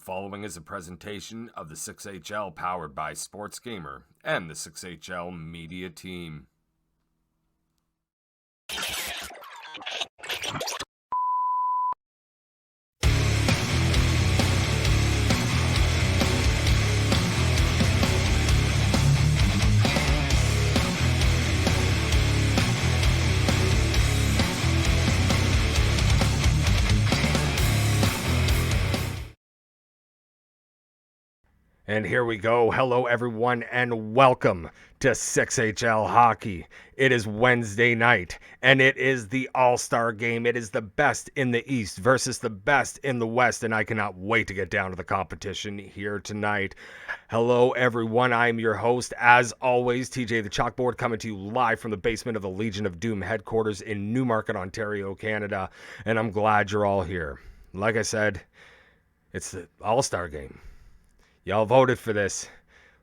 following is a presentation of the 6HL powered by Sports Gamer and the 6HL media team. And here we go. Hello, everyone, and welcome to 6HL Hockey. It is Wednesday night, and it is the All-Star game. It is the best in the East versus the best in the West, and I cannot wait to get down to the competition here tonight. Hello, everyone. I'm your host, as always, TJ the Chalkboard, coming to you live from the basement of the Legion of Doom headquarters in Newmarket, Ontario, Canada, and I'm glad you're all here. Like I said, it's the All-Star game. Y'all voted for this.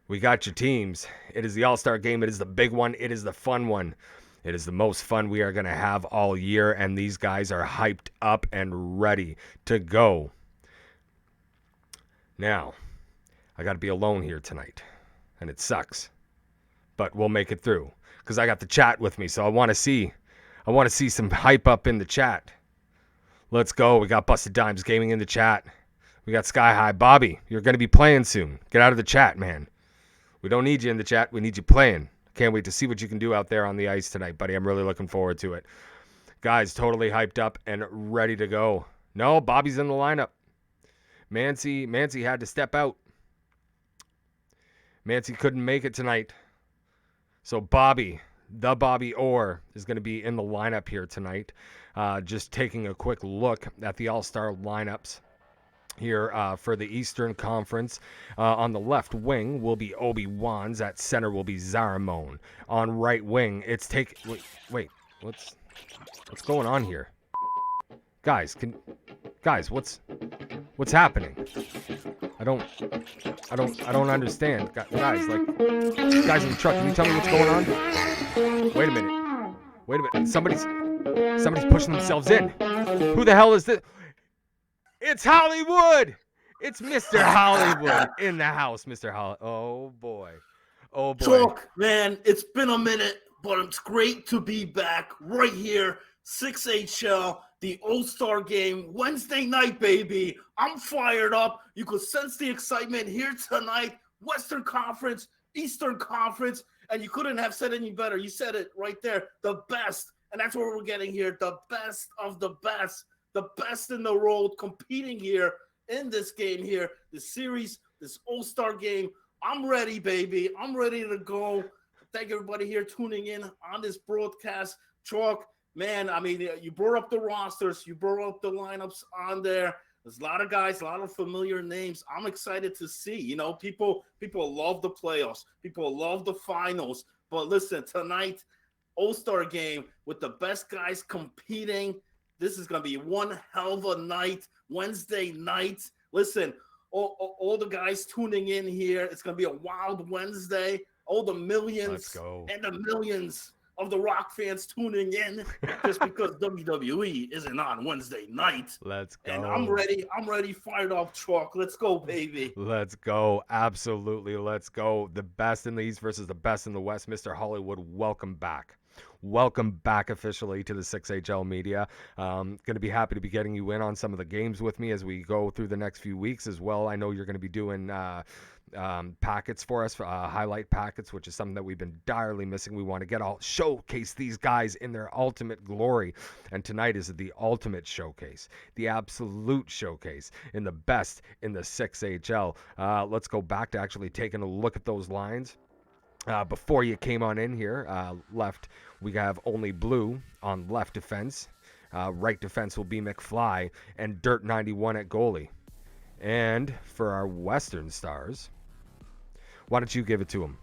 We got your teams. It is the All-Star game. It is the big one. It is the fun one. It is the most fun we are going to have all year, and these guys are hyped up and ready to go. Now, I got to be alone here tonight, and it sucks, but we'll make it through because I got the chat with me, so I want to see some hype up in the chat. Let's go. We got Busted Dimes Gaming in the chat. We got Sky High. Bobby, you're going to be playing soon. Get out of the chat, man. We don't need you in the chat. We need you playing. Can't wait to see what you can do out there on the ice tonight, buddy. I'm really looking forward to it. Guys, totally hyped up and ready to go. No, Bobby's in the lineup. Mancy had to step out. Mancy couldn't make it tonight. So Bobby Orr is going to be in the lineup here tonight. Just taking a quick look at the All-Star lineups here for the Eastern Conference. On the left wing will be Obi-Wan's. At center will be Zaramone. On right wing, it's wait, what's going on here? Guys, what's happening? I don't understand. Guys in the truck, can you tell me what's going on? Wait a minute. Somebody's pushing themselves in. Who the hell is this? It's Hollywood! It's Mr. Hollywood in the house, Mr. Hollywood. Oh, boy. Chalk, man, it's been a minute, but it's great to be back right here. 6HL, the All-Star game, Wednesday night, baby. I'm fired up. You could sense the excitement here tonight. Western Conference, Eastern Conference, and you couldn't have said any better. You said it right there. The best, and that's what we're getting here. The best of the best. The best in the world competing here in this game here, this series, this All-Star game. I'm ready, baby. I'm ready to go. Thank everybody here tuning in on this broadcast. Chalk, man, I mean, you brought up the rosters. You brought up the lineups on there. There's a lot of guys, a lot of familiar names. I'm excited to see. You know, people love the playoffs. People love the finals. But listen, tonight, All-Star game with the best guys competing. This is going to be one hell of a night, Wednesday night. Listen, all the guys tuning in here, it's going to be a wild Wednesday. All the millions and the millions of the Rock fans tuning in just because WWE isn't on Wednesday night. Let's go. And I'm ready, fired off, Chalk. Let's go, baby. Let's go. Absolutely, let's go. The best in the East versus the best in the West. Mr. Hollywood, welcome back. Welcome back officially to the 6HL media. Going to be happy to be getting you in on some of the games with me as we go through the next few weeks as well. I know you're going to be doing packets for us, highlight packets, which is something that we've been direly missing. We want to showcase these guys in their ultimate glory. And tonight is the ultimate showcase, the absolute showcase in the best in the 6HL. Let's go back to actually taking a look at those lines. Before you came on in here, left, we have only Blue on left defense. Right defense will be McFly and Dirt 91 at goalie. And for our Western Stars, why don't you give it to them?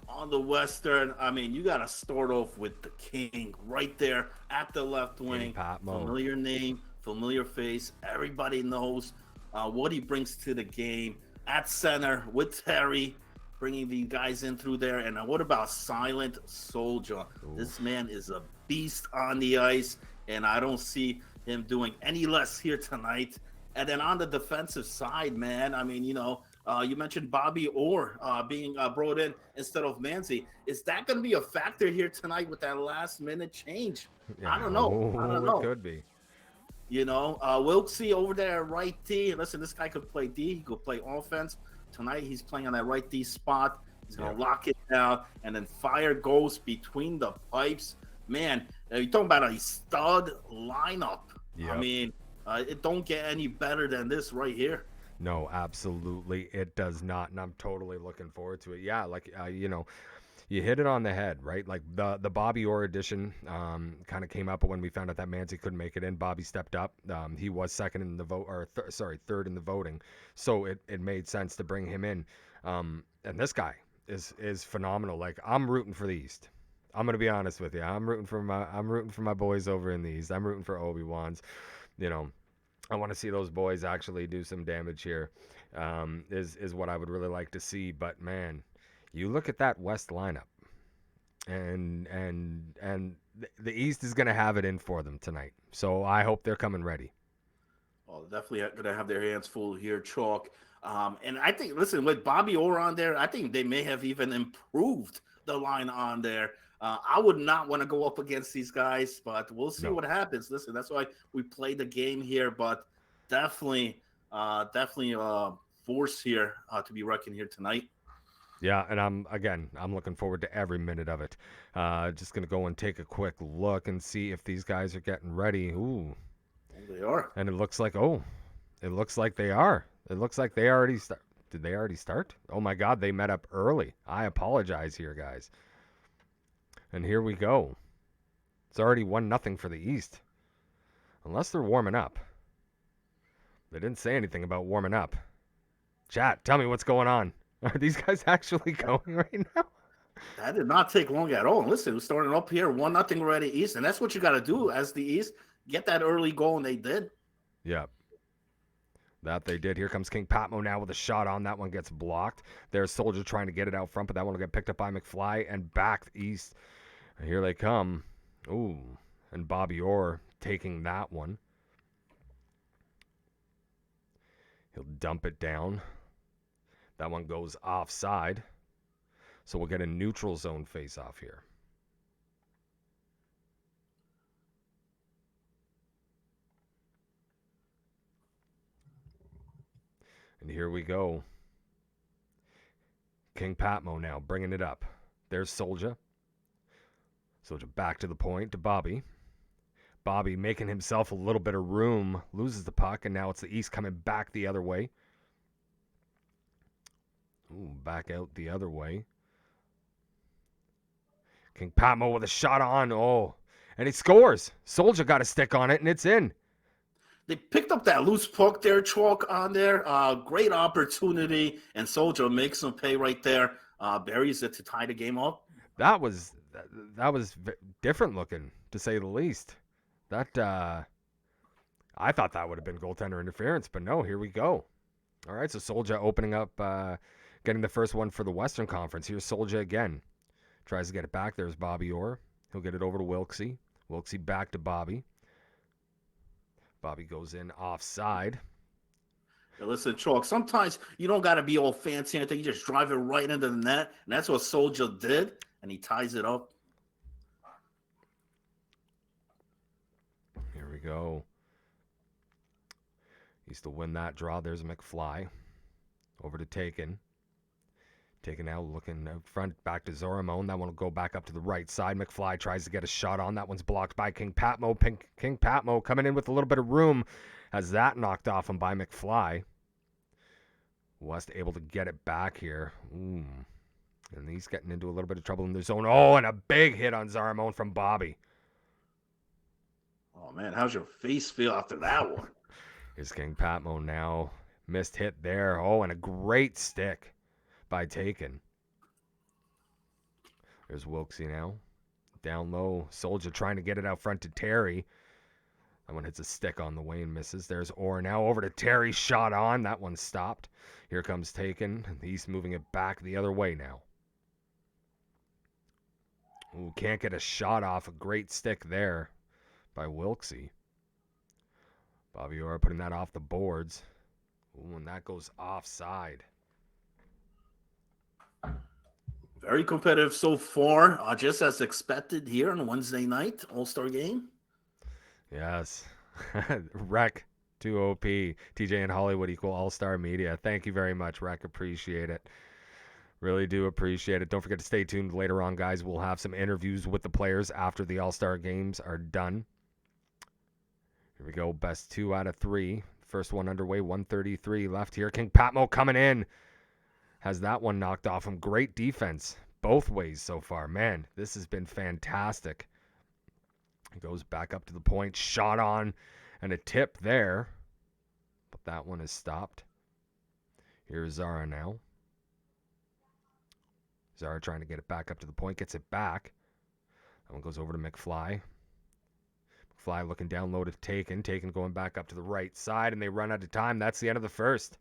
On the Western, I mean, you got to start off with the King right there at the left wing. Familiar name, familiar face. Everybody knows what he brings to the game. At center with Terry, bringing the guys in through there. And what about Silent Soldier? Ooh. This man is a beast on the ice, and I don't see him doing any less here tonight. And then on the defensive side, man, I mean, you mentioned Bobby Orr being brought in instead of Manzi. Is that going to be a factor here tonight with that last minute change? Yeah, I don't know. I don't oh, it know. could be. Wilksey over there at right D. Listen, this guy could play D. He could play offense. Tonight, he's playing on that right D spot. He's going Yep. to lock it down, and then fire goes between the pipes. Man, you're talking about a stud lineup. I Yep. mean, it don't get any better than this right here. No, absolutely, it does not, and I'm totally looking forward to it. Yeah, like you hit it on the head, right? Like the Bobby Orr edition kind of came up when we found out that Manzi couldn't make it in. Bobby stepped up. He was second in the vote, or third in the voting, so it made sense to bring him in. And this guy is phenomenal. Like, I'm rooting for the East. I'm gonna be honest with you. I'm rooting for my boys over in the East. I'm rooting for Obi-Wan's. You know, I want to see those boys actually do some damage here. Is what I would really like to see. But man, you look at that West lineup, and the East is going to have it in for them tonight. So I hope they're coming ready. Well, definitely going to have their hands full here, Chalk. And I think, listen, with Bobby Orr on there, I think they may have even improved the line on there. I would not want to go up against these guys, but we'll see No. what happens. Listen, that's why we play the game here, but definitely force here to be reckoned here tonight. Yeah, and I'm looking forward to every minute of it. Just gonna go and take a quick look and see if these guys are getting ready. Ooh, They are. and it looks like they are. It looks like they already start. Did they already start? Oh my God, they met up early. I apologize here, guys. And here we go. It's already 1-0 for the East. Unless they're warming up. They didn't say anything about warming up. Chat, tell me what's going on. Are these guys actually going right now? That did not take long at all. Listen, we're starting up here, 1-0 already East, and that's what you got to do as the East. Get that early goal, and they did. Yep. That they did. Here comes King Patmo now with a shot on. That one gets blocked. There's Soldier trying to get it out front, but that one will get picked up by McFly and back East. Here they come. Ooh. And Bobby Orr taking that one. He'll dump it down. That one goes offside. So we'll get a neutral zone face-off here. And here we go. King Patmo now bringing it up. There's Soldier. Soldier back to the point to Bobby. Bobby making himself a little bit of room. Loses the puck, and now it's the East coming back the other way. Ooh, back out the other way. King Patmo with a shot on. Oh, and he scores. Soldier got a stick on it, and it's in. They picked up that loose puck there, Chalk, on there. Great opportunity, and Soldier makes them pay right there. Buries it to tie the game up. That was different looking, to say the least. That I thought that would have been goaltender interference, but no, here we go. All right, so Soldier opening up, getting the first one for the Western Conference. Here's Soldier again. Tries to get it back. There's Bobby Orr. He'll get it over to Wilksey. Wilksey back to Bobby. Bobby goes in offside. Now listen, Chalk, sometimes you don't got to be all fancy and anything. You just drive it right into the net, and that's what Soldier did, and he ties it up. Here we go. He's to win that draw. There's McFly. Over to Taken. Taken now looking out front, back to Zoramone. That one will go back up to the right side. McFly tries to get a shot on. That one's blocked by King Patmo. King Patmo coming in with a little bit of room. Has that knocked off him by McFly. West able to get it back here. Ooh. And he's getting into a little bit of trouble in the zone. Oh, and a big hit on Zoramone from Bobby. Oh, man, how's your face feel after that one? Here's King Patmo now. Missed hit there. Oh, and a great stick by Taken. There's Wilksey now. Down low. Soldier trying to get it out front to Terry. That one hits a stick on the way and misses. There's Orr now over to Terry. Shot on. That one stopped. Here comes Taken. He's moving it back the other way now. Ooh, can't get a shot off. A great stick there by Wilksey. Bobby Orr putting that off the boards. Ooh, and that goes offside. Very competitive so far, just as expected here on Wednesday night All-Star game. Yes. Rec 2OP. TJ and Hollywood equal All-Star Media. Thank you very much, Rec. Appreciate it. Really do appreciate it. Don't forget to stay tuned later on, guys. We'll have some interviews with the players after the All-Star games are done. Here we go. Best 2 out of 3. First one underway. 133 left here. King Patmo coming in. Has that one knocked off him. Great defense both ways so far. Man, this has been fantastic. He goes back up to the point. Shot on and a tip there. But that one is stopped. Here's Zara now. Zara trying to get it back up to the point. Gets it back. That one goes over to McFly. McFly looking down low to Taken. Taken going back up to the right side. And they run out of time. That's the end of the first.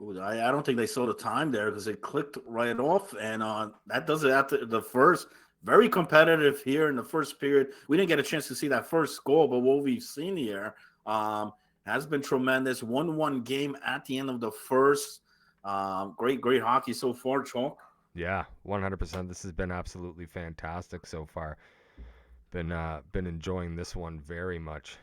Ooh, I don't think they saw the time there because it clicked right off. And that does it after the first. Very competitive here in the first period. We didn't get a chance to see that first goal, but what we've seen here has been tremendous. 1-1 game at the end of the first. Great hockey so far, Chalk. Yeah, 100%. This has been absolutely fantastic so far. Been enjoying this one very much.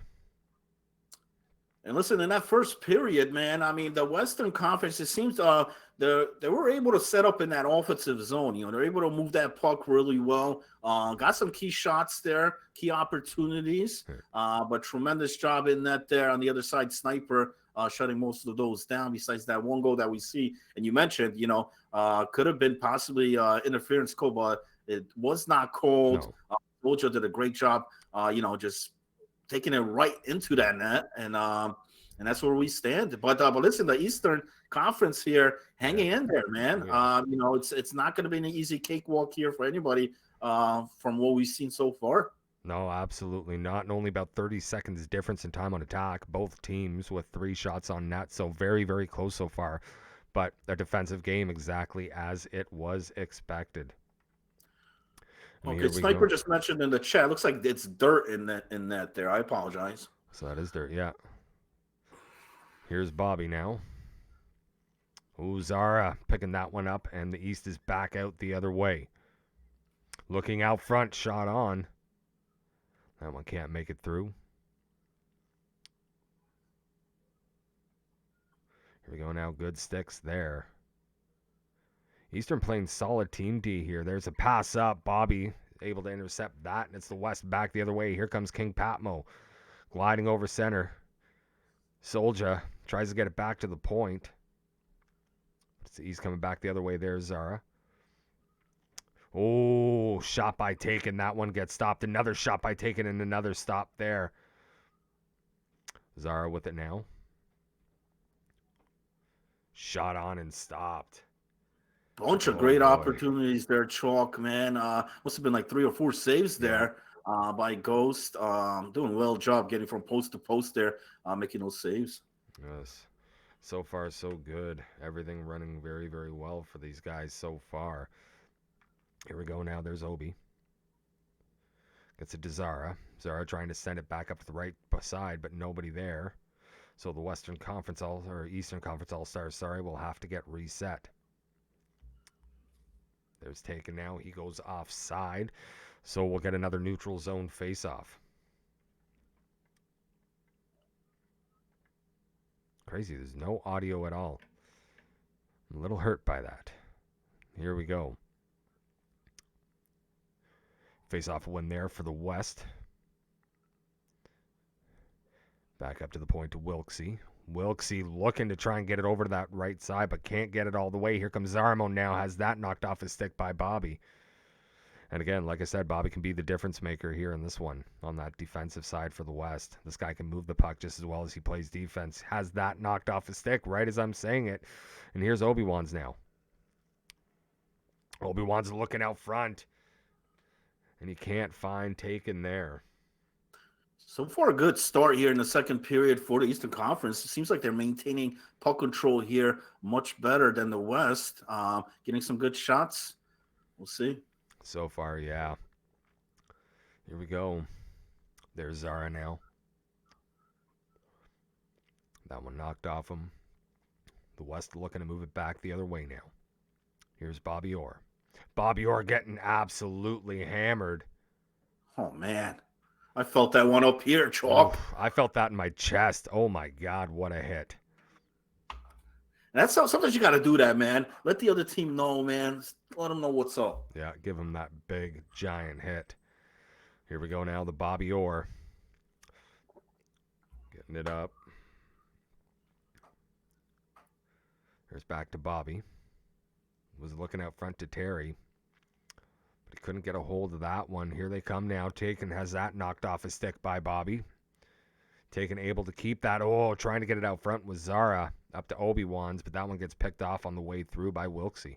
And listen, in that first period, man, I mean, the Western Conference, it seems they were able to set up in that offensive zone. They're able to move that puck really well. Got some key shots there, key opportunities, but tremendous job in that there on the other side. Sniper shutting most of those down. Besides that one goal that we see, and you mentioned, could have been possibly interference call, but it was not called. No. Bojo did a great job. Just taking it right into that net, and that's where we stand. But listen, the Eastern Conference here, hanging in there, man. Yeah. It's not going to be an easy cakewalk here for anybody from what we've seen so far. No, absolutely not. And only about 30 seconds difference in time on attack. Both teams with 3 shots on net, so very, very close so far. But a defensive game exactly as it was expected. Okay, Sniper just mentioned in the chat. Looks like it's dirt in that there. I apologize. So that is dirt, yeah. Here's Bobby now. Ooh, Zara picking that one up, and the East is back out the other way. Looking out front, shot on. That one can't make it through. Here we go now. Good sticks there. Eastern playing solid team D here. There's a pass up. Bobby able to intercept that, and it's the West back the other way. Here comes King Patmo gliding over center. Soldier tries to get it back to the point. It's the East coming back the other way. There's Zara. Oh, shot by Taken. That one gets stopped. Another shot by Taken and another stop there. Zara with it now. Shot on and stopped. Bunch of great opportunities there, Chalk, man. Must have been like 3 or 4 saves there by Ghost. Doing a well job getting from post to post there, making those saves. Yes. So far, so good. Everything running very, very well for these guys so far. Here we go now. There's Obi. Gets it to Zara. Zara trying to send it back up to the right side, but nobody there. So the Eastern Conference All-Stars, will have to get reset. There's Taken now. He goes offside. So we'll get another neutral zone face-off. Crazy. There's no audio at all. I'm a little hurt by that. Here we go. Face-off win there for the West. Back up to the point to Wilksey. Wilksey looking to try and get it over to that right side, but can't get it all the way. Here comes Zarmo now. Has that knocked off his stick by Bobby. And again, like I said, Bobby can be the difference maker here in this one on that defensive side for the West. This guy can move the puck just as well as he plays defense. Has that knocked off his stick right as I'm saying it. And here's Obi-Wan's now. Obi-Wan's looking out front. And he can't find Taken there. So far, a good start here in the second period for the Eastern Conference. It seems like they're maintaining puck control here much better than the West. Getting some good shots. We'll see. So far, yeah. Here we go. There's Zara now. That one knocked off him. The West looking to move it back the other way now. Here's Bobby Orr. Bobby Orr getting absolutely hammered. Oh, man. I felt that one up here, Chalk. Oof, I felt that in my chest. Oh, my God, what a hit. And that's how sometimes you got to do that, man. Let the other team know, man. Let them know what's up. Yeah, give him that big, giant hit. Here we go now, the Bobby Orr. Getting it up. Here's back to Bobby. Was looking out front to Terry. But he couldn't get a hold of that one. Here they come now. Taken has that knocked off his stick by Bobby. Taken able to keep that. Oh, trying to get it out front with Zara up to Obi-Wan's, but that one gets picked off on the way through by Wilksey.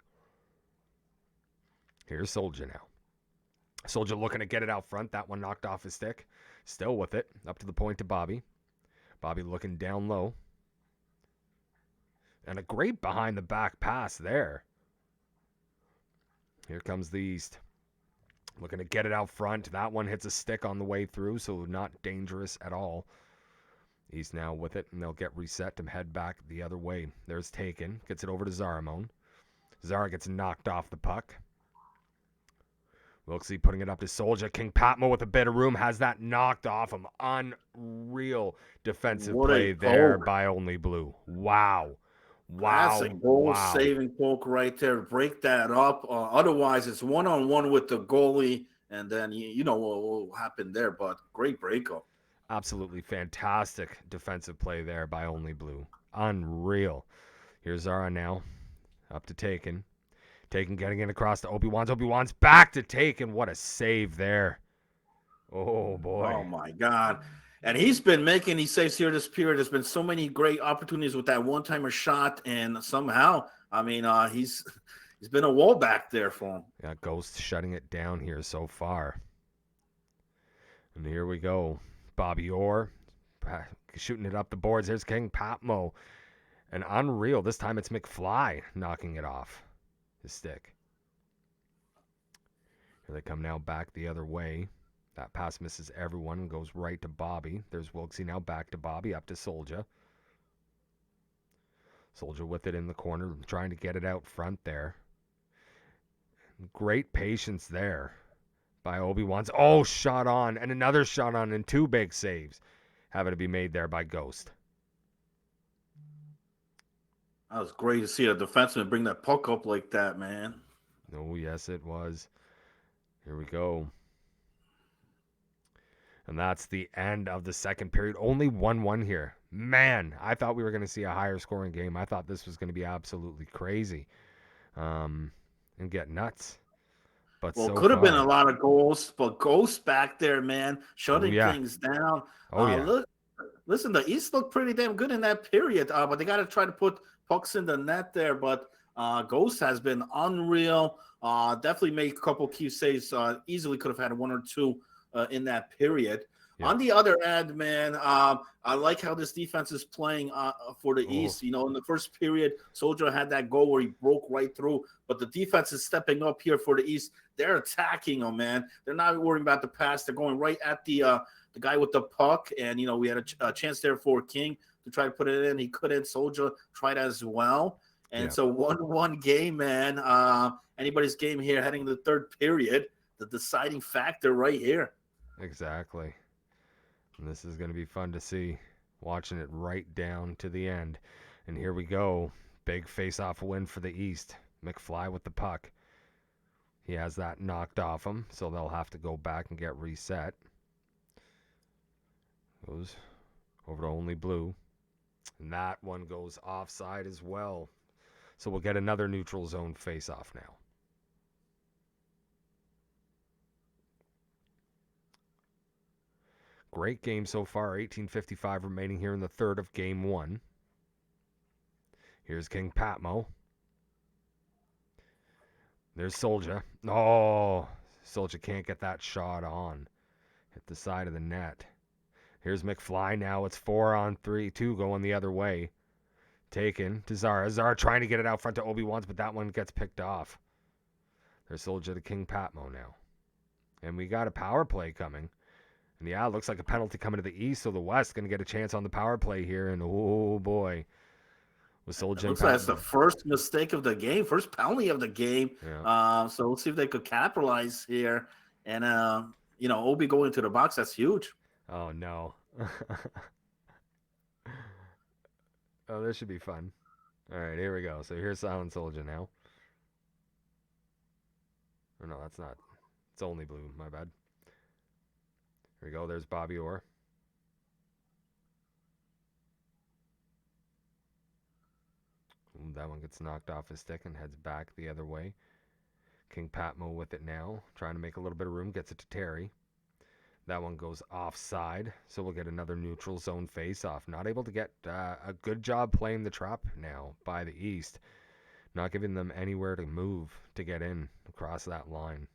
Here's Soldier now. Soldier looking to get it out front. That one knocked off his stick. Still with it. Up to the point to Bobby. Bobby looking down low. And a great behind the back pass there. Here comes the East. Looking to get it out front. That one hits a stick on the way through, so not dangerous at all. East now with it, and they'll get reset to head back the other way. There's Taken. Gets it over to Zaramone. Zara gets knocked off the puck. Wilksey putting it up to Soldier. King Patmo with a bit of room has that knocked off him. Unreal defensive play there by Only Blue. Wow. That's a goal-saving poke right there. Break that up. Otherwise, it's one-on-one with the goalie, and then you know what will happen there. But great breakup. Absolutely fantastic defensive play there by Only Blue. Unreal. Here's Zara now. Up to Taken. Taken getting it across to Obi-Wan's. Obi-Wan's back to Taken. What a save there. Oh, boy. Oh, my God. And he's been making these saves here this period. There's been so many great opportunities with that one-timer shot, and somehow, I mean, he's been a wall back there for him. Yeah, Ghost shutting it down here so far. And here we go. Bobby Orr shooting it up the boards. Here's King Patmo. And unreal. This time it's McFly knocking it off his stick. Here they come now back the other way. That pass misses everyone and goes right to Bobby. There's Wilksey now back to Bobby, up to Soldier. Soldier with it in the corner, trying to get it out front there. Great patience there by Obi-Wan's. Oh, shot on, and another shot on, and two big saves having to be made there by Ghost. That was great to see a defenseman bring that puck up like that, man. Oh, yes, it was. Here we go. And that's the end of the second period. Only 1-1 here. Man, I thought we were going to see a higher scoring game. I thought this was going to be absolutely crazy and get nuts. But well, could have been a lot of goals, but Ghost back there, man, shutting things down. Listen, the East looked pretty damn good in that period, but they got to try to put pucks in the net there. But Ghost has been unreal. Definitely made a couple key saves. Easily could have had one or two in that period. Yeah. On the other end, man, I like how this defense is playing for the East. You know, in the first period, Soldier had that goal where he broke right through, but the defense is stepping up here for the East. They're attacking him, man. They're not worrying about the pass. They're going right at the guy with the puck, and, you know, we had a chance there for King to try to put it in. He couldn't. Soldier tried as well. And it's a 1-1 game, man. Anybody's game here heading to the third period. The deciding factor right here. Exactly. And this is going to be fun to see, watching it right down to the end. And here we go. Big face-off win for the East. McFly with the puck. He has that knocked off him, so they'll have to go back and get reset. Goes over to Only Blue. And that one goes offside as well. So we'll get another neutral zone face-off now. Great game so far. 18:55 remaining here in the third of game one. Here's King Patmo. There's Soldier. Oh, Soldier can't get that shot on. Hit the side of the net. Here's McFly now. It's 4-on-3. 2 going the other way. Taken to Zara. Zara trying to get it out front to Obi-Wan's, but that one gets picked off. There's Soldier to King Patmo now. And we got a power play coming. And yeah, it looks like a penalty coming to the east, so the West going to get a chance on the power play here. And oh boy, with It Soldier and looks like it's the Patton. first mistake of the game, first penalty of the game. Yeah. So let's see if they could capitalize here. And Obi going to the box, that's huge. Oh no. Oh, this should be fun. All right, here we go. So here's Silent Soldier now. Or no, that's not. It's only blue. My bad. Here we go. There's Bobby Orr. Ooh, that one gets knocked off his stick and heads back the other way. King Patmo with it now, trying to make a little bit of room, gets it to Terry. That one goes offside, so we'll get another neutral zone face-off. Not able to get a good job playing the trap now by the East. Not giving them anywhere to move to get in across that line.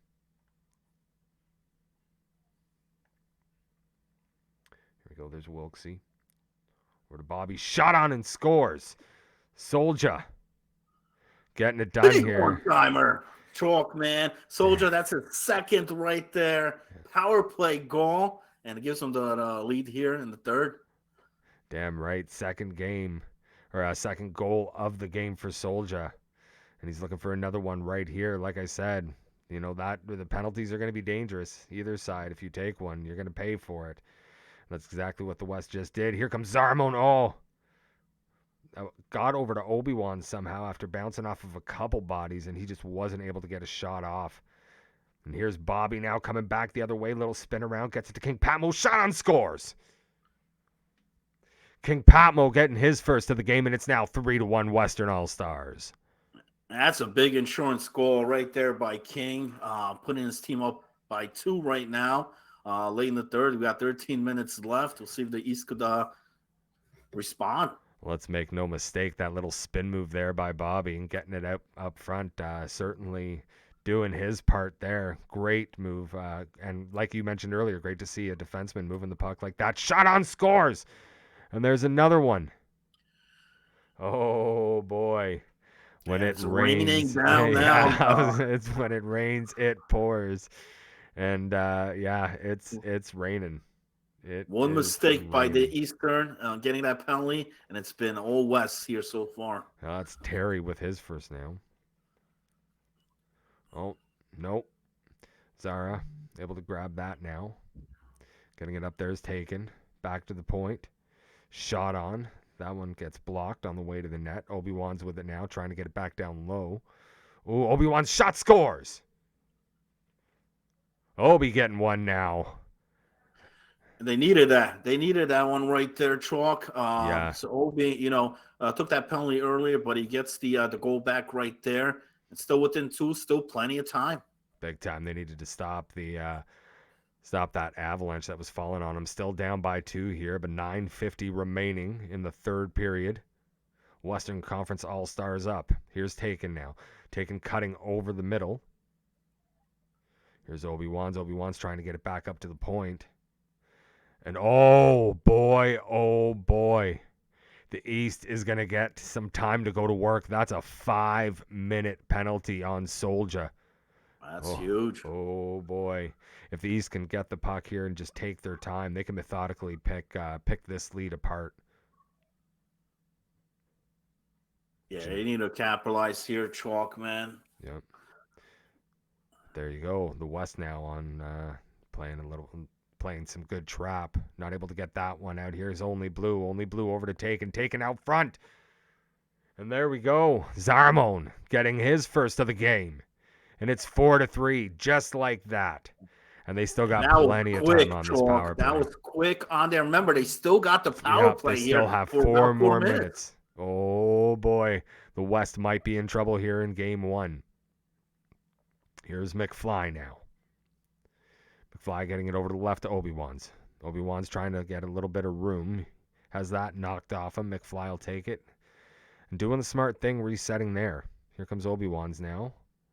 Here we go, there's Wilksey. Over to Bobby, shot on and scores. Soldier getting it done Big here. one-timer. Chalk, man. Soldier, that's his second right there. Power play goal. And it gives him the lead here in the third. Damn right. Second game, or second goal of the game for Soldier. And he's looking for another one right here. Like I said, that the penalties are going to be dangerous. Either side, if you take one, you're going to pay for it. That's exactly what the West just did. Here comes Zarmon. Oh, got over to Obi-Wan somehow after bouncing off of a couple bodies, and he just wasn't able to get a shot off. And here's Bobby now coming back the other way. Little spin around. Gets it to King Patmo. Shot on, scores. King Patmo getting his first of the game, and it's now 3-1 Western All-Stars. That's a big insurance goal right there by King, putting his team up by 2 right now. Late in the third, we got 13 minutes left. We'll see if the East could respond. Let's make no mistake, that little spin move there by Bobby and getting it up front, certainly doing his part there. Great move. And like you mentioned earlier, great to see a defenseman moving the puck like that. Shot on, scores. And there's another one. Oh, boy. When it's it rains, raining down now. it's when it rains, it pours. And it's raining. One mistake by the Eastern getting that penalty, and it's been all West here so far. It's Terry with his first now. Oh, nope. Zara able to grab that now. Getting it up there is taken. Back to the point. Shot on. That one gets blocked on the way to the net. Obi-Wan's with it now, trying to get it back down low. Oh, Obi-Wan's shot, scores! Obi getting one now. They needed that. They needed that one right there, Chalk. Yeah. So Obi, took that penalty earlier, but he gets the goal back right there. It's still within 2, still plenty of time. Big time. They needed to stop that avalanche that was falling on them. Still down by 2 here, but 9:50 remaining in the third period. Western Conference All-Stars up. Here's Taken now. Taken cutting over the middle. Here's Obi-Wan's. Obi-Wan's trying to get it back up to the point. And oh boy. The East is going to get some time to go to work. That's a 5-minute penalty on Soldier. That's huge. Oh boy. If the East can get the puck here and just take their time, they can methodically pick this lead apart. Yeah, they need to capitalize here, Chalk, man. Yep. There you go. The West now on playing some good trap. Not able to get that one out. Here's only blue over to Taken out front. And there we go. Zarmon getting his first of the game. And it's 4-3, just like that. And they still got plenty of time on this power play. That was quick on there. Remember, they still got the power play here. They still have 4 more minutes. Oh, boy. The West might be in trouble here in game 1. Here's McFly now. McFly getting it over to the left to Obi-Wan's. Obi-Wan's trying to get a little bit of room. Has that knocked off him. McFly will take it. And doing the smart thing, resetting there. Here comes Obi-Wan's now.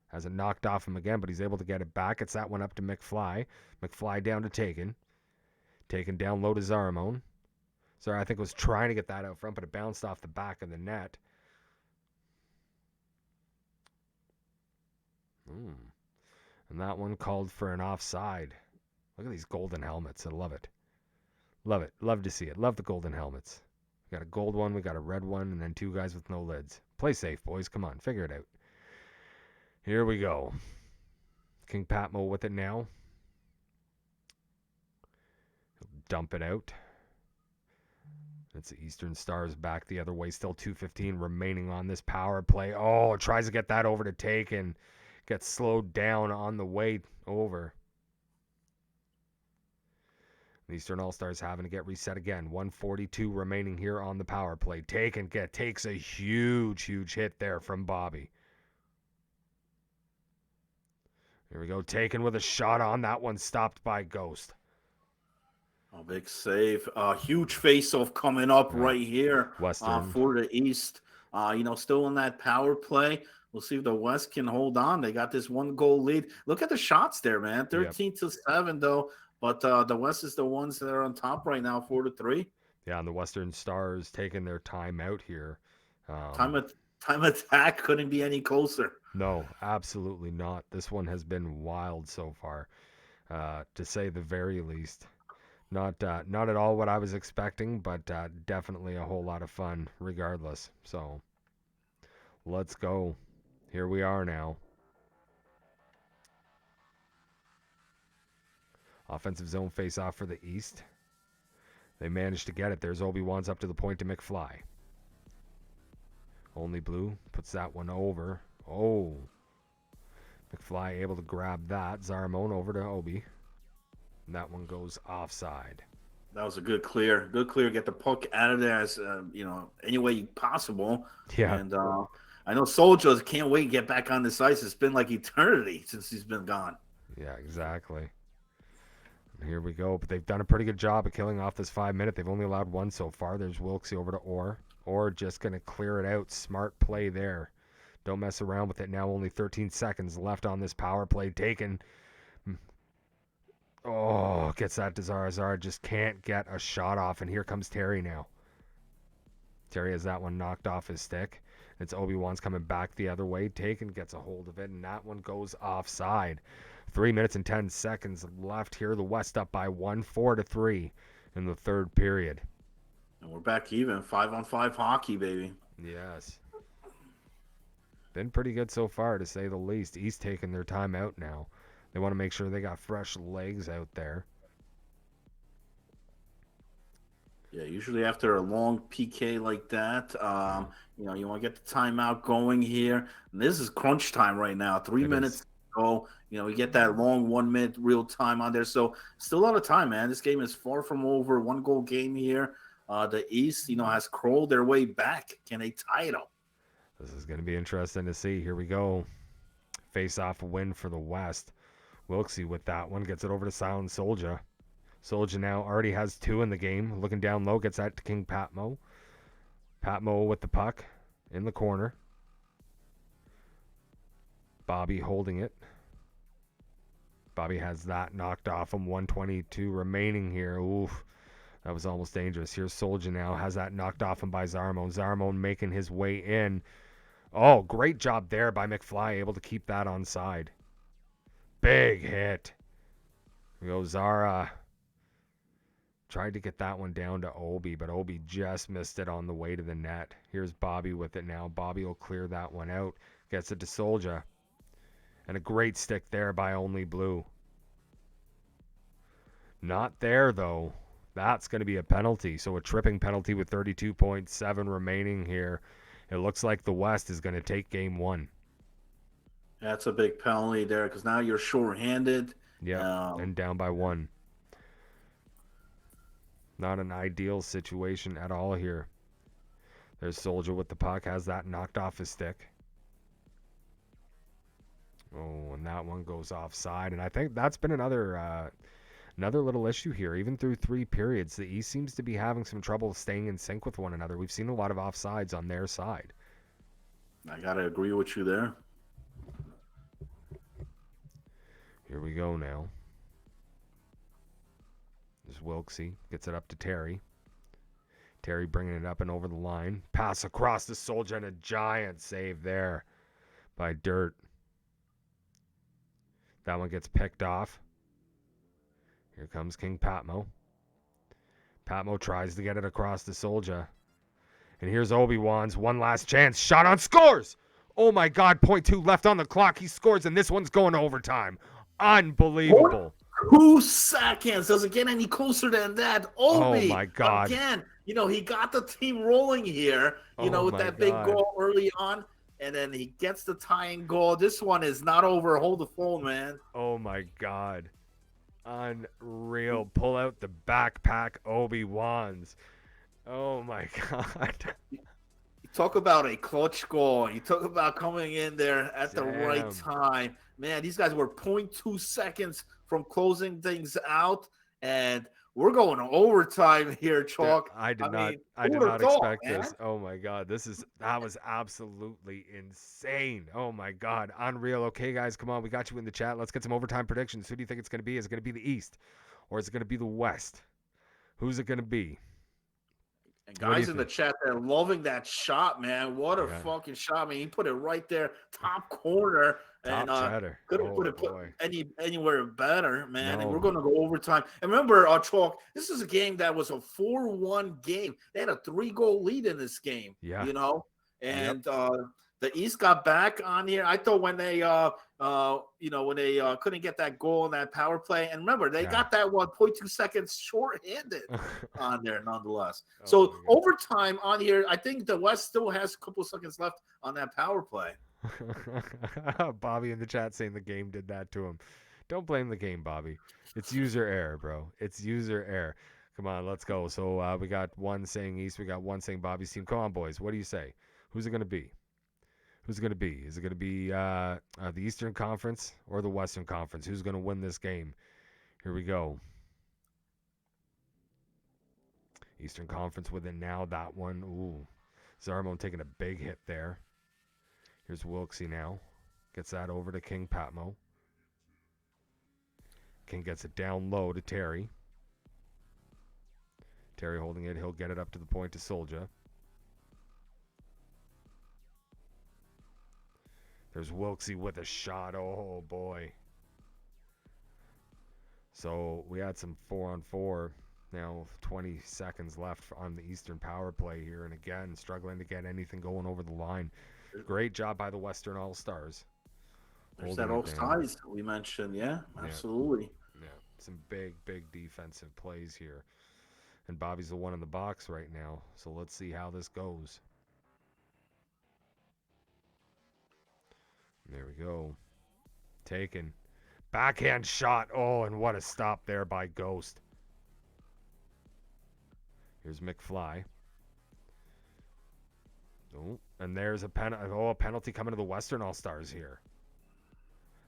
Has it knocked off him again, but he's able to get it back. It's that one up to McFly. McFly down to Taken. Taken down low to Zaramone. Zara, I think, was trying to get that out front, but it bounced off the back of the net. And that one called for an offside. Look at these golden helmets. I love it. Love it. Love to see it. Love the golden helmets. We got a gold one, we got a red one, and then two guys with no lids. Play safe, boys. Come on, figure it out. Here we go. King Patmo with it now. He'll dump it out. It's the Eastern Stars back the other way. Still 2:15 remaining on this power play. Oh, tries to get that over to take and gets slowed down on the way over. The Eastern All-Stars having to get reset again. 1:42 remaining here on the power play. Takes a huge hit there from Bobby. Here we go. Taken with a shot on. That one stopped by Ghost. A big save. Huge face-off coming up right here Western. for the East. Still in that power play. We'll see if the West can hold on. They got this 1-goal lead. Look at the shots there, man. 13-7, though. But the West is the ones that are on top right now, 4-3. Yeah, and the Western Stars taking their time out here. Time attack couldn't be any closer. No, absolutely not. This one has been wild so far, to say the very least. Not at all what I was expecting, but definitely a whole lot of fun regardless. So let's go. Here we are now. Offensive zone face-off for the East. They managed to get it. There's Obi-Wan's up to the point to McFly. Only Blue puts that one over. Oh. McFly able to grab that. Zaramone over to Obi. And that one goes offside. That was a good clear. Good clear. Get the puck out of there as any way possible. Yeah. And I know Soldiers can't wait to get back on this ice. It's been like eternity since he's been gone. Yeah, exactly. And here we go. But they've done a pretty good job of killing off this 5-minute. They've only allowed one so far. There's Wilkesy over to Orr. Orr just going to clear it out. Smart play there. Don't mess around with it now. Only 13 seconds left on this power play. Taken. Oh, gets that to Zara. Zara just can't get a shot off. And here comes Terry now. Terry has that one knocked off his stick. It's Obi-Wan's coming back the other way. Taken gets a hold of it, and that one goes offside. 3 minutes and 10 seconds left here. The West up by 1, 4-3 in the third period. And we're back even. 5-on-5 hockey, baby. Yes. Been pretty good so far, to say the least. East taking their time out now. They want to make sure they got fresh legs out there. Yeah, usually after a long PK like that, you want to get the timeout going here. And this is crunch time right now. 3 minutes to go. We get that long 1 minute real time on there. So still a lot of time, man. This game is far from over. 1-goal game here. The East, has crawled their way back. Can they tie it up? This is going to be interesting to see. Here we go. Face-off win for the West. Wilkesy with that one. Gets it over to Silent Soldier. Soldier now already has 2 in the game. Looking down low. Gets that to King Patmo. Patmo with the puck in the corner. Bobby holding it. Bobby has that knocked off him. 1:22 remaining here. Oof. That was almost dangerous. Here's Soldier now. Has that knocked off him by Zaramone. Zaramone making his way in. Oh, great job there by McFly. Able to keep that onside. Big hit. Here goes Zara. Tried to get that one down to Obi, but Obi just missed it on the way to the net. Here's Bobby with it now. Bobby will clear that one out. Gets it to Soldier. And a great stick there by Only Blue. Not there, though. That's going to be a penalty. So a tripping penalty with 32.7 remaining here. It looks like the West is going to take game 1. That's a big penalty there because now you're short-handed. Yeah, and down by 1. Not an ideal situation at all here. There's Soldier with the puck. Has that knocked off his stick. Oh, and that one goes offside. And I think that's been another little issue here. Even through 3 periods, the East seems to be having some trouble staying in sync with one another. We've seen a lot of offsides on their side. I got to agree with you there. Here we go now. There's Wilkesy. Gets it up to Terry. Terry bringing it up and over the line. Pass across the Soldier and a giant save there by Dirt. That one gets picked off. Here comes King Patmo. Patmo tries to get it across to Soldier. And here's Obi-Wan's one last chance. Shot on, scores! Oh my god, .2 left on the clock. He scores, and this one's going to overtime. Unbelievable. 2 seconds. Doesn't get any closer than that. Oh Obi, my god. again, he got the team rolling here, Oh with my that big god. goal early on. And then he gets the tying goal. This one is not over. Hold the phone, man. Oh my god. Unreal. Pull out the backpack Obi-Wan's. Oh my god. You talk about a clutch goal. You talk about coming in there at the right Damn. time. Man, these guys were 0.2 seconds from closing things out. And we're going to overtime here, Chalk. I did not who would've thought, expect man? this. Oh my god. That was absolutely insane. Oh my god. Unreal. Okay, guys, come on. We got you in the chat. Let's get some overtime predictions. Who do you think it's going to be? Is it going to be the East or is it going to be the West? Who's it going to be? And guys in the chat, they're loving that shot, man. What a fucking shot. I mean, he put it right there, top corner. Top chatter. Couldn't put it anywhere better, man. No. And we're going to go overtime. And remember, Chalk, this is a game that was a 4-1 game. They had a 3-goal lead in this game. Yeah. And the East got back on here. I thought when they couldn't get that goal in that power play, and remember they got that 1.2 seconds short-handed on there, nonetheless. So overtime on here, I think the West still has a couple of seconds left on that power play. Bobby in the chat saying the game did that to him. Don't blame the game, Bobby. It's user error, bro. It's user error. Come on, let's go. So we got one saying East, we got one saying Bobby's team. Come on, boys. What do you say? Who's it going to be? Who's it going to be? Is it going to be the Eastern Conference or the Western Conference? Who's going to win this game? Here we go. Eastern Conference within now. That one. Ooh. Zarmon taking a big hit there. Here's Wilksy now. Gets that over to King Patmo. King gets it down low to Terry. Terry holding it. He'll get it up to the point to Soldier. There's Wilksy with a shot. Oh, boy. So we had some 4-on-4. Now 20 seconds left on the Eastern power play here. And again, struggling to get anything going over the line. Great job by the Western All-Stars. There's that offsides we mentioned. Yeah, absolutely. Yeah, some big defensive plays here. And Bobby's the one in the box right now. So let's see how this goes. There we go. Taken. Backhand shot. Oh, and what a stop there by Ghost. Here's McFly. Oh, and there's a penalty coming to the Western All-Stars here.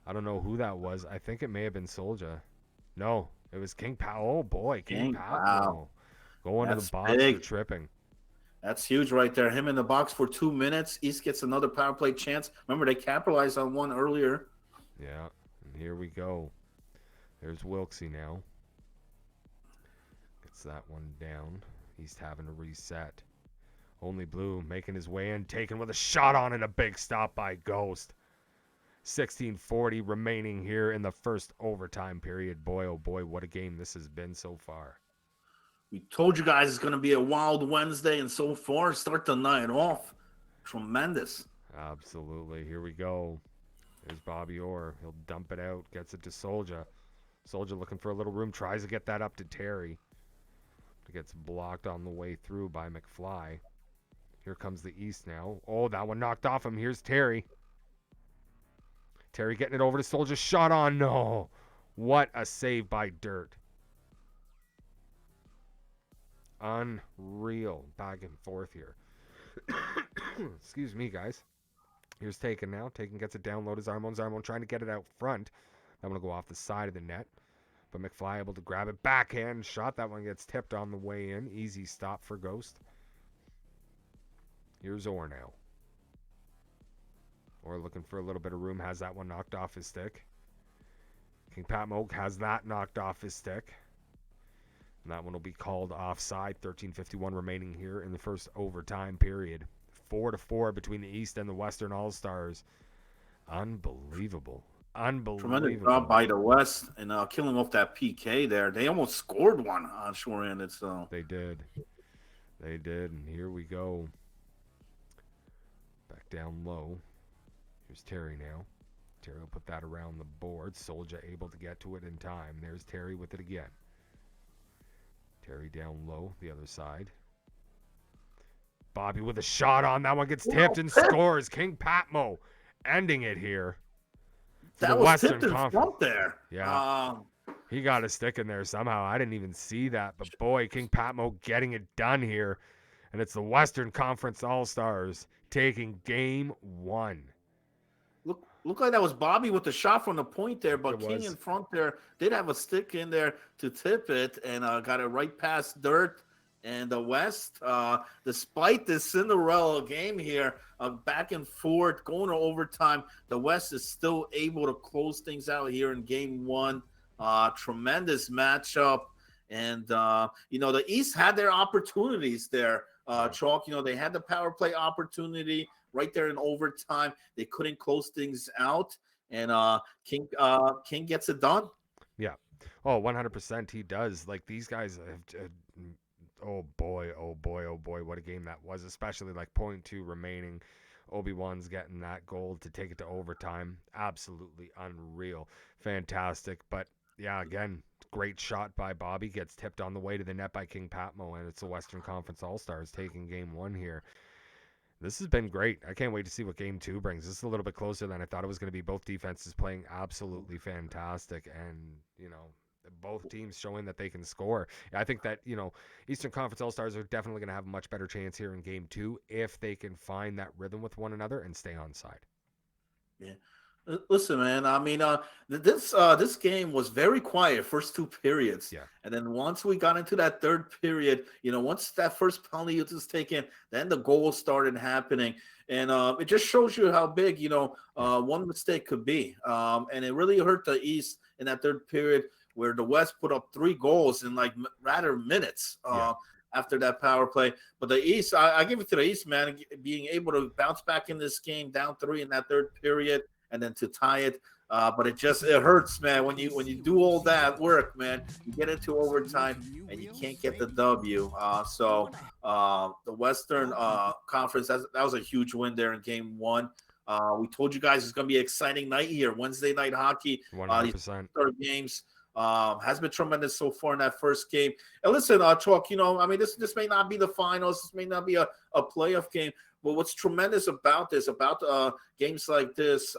I don't know who that was. I think it may have been Soldier. No, it was King Powell. Oh, boy. King Powell. Wow. Going to the box for tripping. That's huge right there. Him in the box for 2 minutes. East gets another power play chance. Remember, they capitalized on one earlier. Yeah, and here we go. There's Wilksy now. Gets that one down. East having to reset. Only Blue making his way in, taken with a shot on and a big stop by Ghost. 16:40 remaining here in the first overtime period. Boy, oh boy, what a game this has been so far. We told you guys it's going to be a wild Wednesday, and so far, start the night off. Tremendous. Absolutely. Here we go. There's Bobby Orr. He'll dump it out, gets it to Soldier. Soldier looking for a little room, tries to get that up to Terry. It gets blocked on the way through by McFly. Here comes the East now. Oh, that one knocked off him. Here's Terry. Terry getting it over to Soldier. Shot on. No. What a save by Dirt. Unreal. Back and forth here. Excuse me, guys. Here's Taken now. Taken gets it down low to Zarmon. Zarmon trying to get it out front. That one will go off the side of the net. But McFly able to grab it. Backhand shot. That one gets tipped on the way in. Easy stop for Ghost. Here's Orr now. Orr looking for a little bit of room. Has that one knocked off his stick. King Pat Moak has that knocked off his stick. And that one will be called offside. 13:51 remaining here in the first overtime period. 4-4 between the East and the Western All-Stars. Unbelievable. Tremendous job Unbelievable. by the West and killing off that PK there. They almost scored one on shore-handed. So They did. They did. And here we go. Back down low. Here's Terry now. Terry will put that around the board. Soldier able to get to it in time. There's Terry with it again. Terry down low, the other side. Bobby with a shot on. That one gets tipped and scores. King Patmo ending it here for the that was Western tipped in Conference. front there. Yeah. He got a stick in there somehow. I didn't even see that. But boy, King Patmo getting it done here. And it's the Western Conference All-Stars taking game one. Look like that was Bobby with the shot from the point there, but King in front there did have a stick in there to tip it and got it right past Dirt and the West. Despite this Cinderella game here, back and forth, going to overtime, the West is still able to close things out here in game one. Tremendous matchup. And, the East had their opportunities there. Chalk, they had the power play opportunity right there in overtime. They couldn't close things out, and King gets it done. Yeah. Oh, 100% he does. Like these guys have oh boy, what a game that was, especially like 0.2 remaining. Obi-Wan's getting that goal to take it to overtime. Absolutely unreal. Fantastic. But yeah, again, great shot by Bobby. Gets tipped on the way to the net by King Patmo, and it's the Western Conference All-Stars taking game one here. This has been great. I can't wait to see what game two brings. This is a little bit closer than I thought it was going to be. Both defenses playing absolutely fantastic, and both teams showing that they can score. I think that Eastern Conference All Stars are definitely going to have a much better chance here in game two if they can find that rhythm with one another and stay on side. Yeah. Listen, man. I mean, this game was very quiet first two periods. Yeah. And then once we got into that third period, once that first penalty was taken, then the goals started happening, and it just shows you how big one mistake could be. And it really hurt the East in that third period, where the West put up 3 goals in rather minutes. After that power play. But the East, I give it to the East, man, being able to bounce back in this game, down 3 in that third period, and then to tie it. But it hurts, man, when you do all that work, man. You get into overtime and you can't get the W. So the Western Conference, that was a huge win there in game one. We told you guys it's going to be an exciting night here. Wednesday night hockey. 100%. These games. Has been tremendous so far in that first game. And listen, Chalk, this may not be the finals, this may not be a playoff game, but what's tremendous about games like this,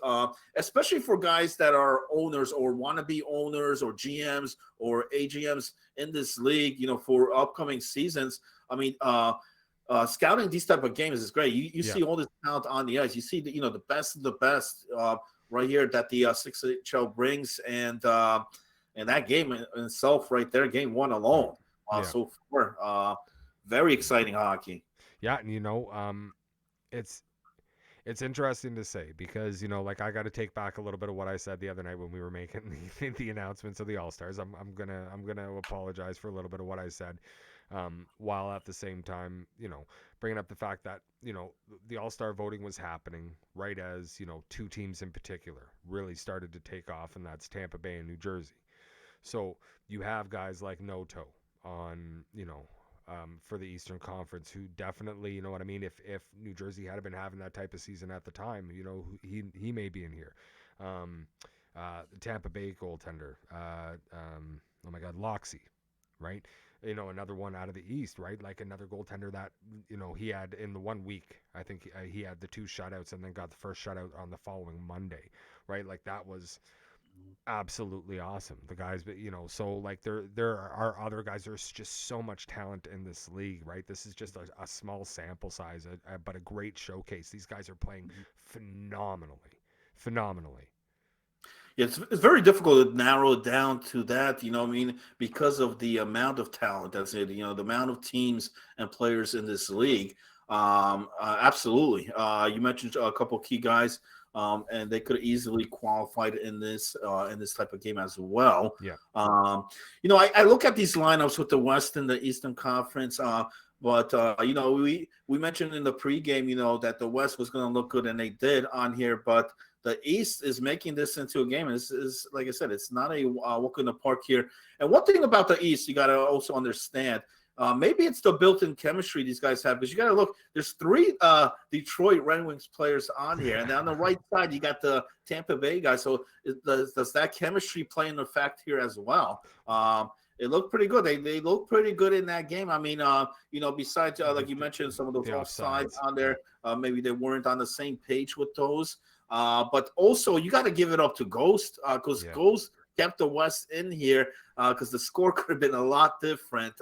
especially for guys that are owners or want to be owners or GMs or AGMs in this league, for upcoming seasons. Scouting these type of games is great. You see all this talent on the ice. You see the best of the best right here that the 6HL brings, and that game in itself right there, game one alone. So far, very exciting hockey. Yeah, and it's interesting to say because I got to take back a little bit of what I said the other night when we were making the announcements of the All-Stars. I'm gonna apologize for a little bit of what I said, while at the same time bringing up the fact that the All-Star voting was happening right as 2 teams in particular really started to take off, and that's Tampa Bay and New Jersey. So you have guys like Noto on, for the Eastern Conference who definitely, if New Jersey had been having that type of season at the time, he may be in here. The Tampa Bay goaltender, oh my God, Loxy, right? Another one out of the East, right? Like another goaltender that, he had in the 1 week, I think he had the 2 shutouts and then got the first shutout on the following Monday, right? Like that was absolutely awesome. The guys, but so like there are other guys. There's just so much talent in this league, right? This is just a small sample size, but a great showcase. These guys are playing phenomenally. Yeah, it's very difficult to narrow it down to that, because of the amount of talent that's it, the amount of teams and players in this league. Absolutely. You mentioned a couple key guys. And they could have easily qualified in this type of game as well. Yeah. I look at these lineups with the West and the Eastern Conference, but we mentioned in the pregame, that the West was going to look good, and they did on here. But the East is making this into a game. This is, like I said, it's not a walk in the park here. And one thing about the East, you got to also understand. Maybe it's the built-in chemistry these guys have, because you got to look. There's three Detroit Red Wings players on here, and then on the right side you got the Tampa Bay guys. So does that chemistry play in effect here as well? It looked pretty good. They look pretty good in that game. I mean, besides like you mentioned, some of those offsides on there, maybe they weren't on the same page with those. But also you got to give it up to Ghost, because Ghost kept the West in here, because the score could have been a lot different.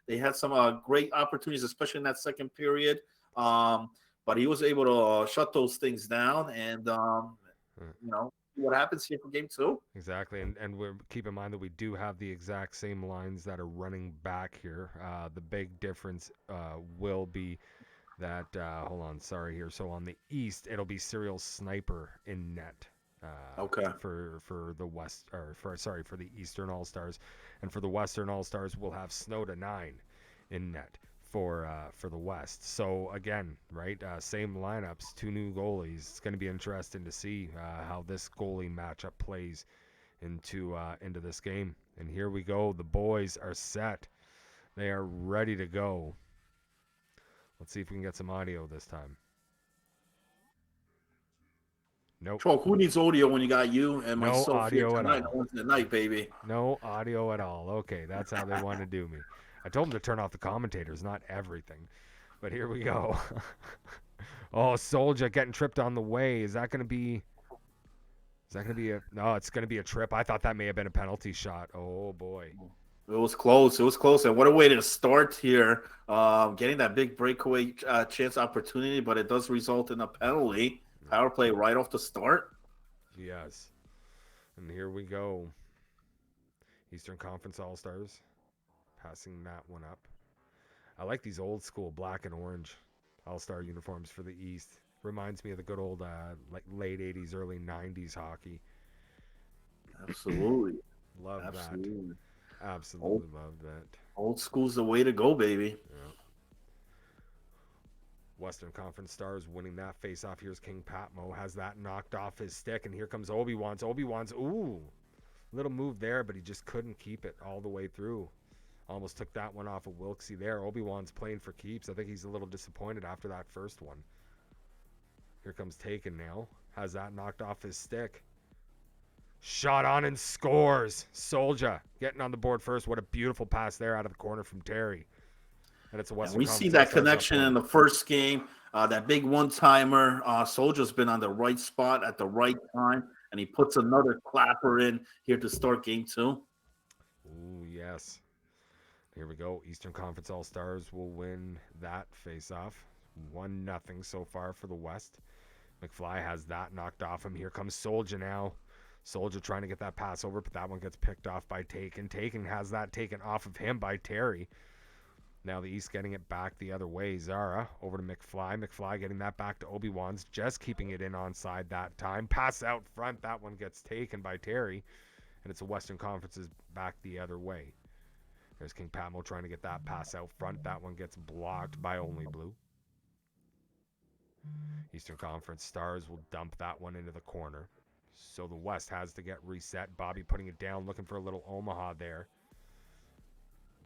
They had some great opportunities, especially in that second period. But he was able to shut those things down, and what happens here for game 2. Exactly, and we're keep in mind that we do have the exact same lines that are running back here. The big difference will be that hold on, sorry here. So on the East, it'll be Serial Sniper in net. Okay. For the West, or for the Eastern All Stars, and for the Western All Stars, we'll have Snow to 9 in net for the West. So again, right, same lineups, 2 new goalies. It's going to be interesting to see how this goalie matchup plays into this game. And here we go. The boys are set. They are ready to go. Let's see if we can get some audio this time. Nope. Troll, who needs audio when you got you and No myself audio here at tonight? all. Tonight, baby. No audio at all. Okay, that's how they want to do me. I told them to turn off the commentators, not everything. But here we go. Oh, Soldier getting tripped on the way. Is that going to be a... No, it's going to be a trip. I thought that may have been a penalty shot. Oh, boy. It was close. It was close. And what a way to start here. Getting that big breakaway chance opportunity, but it does result in a penalty. Power play right off the start. Yes. And here we go. Eastern Conference All-Stars. Passing that one up. I like these old school black and orange All-Star uniforms for the East. Reminds me of the good old like late 80s, early 90s hockey. Absolutely. Love Absolutely. that. Absolutely love that. Old school's the way to go, baby. Yeah. Western Conference Stars winning that face-off. Here's King Patmo. Has that knocked off his stick, and here comes Obi-Wan's. Ooh. Little move there, but he just couldn't keep it all the way through. Almost took that one off of Wilksey there. Obi-Wan's playing for keeps. I think he's a little disappointed after that first one. Here comes Taken now. Has that knocked off his stick. Shot on and scores. Soldier getting on the board first. What a beautiful pass there out of the corner from Terry. And it's a Western we see that connection in the first game. That big one-timer. Soldier's been on the right spot at the right time, and he puts another clapper in here to start game 2. Ooh, yes. Here we go. Eastern Conference All-Stars will win that face-off. 1-0 so far for the West. McFly has that knocked off him. Here comes Soldier now. Soldier trying to get that pass over, but that one gets picked off by Taken. Taken has that taken off of him by Terry. Now the East getting it back the other way. Zara over to McFly. McFly getting that back to Obi-Wan's. Just keeping it in onside that time. Pass out front. That one gets taken by Terry. And it's a Western Conference's back the other way. There's King Patmo trying to get that pass out front. That one gets blocked by Only Blue. Eastern Conference Stars will dump that one into the corner. So the West has to get reset. Bobby putting it down, looking for a little Omaha there.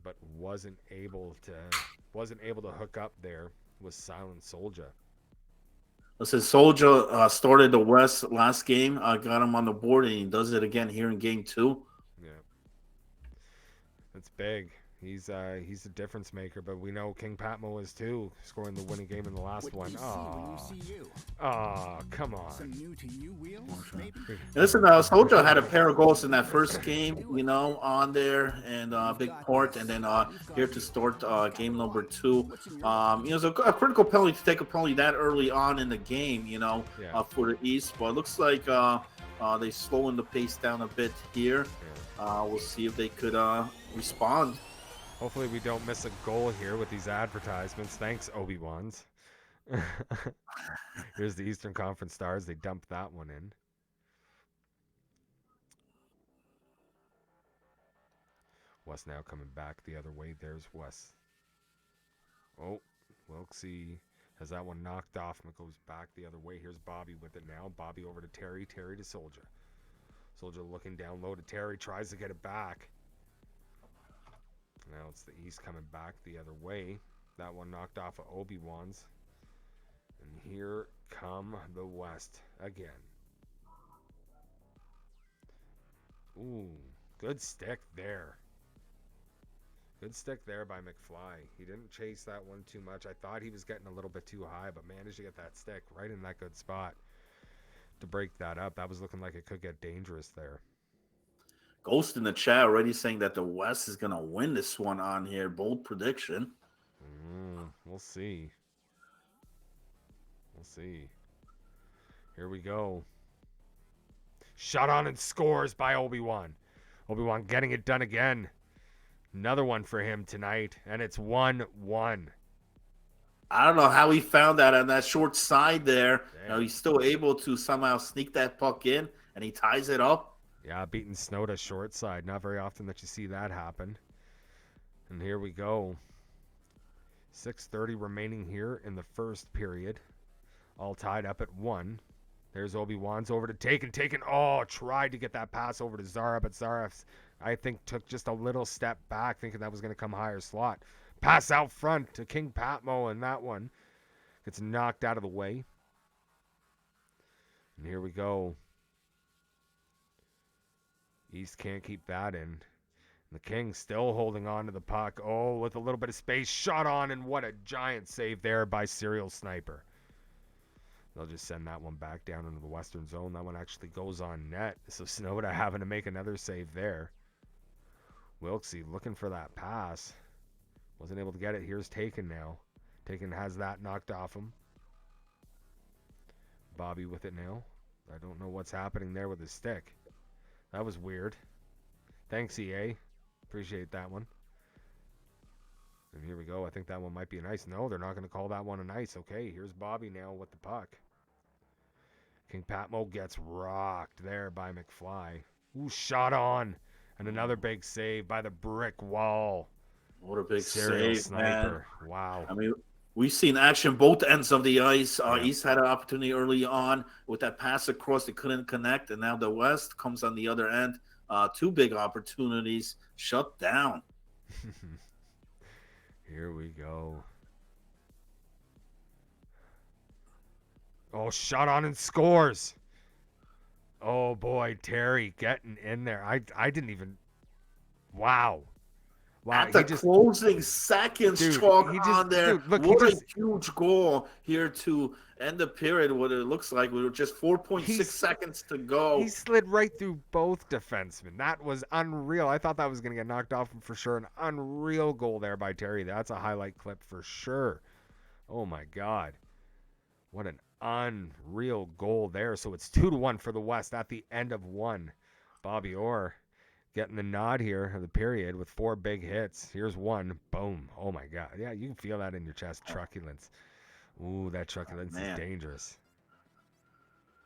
But wasn't able to hook up there with Silent Soldier. Listen, Soldier started the West last game, got him on the board, and he does it again here in game 2. Yeah. That's big. He's a difference maker, but we know King Patmo is too, scoring the winning game in the last one. Come on. Some new to you wheels, maybe? Listen, Soldier had a pair of goals in that first game, on there, and big part, and then here to start game number 2. It's a critical penalty to take a penalty that early on in the game, for the East, but it looks like they slowing the pace down a bit here. We'll see if they could respond. Hopefully we don't miss a goal here with these advertisements. Thanks, Obi-Wan's. Here's the Eastern Conference Stars. They dumped that one in. West now coming back the other way. There's West. Oh, Wilksey Has that one knocked off and it goes back the other way. Here's Bobby with it now. Bobby over to Terry. Terry to Soldier. Soldier looking down low to Terry. Tries to get it back. Now it's the East coming back the other way. That one knocked off of Obi-Wan's. And here come the West again. Ooh, good stick there. Good stick there by McFly. He didn't chase that one too much. I thought he was getting a little bit too high, but managed to get that stick right in that good spot to break that up. That was looking like it could get dangerous there. Ghost in the chat already saying that the West is going to win this one on here. Bold prediction. We'll see. We'll see. Here we go. Shot on and scores by Obi-Wan. Obi-Wan getting it done again. Another one for him tonight, and it's 1-1. I don't know how he found that on that short side there. You know, he's still able to somehow sneak that puck in, and he ties it up. Yeah, beating Snowda short side. Not very often that you see that happen. And here we go. 6:30 remaining here in the first period. All tied up at 1. There's Obi-Wan's over to Taken. Oh, tried to get that pass over to Zara, but Zara, I think, took just a little step back, thinking that was going to come higher slot. Pass out front to King Patmo, and that one gets knocked out of the way. And here we go. East can't keep that in. The King still holding on to the puck. Oh, with a little bit of space. Shot on, and what a giant save there by Serial Sniper. They'll just send that one back down into the Western zone. That one actually goes on net. So Snowda having to make another save there. Wilksey looking for that pass. Wasn't able to get it. Here's Taken now. Taken has that knocked off him. Bobby with it now. I don't know what's happening there with his stick. That was weird. Thanks, EA. Appreciate that one. And here we go. I think that one might be an ice. No, they're not going to call that one an ice. Okay, here's Bobby now with the puck. King Patmo gets rocked there by McFly. Ooh, shot on. And another big save by the brick wall. What a big Serial save, Sniper. man. Wow. I mean, we've seen action both ends of the ice. Yeah. East had an opportunity early on with that pass across. They couldn't connect, and now the West comes on the other end. Two big opportunities shut down. Here we go. Oh, shot on and scores. Oh, boy, Terry getting in there. I didn't even... Wow. Wow. At the closing seconds, chalk on there. Dude, look, what a huge goal here to end the period, what it looks like. We were just 4.6 seconds to go. He slid right through both defensemen. That was unreal. I thought that was going to get knocked off for sure. An unreal goal there by Terry. That's a highlight clip for sure. Oh, my God. What an unreal goal there. So it's 2-1 for the West at the end of 1. Bobby Orr getting the nod here of the period with 4 big hits. Here's one. Boom. Oh, my God. Yeah, you can feel that in your chest. Truculence. Ooh, that truculence is dangerous.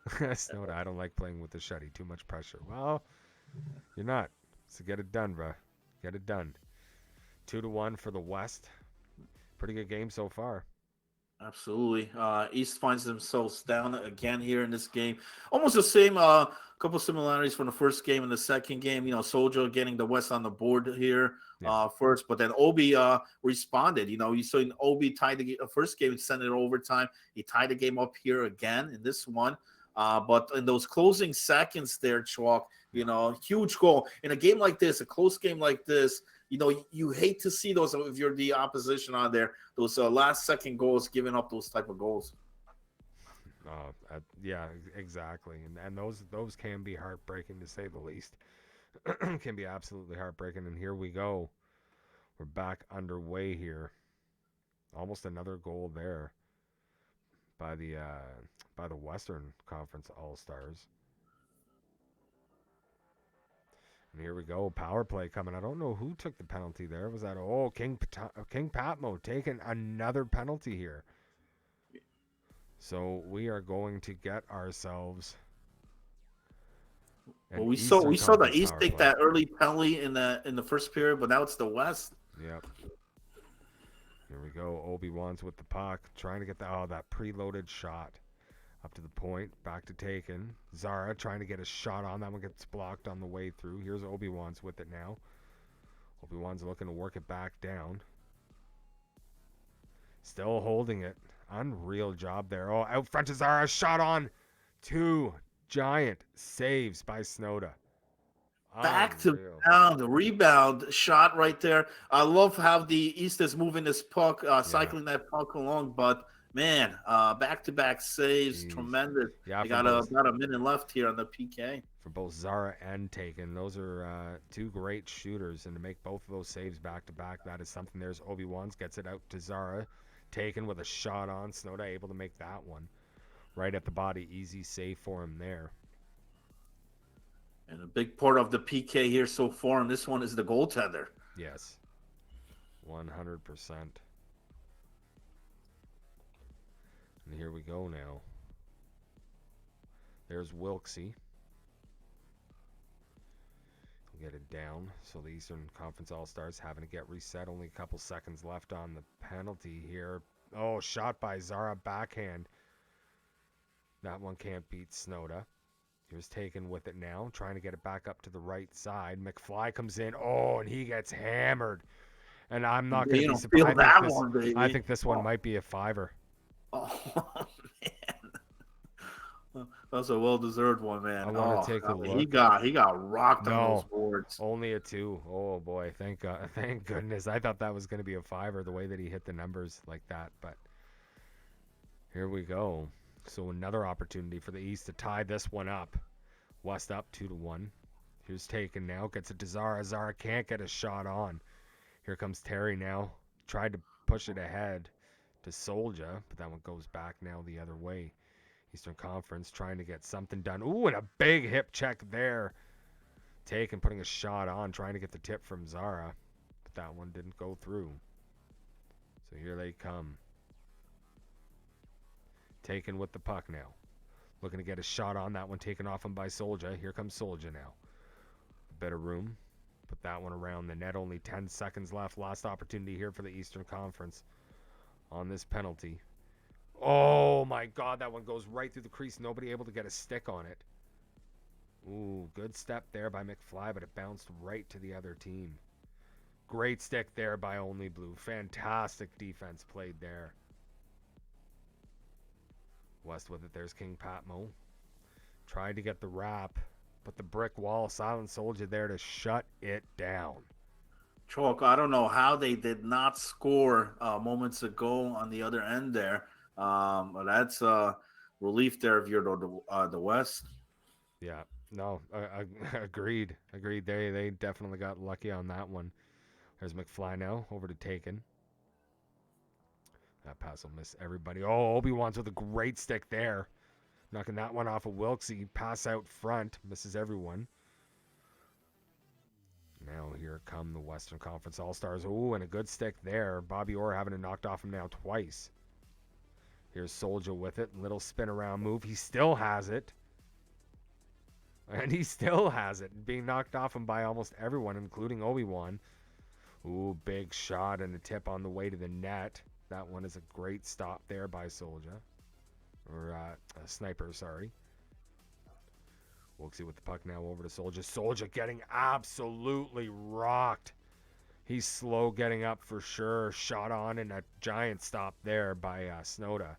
Snowda, I don't like playing with the shutty. Too much pressure. Well, you're not. So get it done, bro. Get it done. 2-1 for the West. Pretty good game so far. Absolutely. East finds themselves down again here in this game. Almost the same, couple similarities from the first game and the second game. You know, Soldier getting the West on the board here first, but then Obi responded. You know, you saw Obi tied the first game and sent it overtime. He tied the game up here again in this one. But in those closing seconds there, Chalk, you know, huge goal. In a game like this, a close game like this, you know, you hate to see those if you're the opposition on there, those last-second goals, giving up those type of goals. Yeah, exactly. And those can be heartbreaking, to say the least. Can be absolutely heartbreaking. And here we go. We're back underway here. Almost another goal there by the Western Conference All-Stars. And here we go. Power play coming. I don't know who took the penalty there. Was that King Patmo taking another penalty here? So we are going to get ourselves. Well, we saw the East take that early penalty in the first period, but now it's the West. Yep. Here we go. Obi-Wan's with the puck, trying to get that preloaded shot. Up to the point, back to Taken. Zara trying to get a shot on. That one gets blocked on the way through. Here's Obi-Wan's with it now. Obi-Wan's looking to work it back down. Still holding it. Unreal job there. Oh, out front to Zara. Shot on. 2 giant saves by Snowda. Back to Unreal. the rebound shot right there. I love how the East is moving this puck, cycling that puck along. But man, back-to-back saves, Jeez. tremendous. Yeah, They got about a minute left here on the PK. For both Zara and Taken, those are 2 great shooters, and to make both of those saves back-to-back, that is something. There's Obi-Wan's, gets it out to Zara. Taken with a shot on. Snowda able to make that one. Right at the body, easy save for him there. And a big part of the PK here so far, and this one is the goaltender. Yes, 100%. And here we go now. There's Wilksey. He'll get it down. So the Eastern Conference All-Stars having to get reset. Only a couple seconds left on the penalty here. Oh, shot by Zara, backhand. That one can't beat Snowda. He was taken with it now, trying to get it back up to the right side. McFly comes in. Oh, and he gets hammered. And I'm not going to be surprised. I think this one might be a 5er. Oh, man. That's a well-deserved one, man. I want to take a look. He got rocked on those boards. Only a 2. Oh, boy. Thank God. Thank goodness. I thought that was going to be a 5er, the way that he hit the numbers like that. But here we go. So another opportunity for the East to tie this one up. West up 2-1. Here's Taken now. Gets it to Zara. Zara can't get a shot on. Here comes Terry now. Tried to push it ahead to Soldier, but that one goes back now the other way. Eastern Conference trying to get something done. Ooh, and a big hip check there. Taken, putting a shot on, trying to get the tip from Zara, but that one didn't go through. So here they come. Taken with the puck now. Looking to get a shot on. That one taken off him by Soldier. Here comes Soldier now. A bit of room. Put that one around the net. Only 10 seconds left. Last opportunity here for the Eastern Conference on this penalty. Oh my God, that one goes right through the crease. Nobody able to get a stick on it. Ooh, good step there by McFly, but it bounced right to the other team. Great stick there by Only Blue. Fantastic defense played there. West with it. There's King Patmo. Tried to get the wrap, but the brick wall, Silent Soldier there to shut it down. Chalk, I don't know how they did not score moments ago on the other end there. But that's relief there if you're the West. Yeah, no, agreed. They definitely got lucky on that one. There's McFly now over to Taken. That pass will miss everybody. Oh, Obi-Wan's with a great stick there. Knocking that one off of Wilksey. Pass out front. Misses everyone. Now here come the Western Conference All-Stars. Ooh, and a good stick there. Bobby Orr having to knocked off him now twice. Here's Soldier with it. Little spin around move. He still has it. And he still has it. Being knocked off him by almost everyone, including Obi-Wan. Ooh, big shot and a tip on the way to the net. That one is a great stop there by Soldier. Or a Sniper, sorry. Wilksey with the puck now over to Soldier. Soldier getting absolutely rocked. He's slow getting up for sure. Shot on and a giant stop there by Snowda.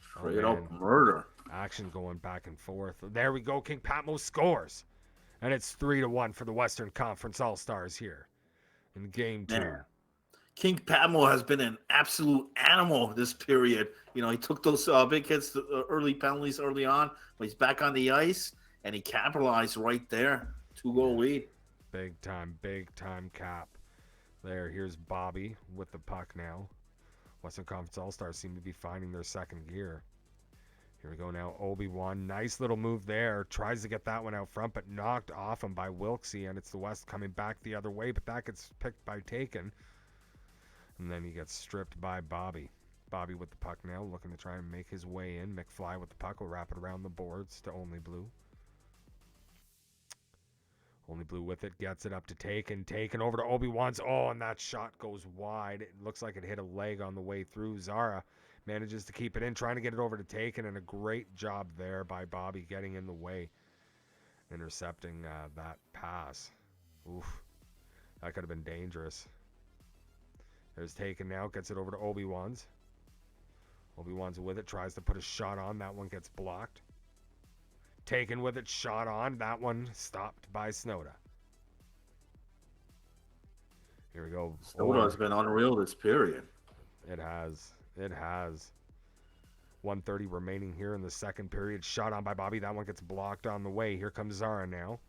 Straight up murder. Action going back and forth. There we go. King Patmo scores. And it's 3-1 for the Western Conference All-Stars here in game 2. Man. King Patmo has been an absolute animal this period. You know, he took those big hits, early penalties early on, but he's back on the ice, and he capitalized right there. 2-goal lead. Big time Cap. There, here's Bobby with the puck now. Western Conference All-Stars seem to be finding their second gear. Here we go now, Obi-Wan. Nice little move there. Tries to get that one out front, but knocked off him by Wilksey, and it's the West coming back the other way, but that gets picked by Taken. And then he gets stripped by Bobby. Bobby with the puck now, looking to try and make his way in. McFly with the puck will wrap it around the boards to Only Blue. Only Blue with it, gets it up to Taken. Taken over to Obi-Wan's. Oh, and that shot goes wide. It looks like it hit a leg on the way through. Zara manages to keep it in, trying to get it over to Taken, and a great job there by Bobby getting in the way, intercepting that pass. Oof, that could have been dangerous. There's Taken now, gets it over to Obi-Wan's. Obi-Wan's with it, tries to put a shot on. That one gets blocked. Taken with it, shot on. That one stopped by Snowda. Here we go. Snowda has been unreal this period. It has. It has. 1:30 remaining here in the second period. Shot on by Bobby. That one gets blocked on the way. Here comes Zara now.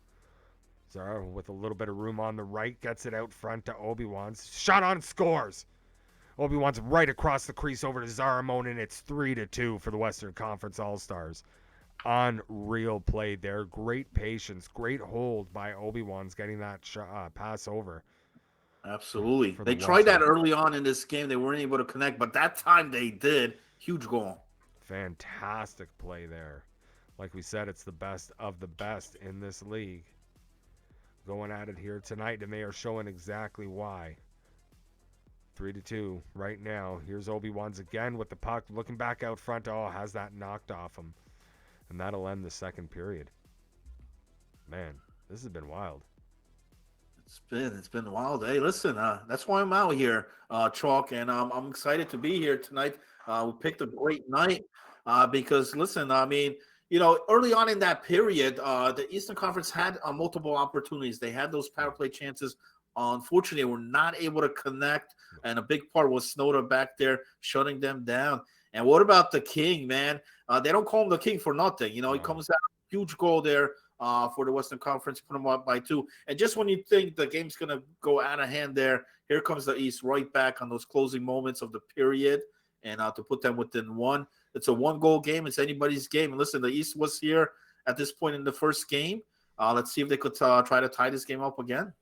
Zara with a little bit of room on the right. Gets it out front to Obi-Wan's. Shot on, scores! Obi-Wan's right across the crease over to Zara Monin. It's 3-2 for the Western Conference All-Stars. Unreal play there. Great patience. Great hold by Obi-Wan's getting that pass over. Absolutely. They tried that early on in this game. They weren't able to connect, but that time they did. Huge goal. Fantastic play there. Like we said, it's the best of the best in this league. Going at it here tonight, and they are showing exactly why. 3-2 right now. Here's Obi-Wan's again with the puck, looking back out front. Oh, has that knocked off him. And that'll end the second period. Man, this has been wild. It's been wild. Hey, listen, that's why I'm out here, Chalk, and I'm excited to be here tonight. We picked a great night because, listen, I mean, you know, early on in that period, the Eastern Conference had multiple opportunities. They had those power play chances. Unfortunately, they were not able to connect, and a big part was Snowda back there shutting them down. And what about the King, man? They don't call him the King for nothing. You know, he comes out, huge goal there for the Western Conference, put them up by 2. And just when you think the game's going to go out of hand there, here comes the East right back on those closing moments of the period and to put them within 1. It's a 1-goal game. It's anybody's game. And listen, the East was here at this point in the first game. Let's see if they could try to tie this game up again.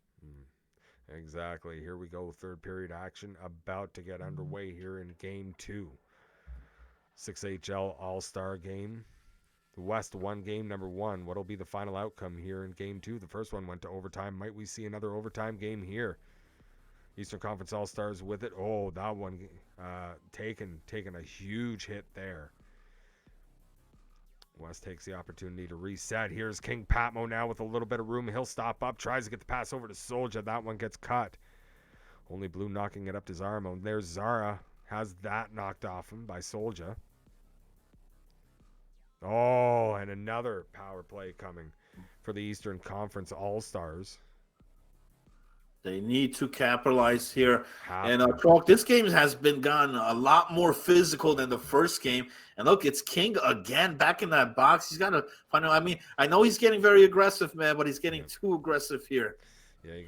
Exactly. Here we go. Third period action about to get underway here in Game 2. 6HL All-Star Game. The West won game number 1. What'll be the final outcome here in Game 2? The first one went to overtime. Might we see another overtime game here? Eastern Conference All-Stars with it. Oh, that one taking a huge hit there. West takes the opportunity to reset. Here's King Patmo now with a little bit of room. He'll stop up, tries to get the pass over to Soldier. That one gets cut. Only Blue knocking it up to Zarmo. There's Zara. Has that knocked off him by Soldier. Oh, and another power play coming for the Eastern Conference All-Stars. They need to capitalize here. And Chalk, this game has been gotten a lot more physical than the first game. And look, it's King again back in that box. He's got to find out. I mean, I know he's getting very aggressive, man, but he's getting too aggressive here. Yeah, you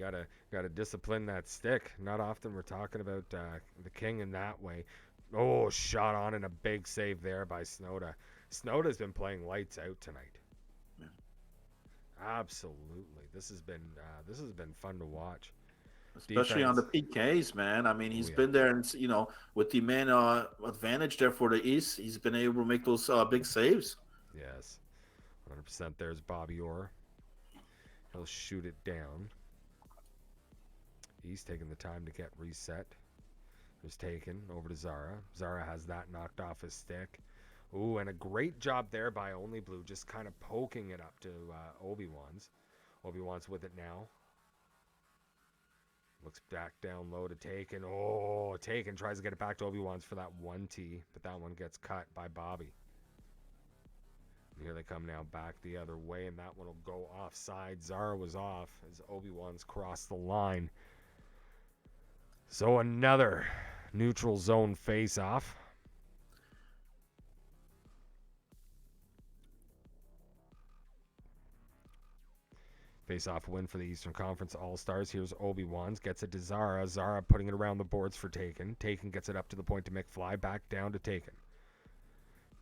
gotta discipline that stick. Not often we're talking about the King in that way. Oh, shot on and a big save there by Snowda. Snowda's been playing lights out tonight. Yeah. Absolutely, this has been fun to watch. Especially on the PKs, man. I mean, he's been there, and you know, with the man advantage there for the East, he's been able to make those big saves. Yes, 100%. There's Bobby Orr. He'll shoot it down. He's taking the time to get reset. There's Taken over to Zara. Zara has that knocked off his stick. Ooh, and a great job there by Only Blue, just kind of poking it up to Obi-Wan's. Obi-Wan's with it now. Looks back down low to Taken. Oh, Taken tries to get it back to Obi-Wan's for that 1T, but that one gets cut by Bobby. And here they come now back the other way, and that one will go offside. Zara was off as Obi-Wan's crossed the line. So another neutral zone face-off. Face-off win for the Eastern Conference All-Stars. Here's Obi-Wan's. Gets it to Zara. Zara putting it around the boards for Taken. Taken gets it up to the point to McFly. Back down to Taken.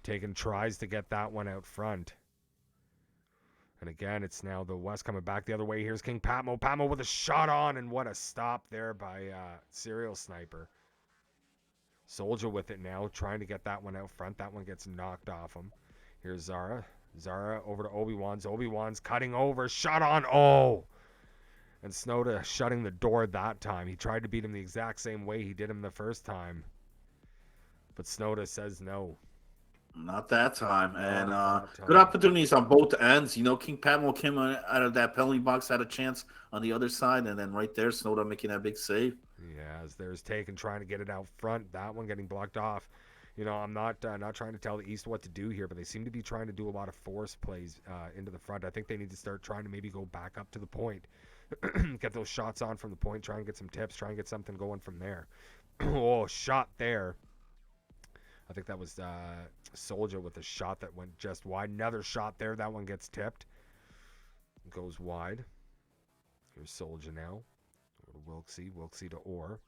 Taken tries to get that one out front. And again, it's now the West coming back the other way. Here's King Patmo. Patmo with a shot on, and what a stop there by Serial Sniper. Soldier with it now, trying to get that one out front. That one gets knocked off him. Here's Zara. Zara over to Obi-Wan's. Obi-Wan's cutting over. Shot on. Oh! And Snowda shutting the door that time. He tried to beat him the exact same way he did him the first time. But Snowda says no. Not that time. And Not that good time. opportunities on both ends. King Padmo came out of that penalty box, had a chance on the other side, and then right there, Snowda making that big save. Yeah, as there's Taken trying to get it out front. That one getting blocked off. I'm not trying to tell the East what to do here, but they seem to be trying to do a lot of force plays into the front. I think they need to start trying to maybe go back up to the point, get those shots on from the point, try and get some tips, try and get something going from there. Oh, shot there. I think that was Soldier with a shot that went just wide. Another shot there. That one gets tipped. Goes wide. Here's Soldier now. Wilksey to Orr.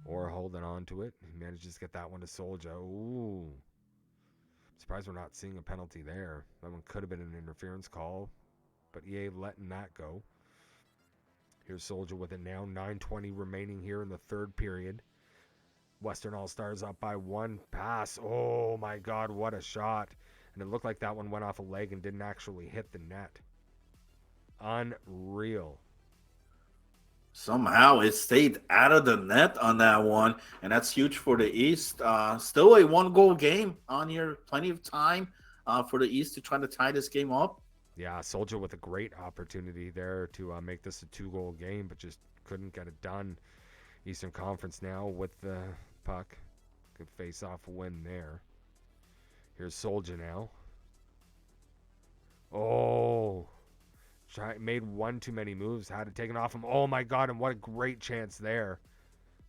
Orr holding on to it. He manages to get that one to Soldier. Ooh. Surprised we're not seeing a penalty there. That one could have been an interference call, but EA letting that go. Here's Soldier with it now. 9:20 remaining here in the third period. Western All-Stars up by one. Pass. Oh my God, what a shot. And it looked like that one went off a leg and didn't actually hit the net. Unreal. Somehow it stayed out of the net on that one, and that's huge for the East. Still a 1-goal game on here. Plenty of time for the East to try to tie this game up. Yeah, Soldier with a great opportunity there to make this a 2-goal game, but just couldn't get it done. Eastern Conference now with the puck. Good face-off win there. Here's Soldier now. Oh, made one too many moves. Had it taken off him. Oh my God, and what a great chance there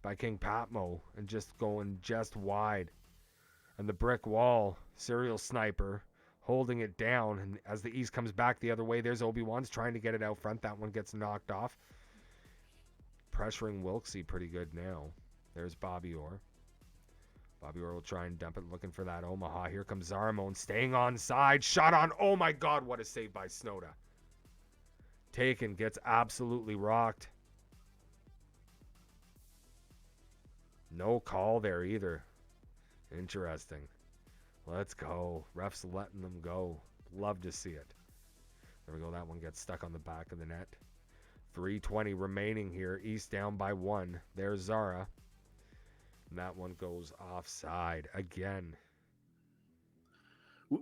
by King Patmo. And just going just wide. And the brick wall, serial sniper, holding it down. And as the East comes back the other way, there's Obi-Wan's trying to get it out front. That one gets knocked off. Pressuring Wilksey pretty good now. There's Bobby Orr. Bobby Orr will try and dump it, looking for that Omaha. Here comes Zaramone, staying on side. Shot on. Oh my God, what a save by Snowda. Taken, gets absolutely rocked. No call there either. Interesting. Let's go. Refs letting them go. Love to see it. There we go. That one gets stuck on the back of the net. 3:20 remaining here. East down by 1. There's Zara. And that one goes offside again.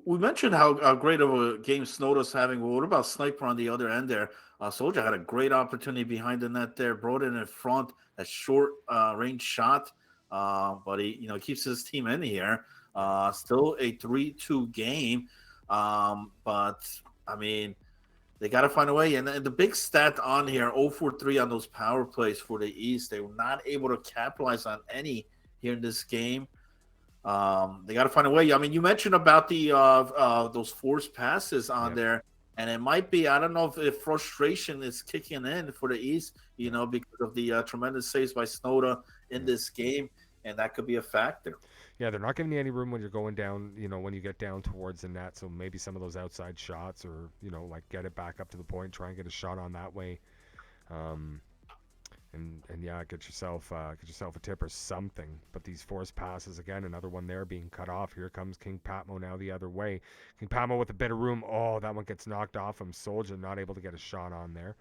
We mentioned how great of a game Snowda's having. Well, what about Sniper on the other end there? Soldier had a great opportunity behind the net there, brought it in front, a short range shot, but he keeps his team in here. Still a 3-2 game, but I mean, they got to find a way. And the big stat on here, 0-for-3 on those power plays for the East. They were not able to capitalize on any here in this game. They got to find a way. I mean, you mentioned about the those forced passes on there, and it might be, I don't know if frustration is kicking in for the East, because of the tremendous saves by Snowda in this game, and that could be a factor. Yeah, they're not giving you any room when you're going down, when you get down towards the net. So maybe some of those outside shots, or like get it back up to the point, try and get a shot on that way. And yeah, get yourself a tip or something. But these forced passes again, another one there being cut off. Here comes King Patmo now the other way. King Patmo with a bit of room. Oh, that one gets knocked off him. Soldier not able to get a shot on there.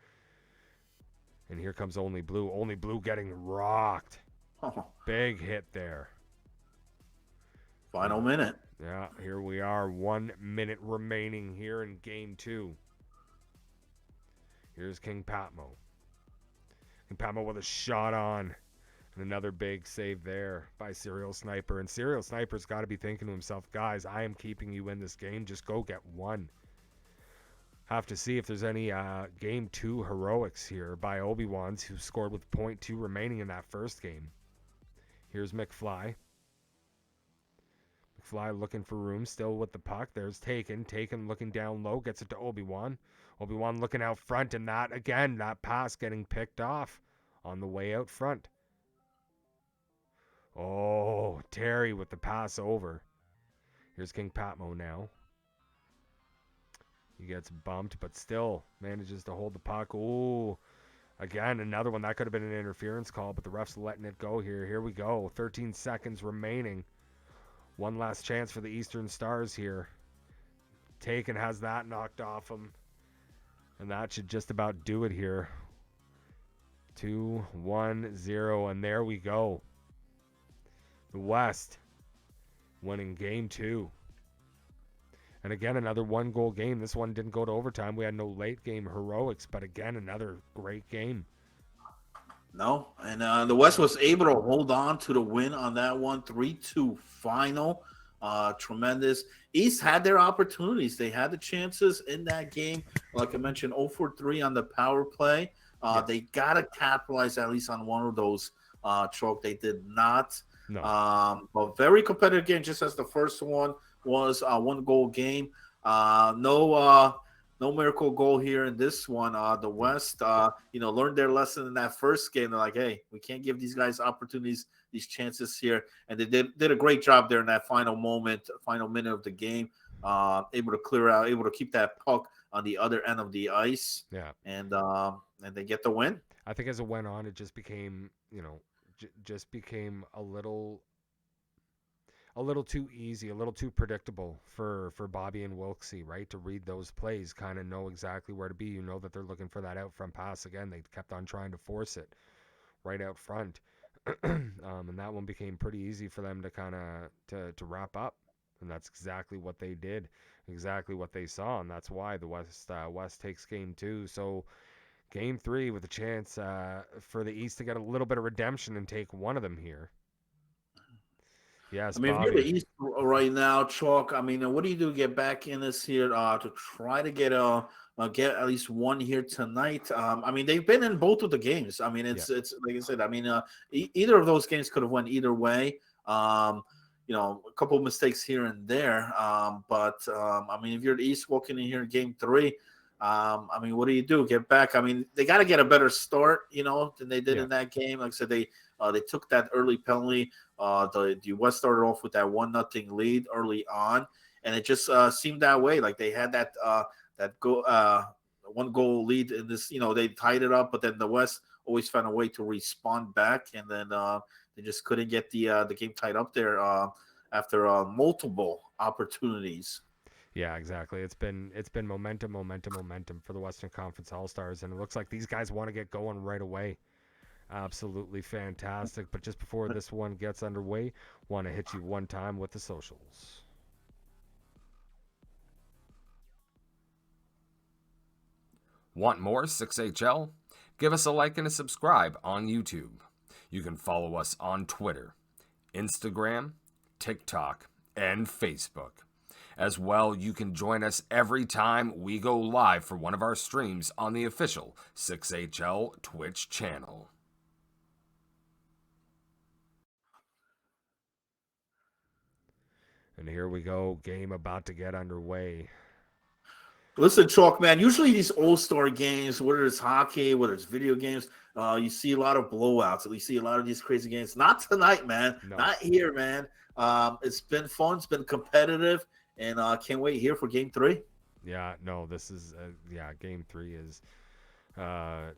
And here comes Only Blue. Only Blue getting rocked. Oh. Big hit there. Final minute. Yeah, here we are. 1 minute remaining here in game 2. Here's King Patmo. King Patmo with a shot on. And another big save there by Serial Sniper. And Serial Sniper's got to be thinking to himself, guys, I am keeping you in this game. Just go get one. Have to see if there's any game 2 heroics here by Obi-Wan's, who scored with .2 remaining in that first game. Here's McFly. McFly looking for room, still with the puck. There's Taken. Taken looking down low, gets it to Obi-Wan. Obi-Wan looking out front, and that pass getting picked off on the way out front. Oh, Terry with the pass over. Here's King Patmo now. He gets bumped, but still manages to hold the puck. Ooh, again, another one. That could have been an interference call, but the ref's letting it go here. Here we go. 13 seconds remaining. One last chance for the Eastern Stars here. Taken has that knocked off him. And that should just about do it here. 2-1-0, and there we go. The West winning game 2. And again, another one-goal game. This one didn't go to overtime. We had no late game heroics, but again, another great game. No, and the West was able to hold on to the win on that one, 3-2 final. Tremendous. East had their opportunities. They had the chances in that game. Like I mentioned, 0 for 3 on the power play. Yes. They got to capitalize at least on one of those, Chalk. They did not. No. But very competitive game, just as the first one was a one-goal game. No miracle goal here in this one. The West, learned their lesson in that first game. They're like, hey, we can't give these guys opportunities, these chances here. And they did a great job there in that final minute of the game. Able to clear out, able to keep that puck on the other end of the ice. Yeah. And they get the win. I think as it went on, it just became, just became a little too easy, a little too predictable for Bobby and Wilksey, right? To read those plays, kind of know exactly where to be. You know that they're looking for that out front pass again. They kept on trying to force it right out front. And that one became pretty easy for them to kind of to wrap up. And that's exactly what they did, exactly what they saw. And that's why the West takes game 2. So game 3 with a chance for the East to get a little bit of redemption and take one of them here. Yes, I mean, Bobby. if you're the East right now, Chalk, I mean, what do you do to get back in this here to try to get at least one here tonight? I mean, they've been in both of the games. I mean, it's like I said. I mean, either of those games could have went either way. A couple of mistakes here and there. But I mean, if you're the East walking in here in game 3, I mean, what do you do? Get back? I mean, they got to get a better start, than they did in that game. Like I said, they took that early penalty. The West started off with that 1-0 lead early on, and it just seemed that way. Like they had that one goal lead in this. They tied it up, but then the West always found a way to respond back, and then they just couldn't get the game tied up there after multiple opportunities. Yeah, exactly. It's been momentum for the Western Conference All-Stars, and it looks like these guys want to get going right away. Absolutely fantastic. But just before this one gets underway, want to hit you one time with the socials. Want more 6HL? Give us a like and a subscribe on YouTube. You can follow us on Twitter, Instagram, TikTok, and Facebook. As well, you can join us every time we go live for one of our streams on the official 6HL Twitch channel. And here we go, game about to get underway. Listen, Chalk, man, usually these all-star games, whether it's hockey, whether it's video games, you see a lot of blowouts. You see a lot of these crazy games. Not tonight, man. No. Not here, man. It's been fun. It's been competitive, and can't wait here for game 3. Yeah, no, this is, game 3 is, I'm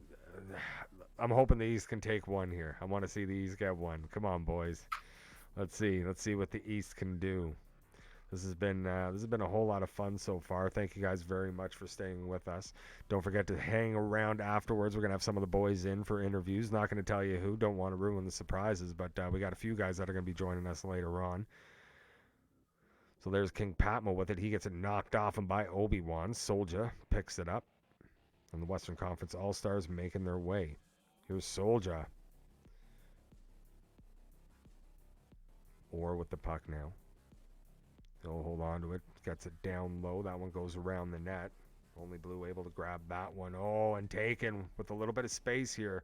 hoping the East can take one here. I want to see the East get one. Come on, boys. Let's see what the East can do. This has been a whole lot of fun so far. Thank you guys very much for staying with us. Don't forget to hang around afterwards. We're going to have some of the boys in for interviews. Not going to tell you who. Don't want to ruin the surprises, but we got a few guys that are going to be joining us later on. So there's King Patmo with it. He gets it knocked off him by Obi-Wan. Soldier picks it up. And the Western Conference All-Stars making their way. Here's Soldier. Or with the puck now. He'll hold on to it. Gets it down low. That one goes around the net. Only Blue able to grab that one. Oh, and taken with a little bit of space here.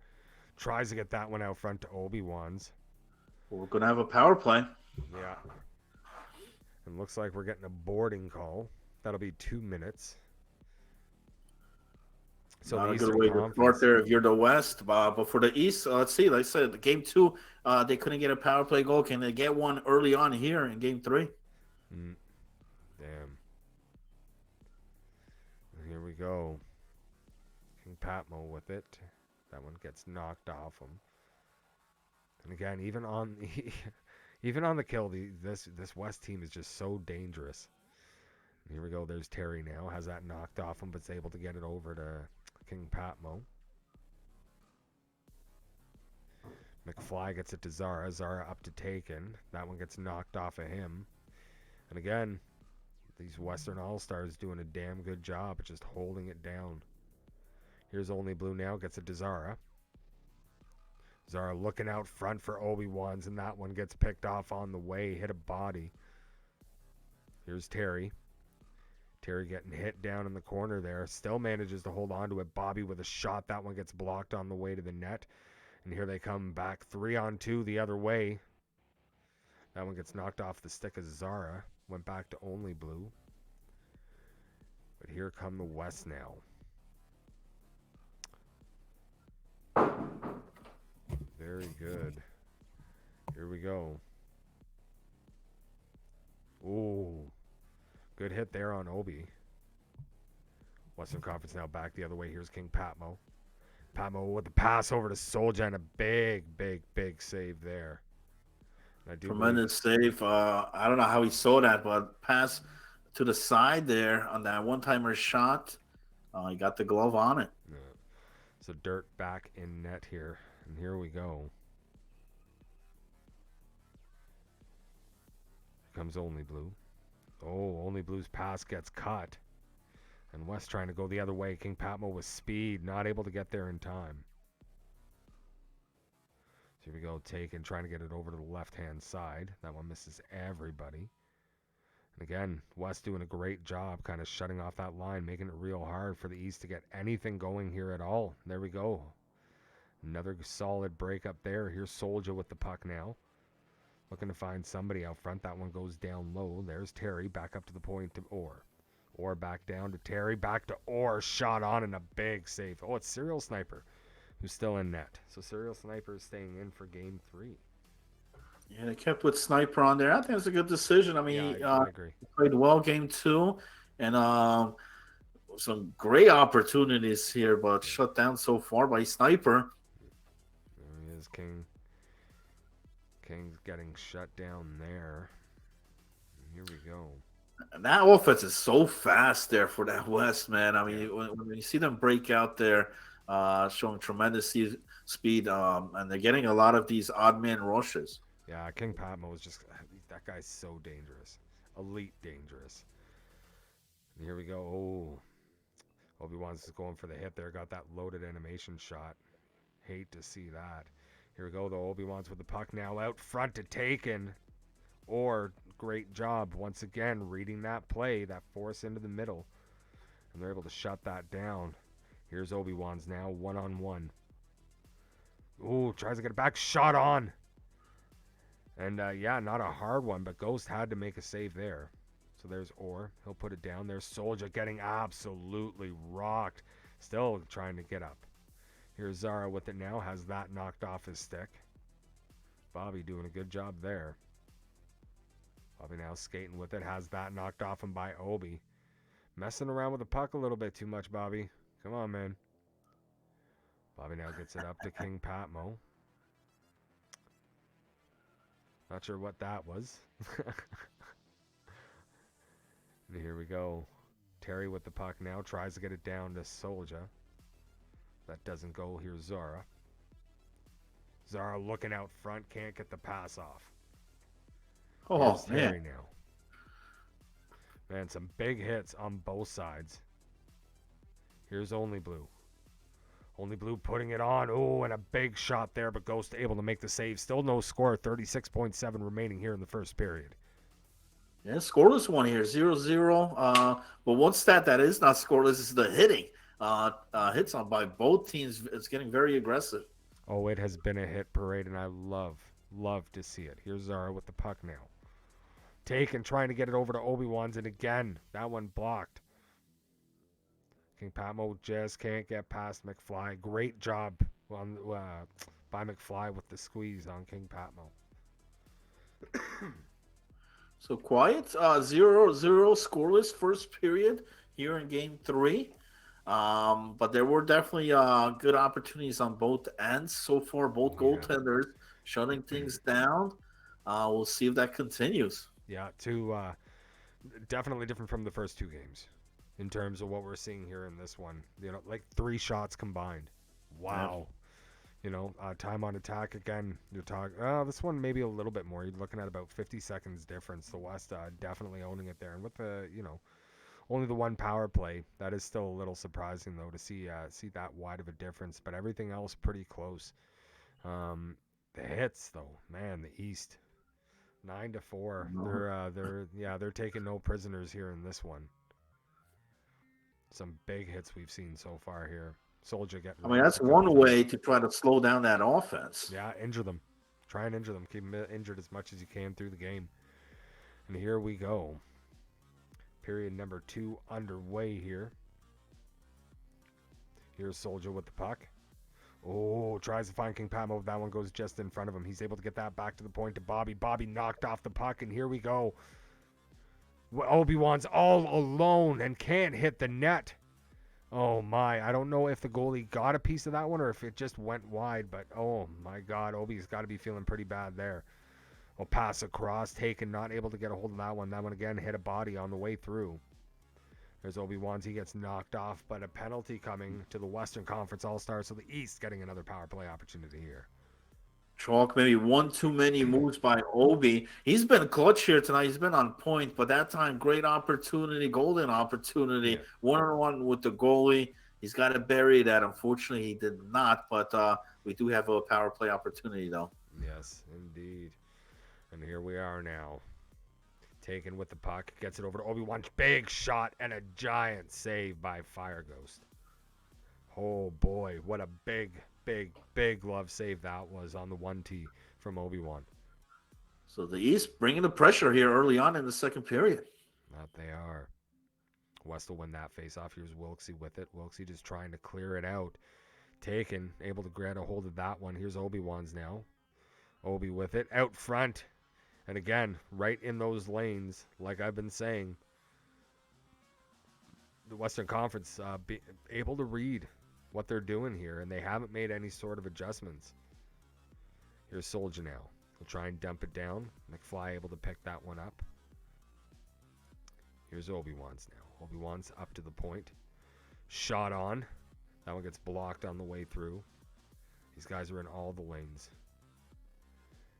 Tries to get that one out front to Obi-Wan's. Well, we're going to have a power play. Yeah. And looks like we're getting a boarding call. That'll be 2 minutes. So Not the a Eastern good way to Conference, start there if you're the West. But for the East, let's see. Like I said, game 2, they couldn't get a power play goal. Can they get one early on here in game 3? Damn. And here we go. King Patmo with it. That one gets knocked off him. And again, even on the kill, this West team is just so dangerous. And here we go. There's Terry now. Has that knocked off him, but is able to get it over to King Patmo. McFly gets it to Zara. Zara up to Taken. That one gets knocked off of him. And again, these Western All-Stars doing a damn good job at just holding it down. Here's Only Blue now. Gets it to Zara. Zara looking out front for Obi-Wan's, and that one gets picked off on the way. Hit a body. Here's Terry. Terry getting hit down in the corner there. Still manages to hold on to it. Bobby with a shot. That one gets blocked on the way to the net. And here they come back 3-on-2 the other way. That one gets knocked off the stick of Zara. Went back to Only Blue. But here come the West now. Very good. Here we go. Ooh. Good hit there on Obi. Western Conference now back the other way. Here's King Patmo. Patmo with the pass over to Solja and a big save there. Tremendous save. I don't know how he saw that, but pass to the side there on that one-timer shot. He got the glove on it. Yeah. So Dirt back in net here. And here we go. Here comes Only Blue. Oh, Only Blue's pass gets cut. And West trying to go the other way. King Patmo with speed, not able to get there in time. So here we go, Taken, trying to get it over to the left-hand side. That one misses everybody. And again, West doing a great job kind of shutting off that line, making it real hard for the East to get anything going here at all. There we go. Another solid break up there. Here's Solja with the puck now. Looking to find somebody out front. That one goes down low. There's Terry back up to the point to Orr. Orr back down to Terry. Back to Orr. Shot on and a big save. Oh, it's Serial Sniper who's still in net. So Serial Sniper is staying in for game 3. Yeah, they kept with Sniper on there. I think it's a good decision. I mean, I agree. He played well game 2. And some great opportunities here, but shut down so far by Sniper. There he is, King. King's getting shut down there. And here we go. And that offense is so fast there for that West, man. I mean, when you see them break out there, showing tremendous speed, and they're getting a lot of these odd man rushes. Yeah, King Patmo is just, that guy's so dangerous. Elite dangerous. And here we go. Oh, Obi-Wan's going for the hit there. Got that loaded animation shot. Hate to see that. Here we go, though. Obi-Wan's with the puck now out front to Taken. Or, great job once again reading that play, that force into the middle. And they're able to shut that down. Here's Obi-Wan's now, 1-on-1. Ooh, tries to get it back. Shot on. And, yeah, not a hard one, but Ghost had to make a save there. So there's Orr. He'll put it down. There's Solja getting absolutely rocked. Still trying to get up. Here's Zara with it now. Has that knocked off his stick. Bobby doing a good job there. Bobby now skating with it. Has that knocked off him by Obi. Messing around with the puck a little bit too much, Bobby. Come on, man. Bobby now gets it up to King Patmo. Not sure what that was. And here we go. Terry with the puck now. Tries to get it down to Solja. That doesn't go. Here's Zara. Zara looking out front. Can't get the pass off. Oh, Here's Terry now. Man, some big hits on both sides. Here's Only Blue. Only Blue putting it on. Oh, and a big shot there, but Ghost able to make the save. Still no score. 36.7 remaining here in the first period. Yeah, scoreless one here, 0-0. But one stat that is not scoreless is the hitting. Hits on by both teams. It's getting very aggressive. Oh, it has been a hit parade, and I love to see it. Here's Zara with the puck now. Taken, trying to get it over to Obi-Wan's, and again, that one blocked. King Patmo just can't get past McFly. Great job on, by McFly with the squeeze on King Patmo. So quiet, 0-0 scoreless first period here in game 3. But there were definitely good opportunities on both ends so far. Both goaltenders shutting things down. We'll see if that continues. Yeah, definitely different from the first 2 games in terms of what we're seeing here in this one. You know, like 3 shots combined. Wow. Time on attack again. You're talking. This one maybe a little bit more. You're looking at about 50 seconds difference. The West definitely owning it there, and with the only the one power play, that is still a little surprising though to see that wide of a difference. But everything else pretty close. The hits though, man, the East 9-4. They're taking no prisoners here in this one. Some big hits we've seen so far here. Soldier getting. I mean, that's one way to try to slow down that offense. Yeah, injure them. Try and injure them. Keep them injured as much as you can through the game. And here we go. Period number 2 underway here. Here's Soldier with the puck. Oh, tries to find King Pamo. That one goes just in front of him. He's able to get that back to the point to Bobby. Bobby knocked off the puck, and here we go. Obi-Wan's all alone and can't hit the net. Oh, my. I don't know if the goalie got a piece of that one or if it just went wide, but oh, my God. Obi's got to be feeling pretty bad there. Will pass across, taken, not able to get a hold of that one. That one again hit a body on the way through. There's Obi-Wan's. He gets knocked off, but a penalty coming to the Western Conference All-Stars. So the East getting another power play opportunity here. Chalk, maybe one too many moves by Obi. He's been clutch here tonight. He's been on point, but that time, great opportunity, golden opportunity, one-on-one with the goalie. He's got to bury that. Unfortunately, he did not, but we do have a power play opportunity, though. Yes, indeed. And here we are now. Taken with the puck. Gets it over to Obi-Wan. Big shot and a giant save by Fire Ghost. Oh, boy. What a big glove save that was on the 1T from Obi-Wan. So the East bringing the pressure here early on in the second period. That they are. West will win that face-off. Here's Wilksey with it. Wilksey just trying to clear it out. Taken. Able to grab a hold of that one. Here's Obi-Wan's now. Obi with it. Out front. And again, right in those lanes, like I've been saying, the Western Conference be able to read what they're doing here, and they haven't made any sort of adjustments. Here's Soldier now. He'll try and dump it down. McFly able to pick that one up. Here's Obi-Wan's now. Obi-Wan's up to the point. Shot on. That one gets blocked on the way through. These guys are in all the lanes.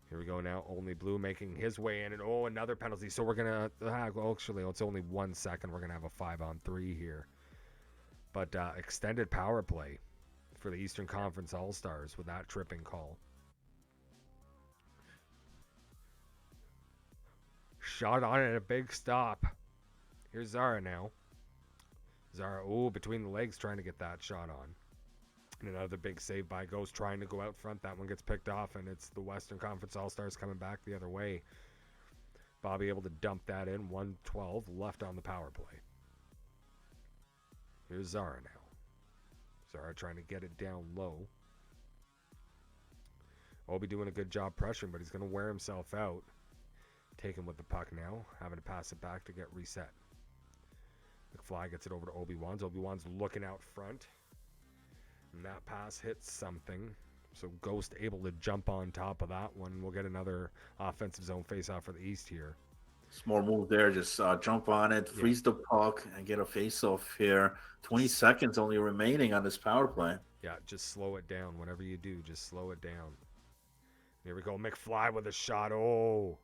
Here we go now. Only Blue making his way in. And another penalty. So we're going to... actually, it's only 1 second. We're going to have a 5-on-3 here. But extended power play for the Eastern Conference All-Stars with that tripping call. Shot on and a big stop. Here's Zara now. Zara, between the legs trying to get that shot on. And another big save by Ghost trying to go out front. That one gets picked off, and it's the Western Conference All-Stars coming back the other way. Bobby able to dump that in. 1:12 left on the power play. Here's Zara now. Zara trying to get it down low. Obi doing a good job pressuring, but he's going to wear himself out. Taken with the puck now. Having to pass it back to get reset. McFly gets it over to Obi-Wan's. Obi-Wan's looking out front. And that pass hits something. So Ghost able to jump on top of that one. We'll get another offensive zone face-off for the East here. Small move there. Just jump on it, freeze the puck, and get a face-off here. 20 seconds only remaining on this power play. Yeah, just slow it down. Whatever you do, just slow it down. Here we go. McFly with a shot. Oh,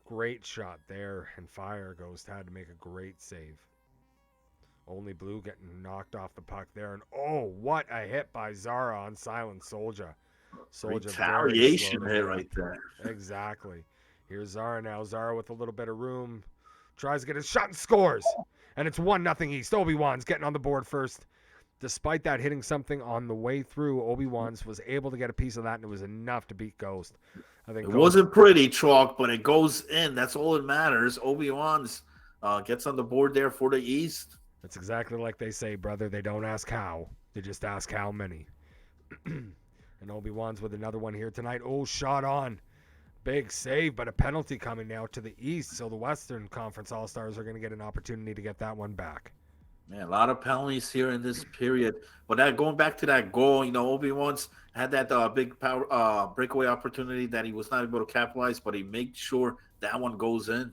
great shot there. And Fire Ghost had to make a great save. Only Blue getting knocked off the puck there. And what a hit by Zara on Silent Soldier. Retaliation hit right there. Exactly. Here's Zara now. Zara with a little bit of room. Tries to get his shot and scores. And it's 1-0 East. Obi-Wan's getting on the board first. Despite that hitting something on the way through, Obi-Wan's was able to get a piece of that, and it was enough to beat Ghost. I think it wasn't pretty, Chalk, but it goes in. That's all that matters. Obi-Wan's gets on the board there for the East. It's exactly like they say, brother. They don't ask how. They just ask how many. And Obi-Wan's with another one here tonight. Shot on. Big save, but a penalty coming now to the East. So the Western Conference All-Stars are going to get an opportunity to get that one back. Man, a lot of penalties here in this period. But going back to that goal, Obi-Wan's had that big power breakaway opportunity that he was not able to capitalize, but he made sure that one goes in.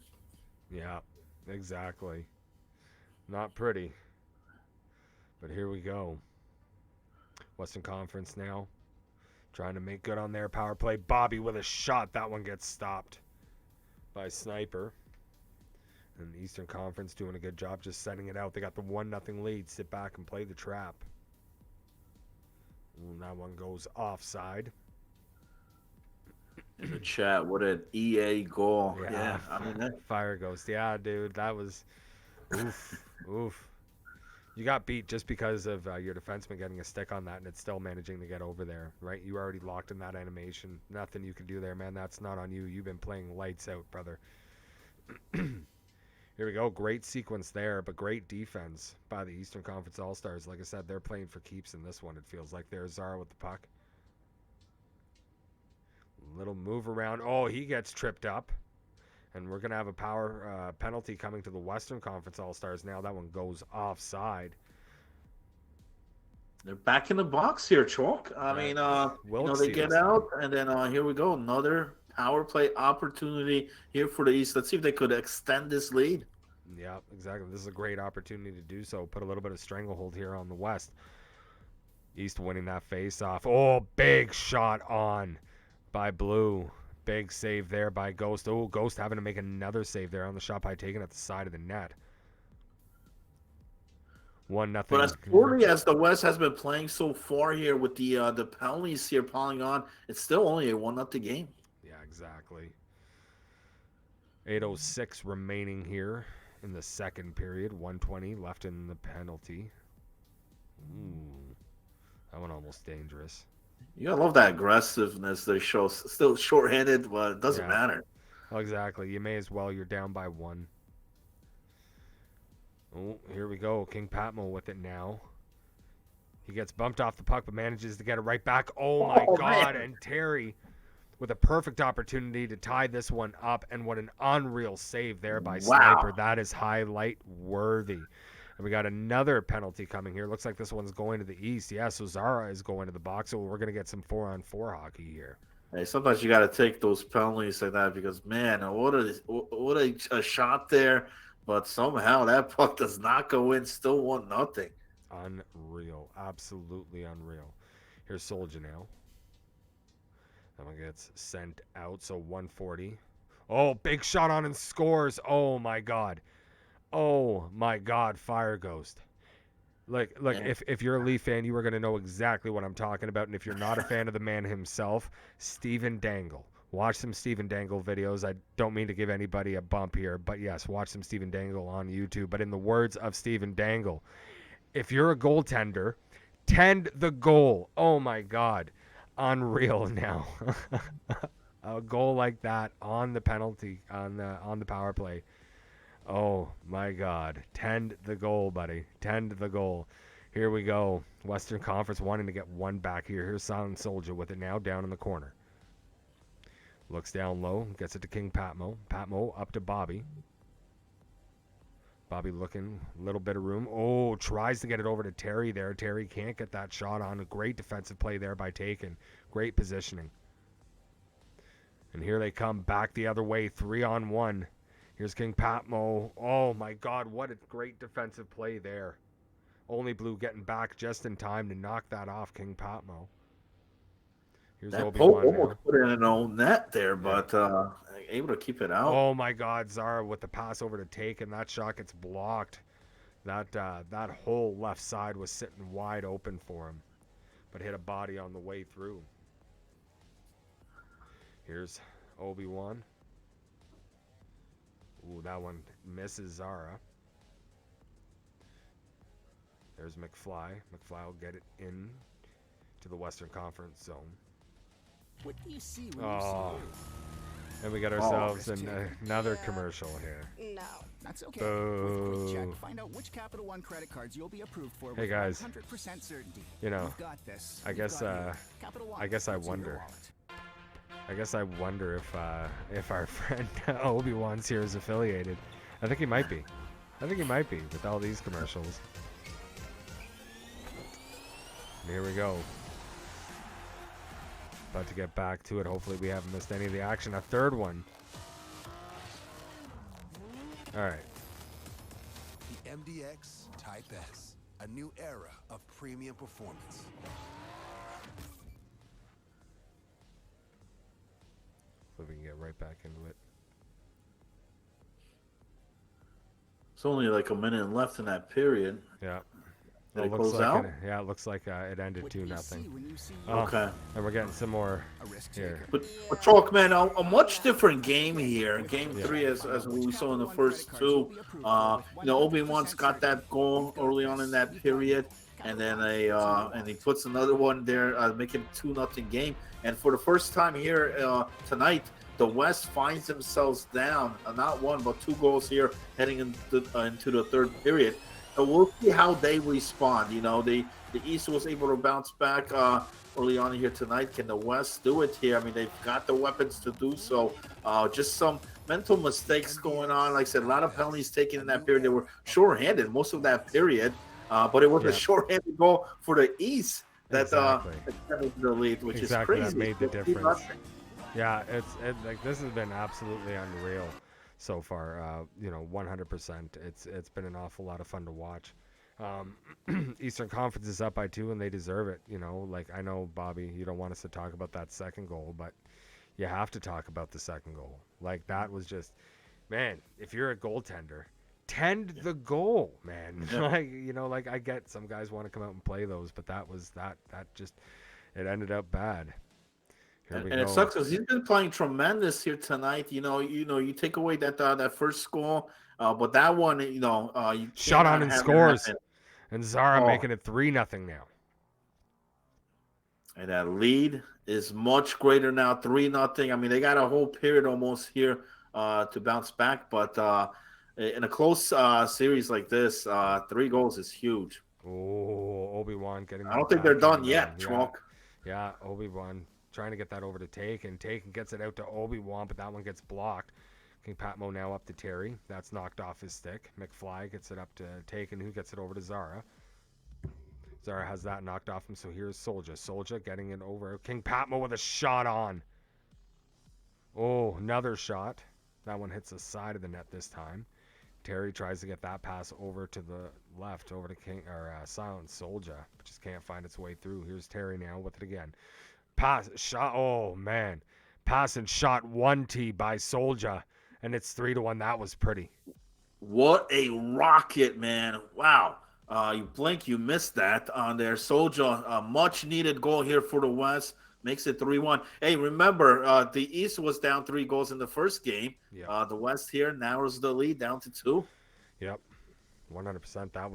Yeah, exactly. Not pretty. But here we go. Western Conference now. Trying to make good on their power play. Bobby with a shot. That one gets stopped by Sniper. And the Eastern Conference doing a good job just setting it out. They got the 1-0 lead. Sit back and play the trap. And that one goes offside. In the chat, what an EA goal. Yeah, I mean, Fire Ghost. Yeah, dude, that was oof, oof. You got beat just because of your defenseman getting a stick on that, and it's still managing to get over there, right? You were already locked in that animation. Nothing you could do there, man. That's not on you. You've been playing lights out, brother. Here we go. Great sequence there, but great defense by the Eastern Conference All-Stars. Like I said, they're playing for keeps in this one, it feels like. There's Zara with the puck. Little move around. Oh, he gets tripped up. And we're going to have a power penalty coming to the Western Conference All-Stars now. That one goes offside. they're back in the box here, Chalk. I mean, they get out, and then here we go. Another power play opportunity here for the East. Let's see if they could extend this lead. Yeah, exactly. This is a great opportunity to do so. Put a little bit of stranglehold here on the West. East winning that face-off. Oh, big shot on by Blue. Big save there by Ghost. Oh, Ghost having to make another save there on the shot by taking at the side of the net. 1-0. But as poorly as the West has been playing so far here with the penalties here piling on, it's still only a 1-0 game. Yeah, exactly. 8:06 remaining here in the second period. 1:20 left in the penalty. Ooh, that one almost dangerous. You gotta love that aggressiveness they show. Still shorthanded, but it doesn't matter. Oh, exactly. You may as well. You're down by 1. Oh, here we go. King Patmo with it now. He gets bumped off the puck, but manages to get it right back. Oh my God. Man. And Terry with a perfect opportunity to tie this one up. And what an unreal save there by Sniper. That is highlight worthy. And we got another penalty coming here. Looks like this one's going to the East. Yeah, so Zara is going to the box. So we're going to get some 4-on-4 hockey here. Hey, sometimes you got to take those penalties like that because, man, what a shot there. But somehow that puck does not go in. Still 1-0. Unreal. Absolutely unreal. Here's Soldier now. That one gets sent out. So 140. Oh, big shot on and scores. Oh, my God. Oh my God, Fire Ghost. Look, if you're a Leaf fan, you are going to know exactly what I'm talking about. And if you're not a fan of the man himself, Steven Dangle. Watch some Steven Dangle videos. I don't mean to give anybody a bump here, but yes, watch some Steven Dangle on YouTube. But in the words of Steven Dangle, if you're a goaltender, tend the goal. Oh my God. Unreal now. A goal like that on the penalty, on the power play. Oh, my God. Tend the goal, buddy. Tend the goal. Here we go. Western Conference wanting to get one back here. Here's Silent Soldier with it now down in the corner. Looks down low. Gets it to King Patmo. Patmo up to Bobby. Bobby looking. A little bit of room. Oh, tries to get it over to Terry there. Terry can't get that shot on. A great defensive play there by Taken. Great positioning. And here they come back the other way. 3-on-1. Here's King Patmo. Oh, my God. What a great defensive play there. Only Blue getting back just in time to knock that off King Patmo. Here's Obi-Wan almost put in an own net there, but able to keep it out. Oh, my God. Zara with the pass over to Taken. That shot gets blocked. That whole left side was sitting wide open for him, but hit a body on the way through. Here's Obi-Wan. Ooh, that one misses Zara. There's McFly. McFly will get it in to the Western Conference zone. What do you see when you see And we got ourselves another commercial here. No. That's okay. Boo. With QuickCheck, find out which Capital One credit cards you'll be approved for Hey with guys, 100% certainty. you know, You've got this. I guess I wonder if our friend Obi-Wan's here is affiliated. I think he might be. With all these commercials. And here we go. About to get back to it. Hopefully we haven't missed any of the action. A third one. All right. The MDX Type S, a new era of premium performance. get back into it. It's only like a minute left in that period. Yeah. Did Well, it looks close like out? it looks like it ended What do you 2-0. see when you see Oh, Okay. and we're getting some more a risk here. taker? But Chalk, man, a much different game here. Game Yeah. 3, as we saw in the first two. Obi-Wan's got that goal early on in that period, and then and he puts another one there, making it 2-0 game. And for the first time here tonight, the West finds themselves down, not one but 2 goals here, heading into the third period. So we'll see how they respond. The East was able to bounce back early on here tonight. Can the West do it here? I mean, they've got the weapons to do so. Just some mental mistakes going on. Like I said, a lot of penalties taken in that period. They were short-handed most of that period, but it was a short-handed goal for the East that extended the lead, which is crazy. That made the difference. Yeah, it's like this has been absolutely unreal so far. 100%. It's been an awful lot of fun to watch. Eastern Conference is up by 2, and they deserve it. Like I know, Bobby, you don't want us to talk about that second goal, but you have to talk about the second goal. Like that was just, man. If you're a goaltender, tend the goal, man. Yeah. like I get some guys want to come out and play those, but that just it ended up bad. And it sucks because he's been playing tremendous here tonight. You take away that first goal, but that one, you shot on and scores, and Zara Oh. making it 3-0 now. And that lead is much greater now, 3-0. I mean, they got a whole period almost here to bounce back, but in a close series like this, 3 goals is huge. Oh, Obi-Wan getting. I don't think they're done yet, Chalk. Yeah, Obi-Wan trying to get that over to Taken gets it out to Obi-Wan, but that one gets blocked. King Patmo now up to Terry. That's knocked off his stick. McFly gets it up to Taken, who gets it over to Zara. Zara has that knocked off him, so here's Soldier. Soldier getting it over. King Patmo with a shot on. Oh, another shot. That one hits the side of the net this time. Terry tries to get that pass over to the left, over to Silent Soldier, but just can't find its way through. Here's Terry now with it again. Pass, shot, oh man. Pass and shot 1T by Soldier, and it's 3-1. That was pretty. What a rocket, man. Wow. You blink, you missed that on there. Soldier, a much-needed goal here for the West. Makes it 3-1. Hey, remember, the East was down 3 goals in the first game. Yep. The West here narrows the lead down to 2. Yep, 100%. That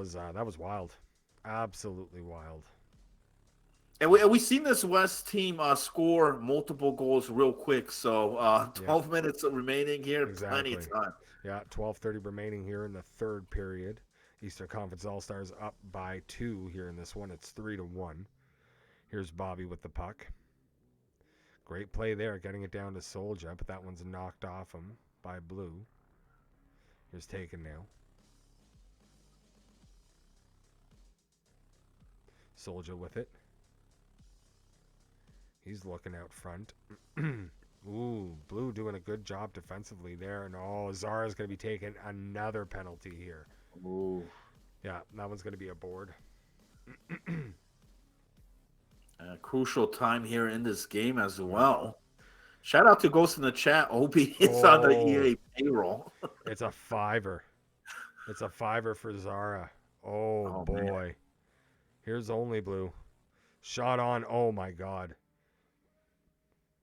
was wild. Absolutely wild. And we've seen this West team score multiple goals real quick. So 12 minutes remaining here, plenty of time. Yeah, 12:30 remaining here in the third period. Eastern Conference All-Stars up by 2 here in this one. It's 3-1. Here's Bobby with the puck. Great play there, getting it down to Soldier, but that one's knocked off him by Blue. Here's Taken now. Soldier with it. He's looking out front. Ooh, Blue doing a good job defensively there. And Zara's going to be taking another penalty here. Ooh. Yeah, that one's going to be a board. A crucial time here in this game as well. Shout out to Ghost in the chat. Obi is on the EA payroll. It's a 5-er. It's a 5-er for Zara. Oh boy. Man. Here's only Blue. Shot on. Oh my God.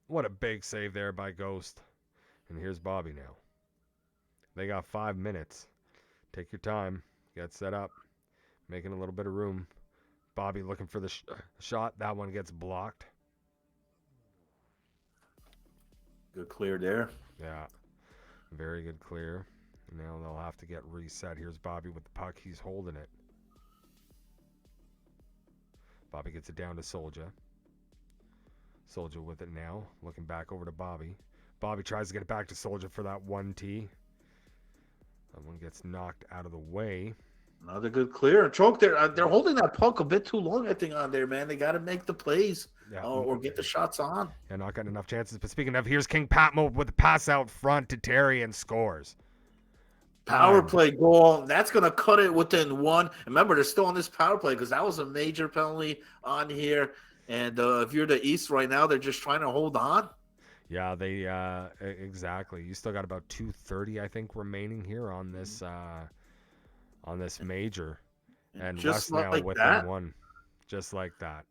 What a big save there by Ghost. And here's Bobby now. They got 5 minutes. Take your time. Get set up. Making a little bit of room. Bobby looking for the shot. That one gets blocked. Good clear there. Yeah. Very good clear. Now they'll have to get reset. Here's Bobby with the puck. He's holding it. Bobby gets it down to Soldier. Soldier with it now. Looking back over to Bobby. Bobby tries to get it back to Soldier for that 1T. That one gets knocked out of the way. Another good clear. Choke there. They're holding that puck a bit too long, I think, on there, man. They got to make the plays or get the shots on. Yeah, not getting enough chances. But speaking of, here's King Patmo with the pass out front to Terry and scores. Power play goal. That's going to cut it within 1. Remember, they're still on this power play because that was a major penalty on here. And if you're the East right now, they're just trying to hold on. Yeah, they exactly. You still got about 230, I think, remaining here on this major, And and just West now like within that, one, just like that.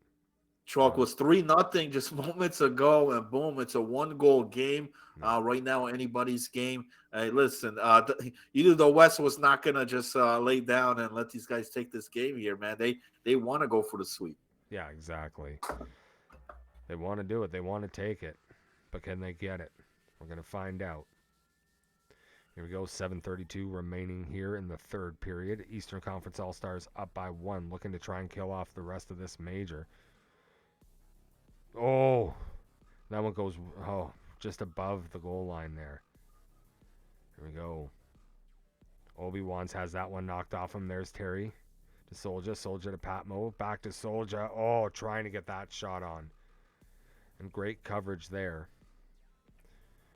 Chalk was 3-0 just moments ago, and boom, it's a 1-goal game. Yeah. Right now, anybody's game. Hey, listen, either the West was not gonna just lay down and let these guys take this game here, man. They want to go for the sweep. Yeah, exactly. They want to do it. They want to take it, but can they get it? We're gonna find out. Here we go. 7:32 remaining here in the third period. Eastern Conference All Stars up by 1, looking to try and kill off the rest of this major. Oh, that one goes just above the goal line there. Here we go. Obi-Wan's has that one knocked off him. There's Terry to Soldier. Soldier to Patmo. Back to Soldier. Oh, trying to get that shot on. And great coverage there.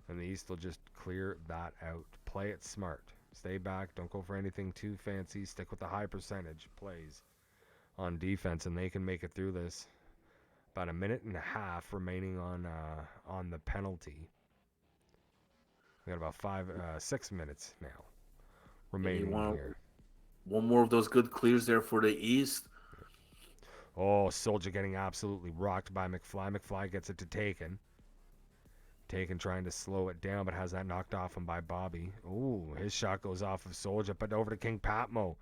And the East will just clear that out. Play it smart. Stay back. Don't go for anything too fancy. Stick with the high percentage plays on defense, and they can make it through this. About a minute and a half remaining on the penalty. We got about 6 minutes now remaining here. One more of those good clears there for the East. Oh, Soldier getting absolutely rocked by McFly. McFly gets it to Taken. Taken trying to slow it down, but has that knocked off him by Bobby. Ooh, his shot goes off of Soldier, but over to King Patmo.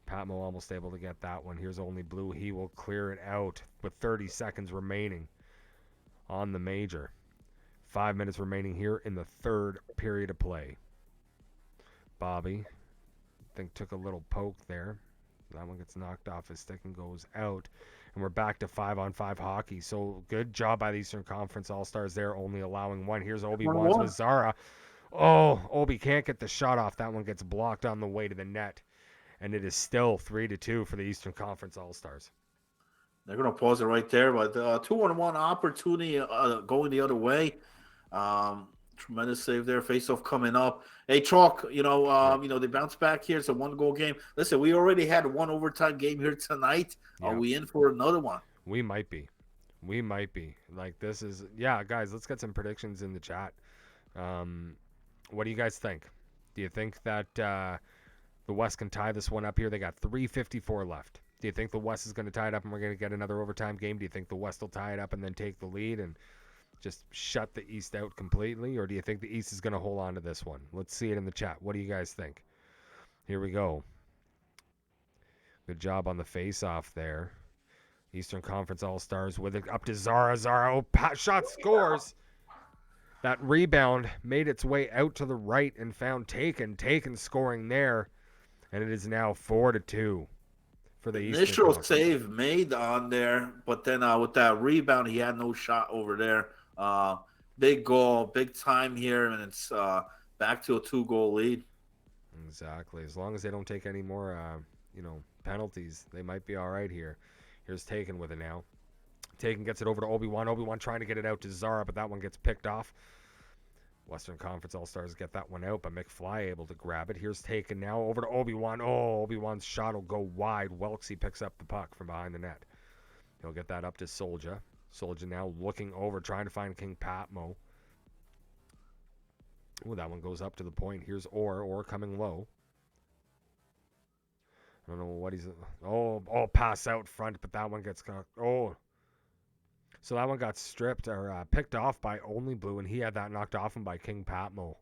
Patmo almost able to get that one. Here's Only Blue. He will clear it out with 30 seconds remaining on the major. 5 minutes remaining here in the third period of play. Bobby, I think, took a little poke there. That one gets knocked off his stick and goes out. And we're back to 5-on-5 hockey. So good job by the Eastern Conference All-Stars there, only allowing one. Here's Obi-Wan's with Zara. Oh, Obi can't get the shot off. That one gets blocked on the way to the net. And it is still 3-2 for the Eastern Conference All-Stars. They're going to pause it right there, but 2-on-1 opportunity going the other way. Tremendous save there. Face-off coming up. Hey, Chalk, they bounce back here. It's a 1-goal game. Listen, we already had one overtime game here tonight. Yeah. Are we in for another one? We might be. Like, this is... Yeah, guys, let's get some predictions in the chat. What do you guys think? Do you think that the West can tie this one up here? They got 3:54 left. Do you think the West is going to tie it up and we're going to get another overtime game? Do you think the West will tie it up and then take the lead and just shut the East out completely? Or do you think the East is going to hold on to this one? Let's see it in the chat. What do you guys think? Here we go. Good job on the face-off there. Eastern Conference All-Stars with it up to Zara. Zara, shot scores. That rebound made its way out to the right and found Taken. Taken scoring there. And it is now 4-2 for the Eastern Initial Conference. save made on there, but then with that rebound, he had no shot over there. Big goal, big time here, and it's back to a 2-goal lead. Exactly. As long as they don't take any more, penalties, they might be all right here. Here's Taken with it now. Taken gets it over to Obi-Wan. Obi-Wan trying to get it out to Zara, but that one gets picked off. Western Conference All-Stars get that one out, but McFly able to grab it. Here's Taken now over to Obi-Wan. Oh, Obi-Wan's shot will go wide. Welksy picks up the puck from behind the net. He'll get that up to Soldier. Soldier now looking over, trying to find King Patmo. Ooh, that one goes up to the point. Here's Orr coming low. I don't know what he's... Oh, pass out front, but that one gets... Oh. So that one got stripped or picked off by Only Blue, and he had that knocked off him by King Patmo.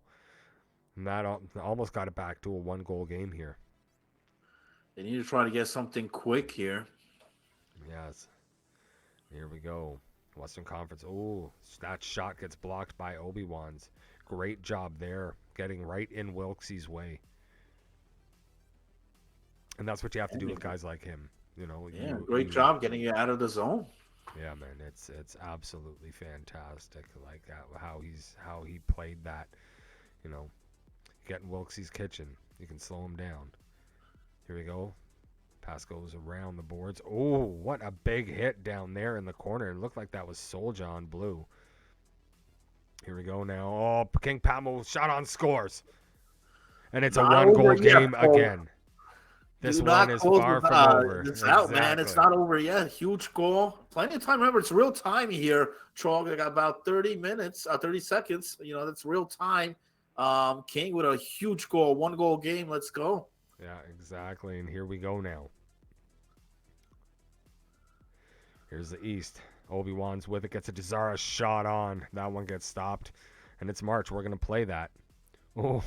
And that almost got it back to a 1-goal game here. They need to try to get something quick here. Yes. Here we go. Western Conference. Oh, that shot gets blocked by Obi-Wan's. Great job there, getting right in Wilkes's way. And that's what you have to do with guys like him. Great job getting you out of the zone. Yeah, man, it's absolutely fantastic. Like how he played that. Getting Wilkes's kitchen. You can slow him down. Here we go. Pass goes around the boards. Oh, what a big hit down there in the corner. It looked like that was Soldier on Blue. Here we go now. Oh, King Patmo shot on scores. And it's a 1-goal game again This Do one not is close far from over. this out, man. It's Exactly. not over yet. Huge goal. Plenty of time. Remember, it's real time here, Chalk. I got about 30 minutes, 30 seconds. That's real time. King with a huge goal, 1 goal game. Let's go. Yeah, exactly. And here we go now. Here's the East. Obi-Wan's with it. Gets a Desara shot on. That one gets stopped. And it's March. We're going to play that. Oh,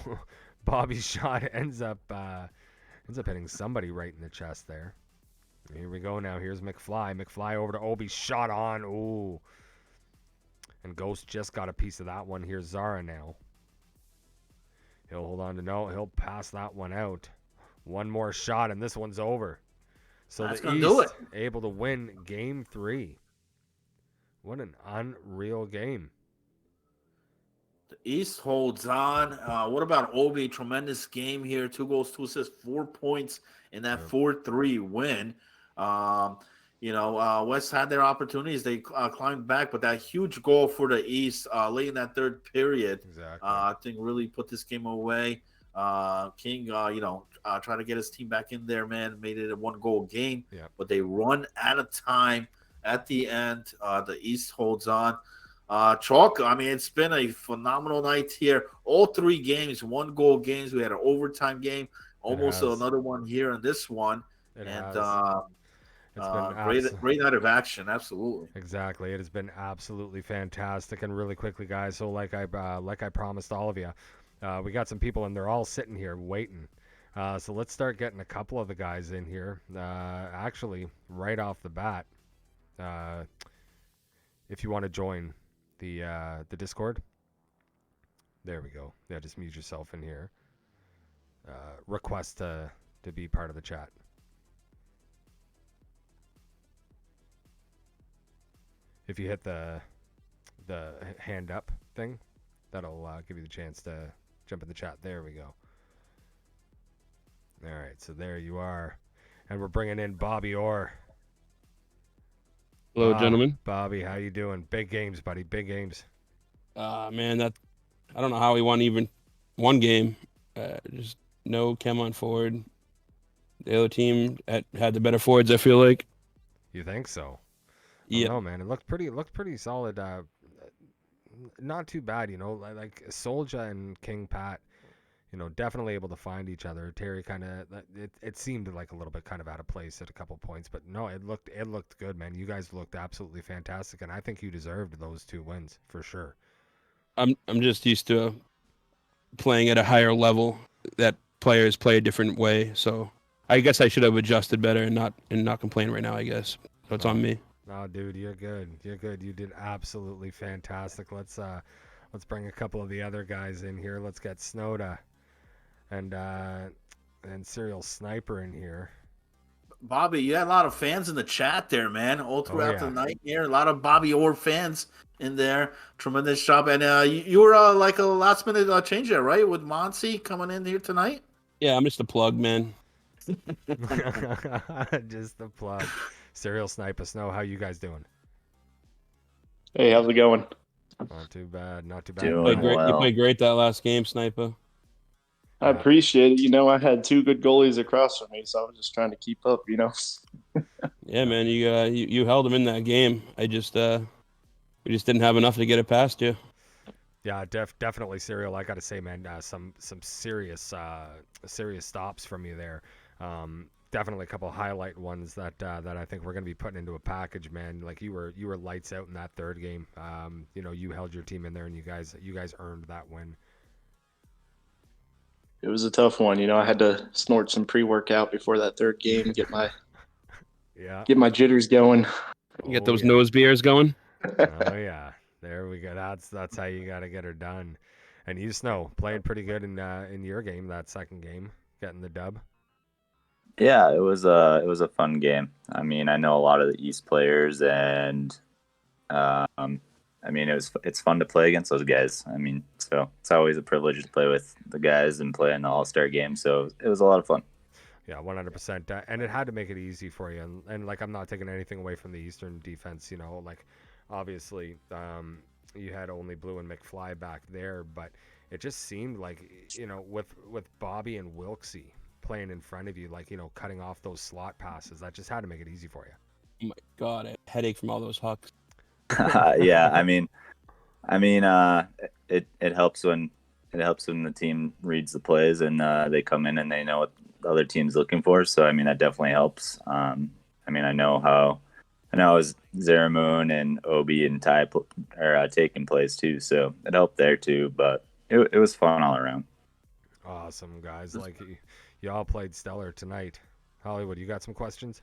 Bobby's shot ends up hitting somebody right in the chest there. Here we go now. Here's McFly. McFly over to Obi. Shot on. Ooh. And Ghost just got a piece of that one. Here's Zara now. He'll hold on to no. He'll pass that one out. One more shot, and this one's over. So That's the gonna do East it. able to win Game 3. What an unreal game. The East holds on. What about Obi? Tremendous game here. 2 goals, 2 assists, 4 points in that 4-3 win. West had their opportunities. They climbed back, but that huge goal for the East late in that third period, Exactly. I think really put this game away. King, tried to get his team back in there, man. Made it a 1-goal game, but they run out of time at the end. The East holds on. Chalk, I mean, it's been a phenomenal night here. All 3 games, 1-goal games. We had an overtime game, almost another one here in this one. It's been Great night of action, absolutely. Exactly. It has been absolutely fantastic. And really quickly, guys, so like I promised all of you, we got some people, and they're all sitting here waiting. So let's start getting a couple of the guys in here. Actually, right off the bat, if you want to join the Discord, there we go. Yeah, just mute yourself in here. Request to be part of the chat. If you hit the hand up thing, that'll give you the chance to jump in the chat. There we go. All right, so there you are. And we're bringing in Bobby Orr. Hello, gentlemen. Bobby, how you doing? Big games, buddy. Big games. Man, I don't know how we won even one game. Just no chem on forward. The other team had the better forwards, I feel like. You think so? Yeah. No, man. It looked pretty solid. Not too bad, like Solja and King Pat, definitely able to find each other. Terry kind of, it seemed like a little bit kind of out of place at a couple points, but no, it looked good, man. You guys looked absolutely fantastic, and I think you deserved those 2 wins for sure. I'm just used to playing at a higher level that players play a different way, so I guess I should have adjusted better and not complain right now, I guess. So it's on me. No, dude, you're good. You're good. You did absolutely fantastic. Let's bring a couple of the other guys in here. Let's get Snowda and Serial Sniper in here. Bobby, you had a lot of fans in the chat there, man, all throughout the night here. A lot of Bobby Orr fans in there. Tremendous job. And you were like a last-minute change there, right, with Monsi coming in here tonight? Yeah, I'm just a plug, man. Just the plug. Serial Sniper Snow, how you guys doing? Hey, how's it going? Not too bad. Not too bad. Doing You played great that last game, Sniper. I appreciate it. I had 2 good goalies across from me, so I was just trying to keep up, Yeah, man, you held them in that game. We just didn't have enough to get it past you. Yeah, definitely, Serial. I got to say, man, some serious stops from you there. Definitely a couple of highlight ones that I think we're going to be putting into a package, man. Like you were lights out in that 3rd game. You held your team in there, and you guys earned that win. It was a tough one. I had to snort some pre-workout before that 3rd game, get my jitters going. Get those nose beers going. Oh yeah, there we go. That's how you got to get her done. And you, Snow, playing pretty good in your game, that 2nd game, getting the dub. Yeah, it was a fun game. I mean, I know a lot of the East players, and I mean, it's fun to play against those guys. I mean, so it's always a privilege to play with the guys and play in the All-Star game. So it was a lot of fun. Yeah, 100%. And it had to make it easy for you. And like, I'm not taking anything away from the Eastern defense. Like, obviously, you had only Blue and McFly back there, but it just seemed like, with Bobby and Wilksey playing in front of you, like, you know, cutting off those slot passes. That just had to make it easy for you. Oh my God, I had a headache from all those hucks. Yeah, it helps when the team reads the plays and they come in and they know what the other team's looking for. So I mean that definitely helps. I know how Zeramoon and Obi and Ty are taking plays too, so it helped there too. But it was fun all around. Awesome, guys. Like, you all played stellar tonight. Hollywood, you got some questions?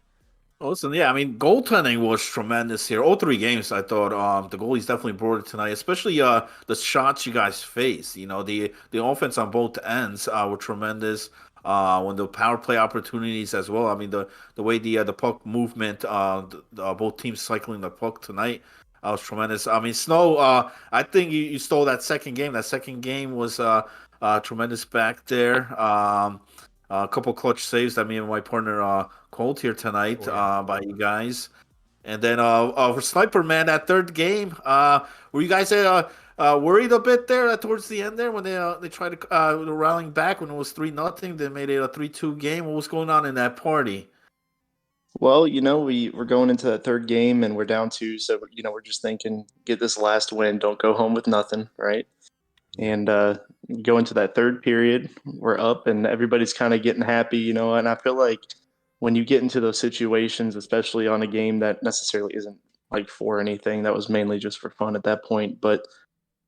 Listen, yeah, I mean, goaltending was tremendous here. All three games, I thought the goalies definitely brought it tonight, especially the shots you guys faced. You know, the offense on both ends were tremendous. When the power play opportunities as well. I mean, the way the puck movement, both teams cycling the puck tonight, was tremendous. I mean, Snow, I think you stole that second game. That second game was tremendous back there. A couple clutch saves that me and my partner called here tonight by you guys. And then for Sniper Man, that third game, were you guys worried a bit there towards the end there when they tried to rallying back when it was 3-0? They made it a 3-2 game. What was going on in that party? Well, we're going into that third game and we're down two, so we're just thinking, get this last win, don't go home with nothing, right? And go into that third period, we're up and everybody's kind of getting happy, and I feel like when you get into those situations, especially on a game that necessarily isn't like for anything, that was mainly just for fun at that point, but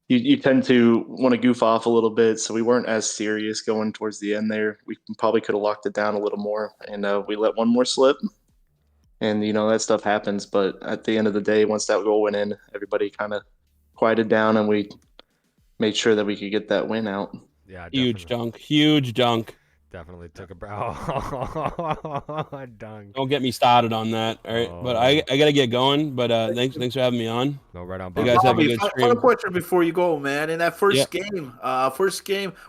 you tend to want to goof off a little bit, so we weren't as serious going towards the end there. We probably could have locked it down a little more, and we let one more slip. And, that stuff happens. But at the end of the day, once that goal went in, everybody kind of quieted down and we made sure that we could get that win out. Yeah, Huge dunk. Huge dunk. Definitely took a dunk. Don't get me started on that. All right, but I gotta get going. But thanks for having me on. No, right on. You guys have a good stream. Final question before you go, man. In that first game,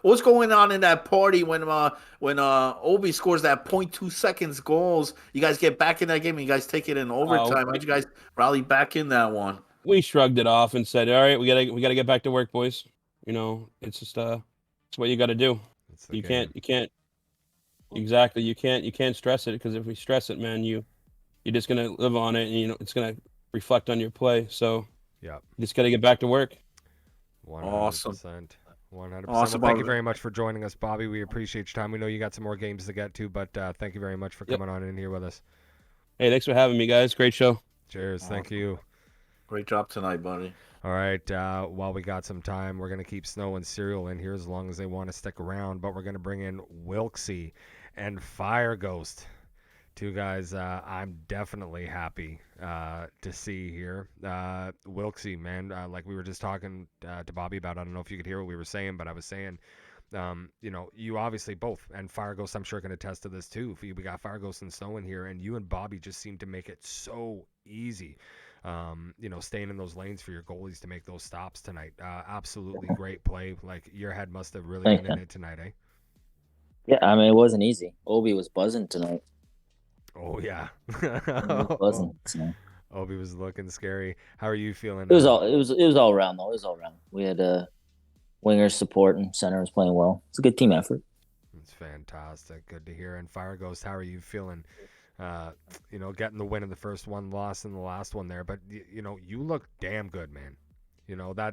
what's going on in that party when Obi scores that 0.2 seconds goals? You guys get back in that game and you guys take it in overtime. How'd you guys rally back in that one? We shrugged it off and said, "All right, we gotta get back to work, boys. It's just it's what you got to do. You can't exactly. You can't stress it, because if we stress it, man, you're just gonna live on it, and it's gonna reflect on your play. So yeah, you just got to get back to work." 100%. Awesome. 100%. Awesome. Well, thank you very much for joining us, Bobby. We appreciate your time. We know you got some more games to get to, but thank you very much for coming on in here with us. Hey, thanks for having me, guys. Great show. Cheers. Awesome. Thank you. Great job tonight, buddy. All right, while we got some time, we're going to keep Snow and Serial in here as long as they want to stick around, but we're going to bring in Wilksy and Fire Ghost. Two guys I'm definitely happy to see here. Wilksy, man, like we were just talking to Bobby about, I don't know if you could hear what we were saying, but I was saying, you obviously both, and Fire Ghost I'm sure can attest to this too. We got Fire Ghost and Snow in here, and you and Bobby just seem to make it so easy. Staying in those lanes for your goalies to make those stops tonight. Absolutely great play. Like, your head must have really been in it tonight, eh? Yeah, I mean, it wasn't easy. Obi was buzzing tonight. Oh yeah, buzzing. So. Obi was looking scary. How are you feeling? It was all around though. It was all around. We had wingers support and center was playing well. It's a good team effort. It's fantastic. Good to hear. And Fire Ghost, how are you feeling? Getting the win in the first one, loss in the last one there, but you look damn good, man.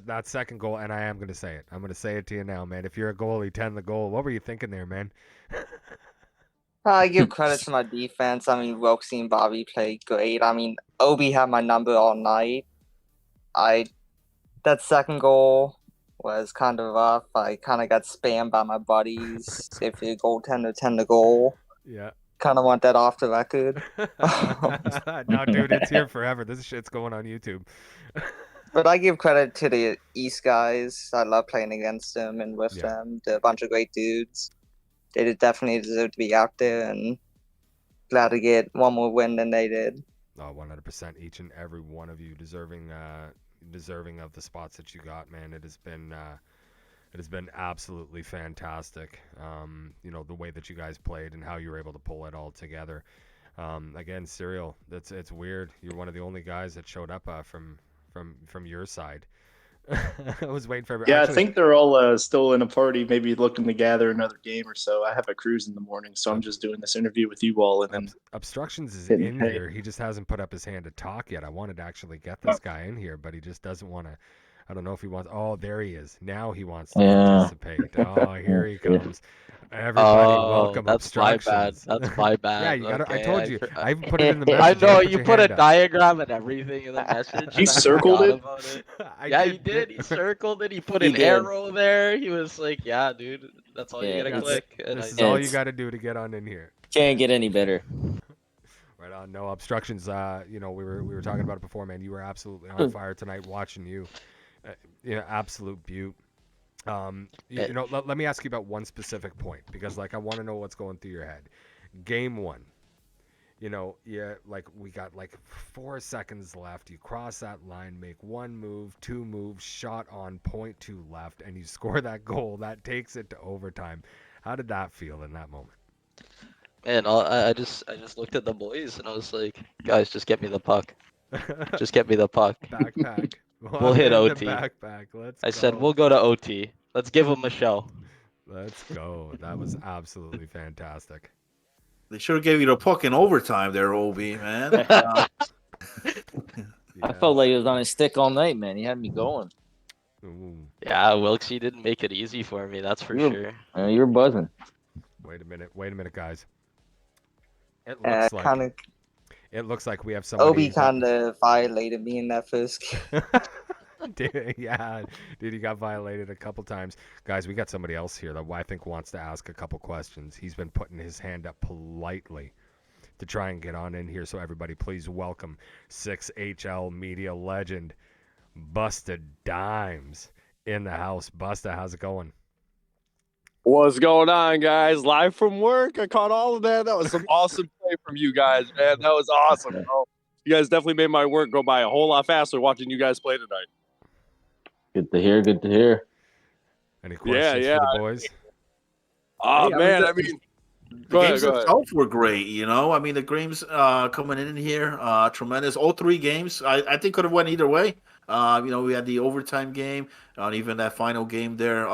That second goal, and I am going to say it. I'm going to say it to you now, man. If you're a goalie, 10 the goal. What were you thinking there, man? I give credit to my defense. I mean, Wilksy and Bobby played great. I mean, Obi had my number all night. That second goal was kind of rough. I kind of got spammed by my buddies. If your goaltender 10 the goal. Yeah. Kind of want that off the record. No, dude, it's here forever. This shit's going on YouTube. But I give credit to the East guys. I love playing against them and with them. They're a bunch of great dudes. They definitely deserve to be out there, and glad to get one more win than they did. Oh, 100%. Each and every one of you deserving of the spots that you got, man. It has been absolutely fantastic. The way that you guys played and how you were able to pull it all together. Again, Serial, it's weird. You're one of the only guys that showed up from your side. I was waiting for Yeah, actually, I think they're all still in a party, maybe looking to gather another game or so. I have a cruise in the morning, so I'm just doing this interview with you all and then Obstructions is hitting in hay. here. He just hasn't put up his hand to talk yet. I wanted to actually get this guy in here, but he just doesn't want to. I don't know if he wants. Oh, there he is. Now he wants to Yeah. participate. Oh, here he comes. Everybody, welcome That's my bad. Obstructions. That's my bad. Yeah, you got. I Okay, told you. I even put it in the I message. You know gotta put you your put a hand up. diagram and everything in the message. He And I circled forgot it? about it. I Yeah, he did. He circled it. He put He an did. arrow there. He was like, "Yeah, dude, that's all you Yeah, gotta it's- click." And This I is all you it's- got to do to get on in here. Can't get any better. Right on. No obstructions. You know, we were talking about it before, man. You were absolutely on fire tonight. Watching you, absolute beaut. You know, let me ask you about one specific point because, like, I want to know what's going through your head. Game one. You know, yeah, like we got like 4 seconds left. You cross that line, make one move, two moves, shot on point two left, and you score that goal. That takes it to overtime. How did that feel in that moment? Man, I just looked at the boys and I was like, "Guys, just get me the puck. Just get me the puck. Backpack. We'll hit in the OT." backpack. Let's I said, go. "We'll go to OT. Let's give them a show." Let's go. That was absolutely fantastic. They should have gave you the puck in overtime there, Obi, man. I felt like he was on his stick all night, man. He had me going. Ooh. Yeah, Wilksy didn't make it easy for me, that's for sure. You were buzzing. Wait a minute, guys. It looks like it looks like we have somebody. Obi kind of violated me in that first game. Dude, yeah, dude, he got violated a couple times. Guys, we got somebody else here that I think wants to ask a couple questions. He's been putting his hand up politely to try and get on in here. So everybody, please welcome 6HL media legend, Busta Dimes in the house. Busta, how's it going? What's going on, guys? Live from work. I caught all of that. That was some awesome play from you guys, man. That was awesome, bro. You guys definitely made my work go by a whole lot faster watching you guys play tonight. Good to hear. Good to hear. Any questions for the boys? Oh, Hey, man. the games themselves were great, you know. I mean, the games coming in here, tremendous. All three games, I think could have went either way. You know, we had the overtime game, and even that final game there.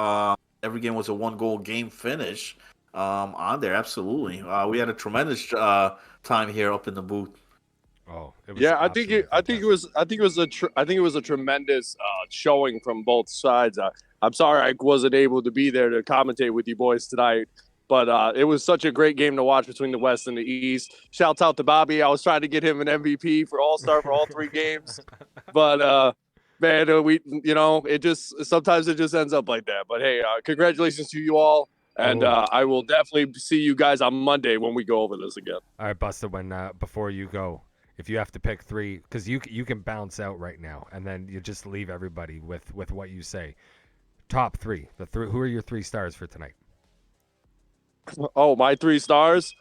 Every game was a 1-goal game finish. On there, absolutely. We had a tremendous time here up in the booth. Oh, it was I think it was a tremendous showing from both sides. I'm sorry I wasn't able to be there to commentate with you boys tonight, but it was such a great game to watch between the West and the East. Shouts out to Bobby. I was trying to get him an MVP for All-Star for all three games, but man, sometimes it just ends up like that. But hey, congratulations to you all. And I will definitely see you guys on Monday when we go over this again. All right, Busta, when before you go, if you have to pick three, because you can bounce out right now, and then you just leave everybody with what you say. Top three. Who are your 3 stars for tonight? Oh, my 3 stars.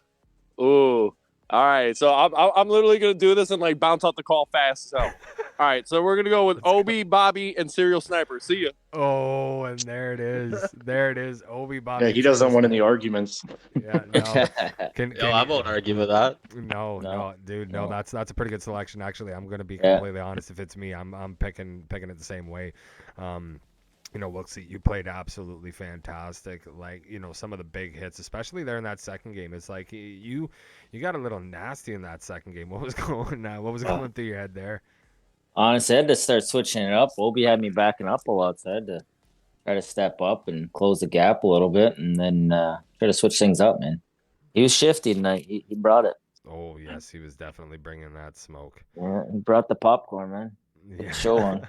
Ooh. All right. So I'm literally gonna do this and like bounce out the call fast. So, all right. So we're gonna go with Obi, Bobby, and Serial Sniper. See ya. Oh, and there it is. There it is. Obi, Bobby. Yeah, he doesn't want any arguments. Yeah, no. I won't argue with that. No, dude, no. That's a pretty good selection. Actually, I'm gonna be completely honest. If it's me, I'm picking it the same way. You know, Wilksy, you played absolutely fantastic. Like, you know, some of the big hits, especially there in that second game. It's like you got a little nasty in that second game. What was going through your head there? Honestly, I had to start switching it up. Obi had me backing up a lot, so I had to try to step up and close the gap a little bit, and then try to switch things up, man. He was shifty tonight. He brought it. Oh, yes, he was definitely bringing that smoke. Yeah, he brought the popcorn, man. Yeah. Show on.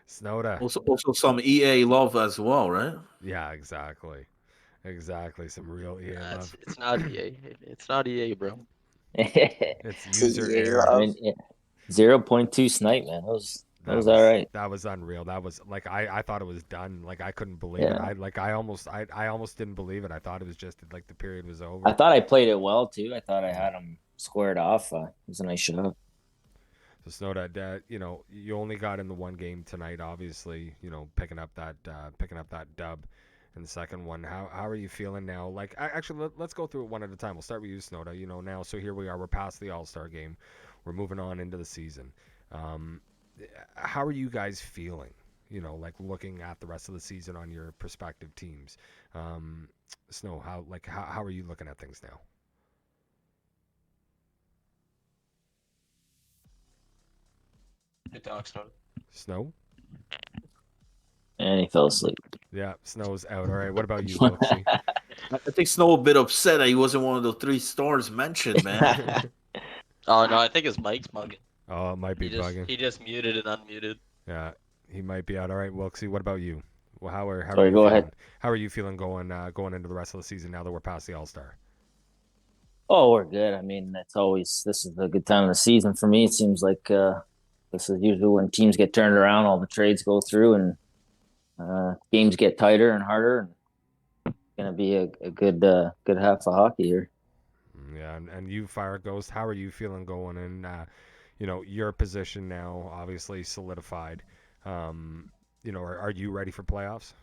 Snowda. Also some EA love as well, right? Yeah, exactly. Some real EA love. It's not EA. It's not EA, bro. It's user error. I mean, 0.2 snipe, man. That was all right. That was unreal. That was like I thought it was done. Like I couldn't believe it. I almost didn't believe it. I thought it was just like the period was over. I thought I played it well too. I thought I had him squared off. It was a nice shot. So Snowda, you know, you only got in the one game tonight. Obviously, you know, picking up that dub in the second one. How are you feeling now? Like, actually, let's go through it one at a time. We'll start with you, Snowda. You know, now, so here we are. We're past the All-Star game. We're moving on into the season. how are you guys feeling? You know, like looking at the rest of the season on your prospective teams. Snow, how are you looking at things now? Good talk, Snow. Snow? And he fell asleep. Yeah, Snow's out. All right. What about you, Wilksy? I think Snow a bit upset that he wasn't one of the 3 stars mentioned, man. Oh no, I think his mic's bugging. Oh, it might be bugging. He just muted and unmuted. Yeah, he might be out. All right, Wilksy, what about you? Well, how are Sorry, you go feeling? ahead. How are you feeling going into the rest of the season now that we're past the All-Star? Oh, we're good. I mean, this is a good time of the season for me. It seems like this is usually when teams get turned around, all the trades go through, and games get tighter and harder. And it's gonna be a good half of hockey here. Yeah, and you, Fire Ghost, how are you feeling going in? Your position now obviously solidified. Are you ready for playoffs?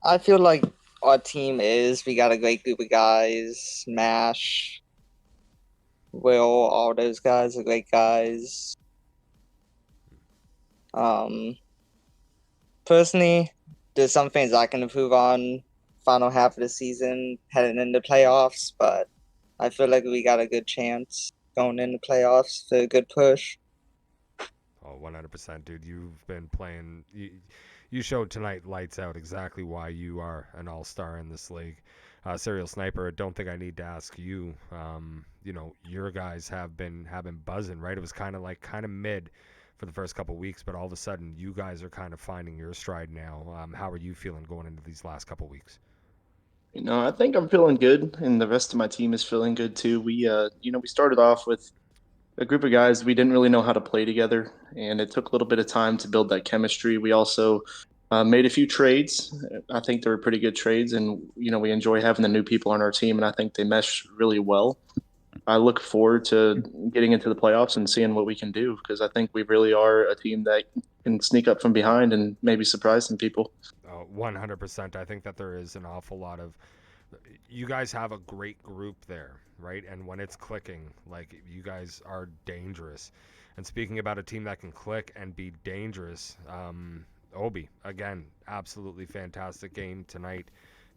I feel like our team is. We got a great group of guys. Mash, Will, all those guys are great guys. Personally, there's some things I can improve on final half of the season heading into playoffs, but I feel like we got a good chance going into playoffs for a good push. Oh, 100%, dude. You've been playing. You showed tonight lights out exactly why you are an all-star in this league. Serial Sniper, I don't think I need to ask you. Your guys have been buzzing, right? It was kind of mid for the first couple weeks, but all of a sudden you guys are kind of finding your stride now. How are you feeling going into these last couple weeks? I think I'm feeling good, and the rest of my team is feeling good too. We started off with a group of guys we didn't really know how to play together, and it took a little bit of time to build that chemistry. We also made a few trades. I think they were pretty good trades, and we enjoy having the new people on our team, and I think they mesh really well. I look forward to getting into the playoffs and seeing what we can do, because I think we really are a team that can sneak up from behind and maybe surprise some people. 100%. I think that there is an awful lot of. You guys have a great group there, right? And when it's clicking, like, you guys are dangerous. And speaking about a team that can click and be dangerous, Obi, again, absolutely fantastic game tonight.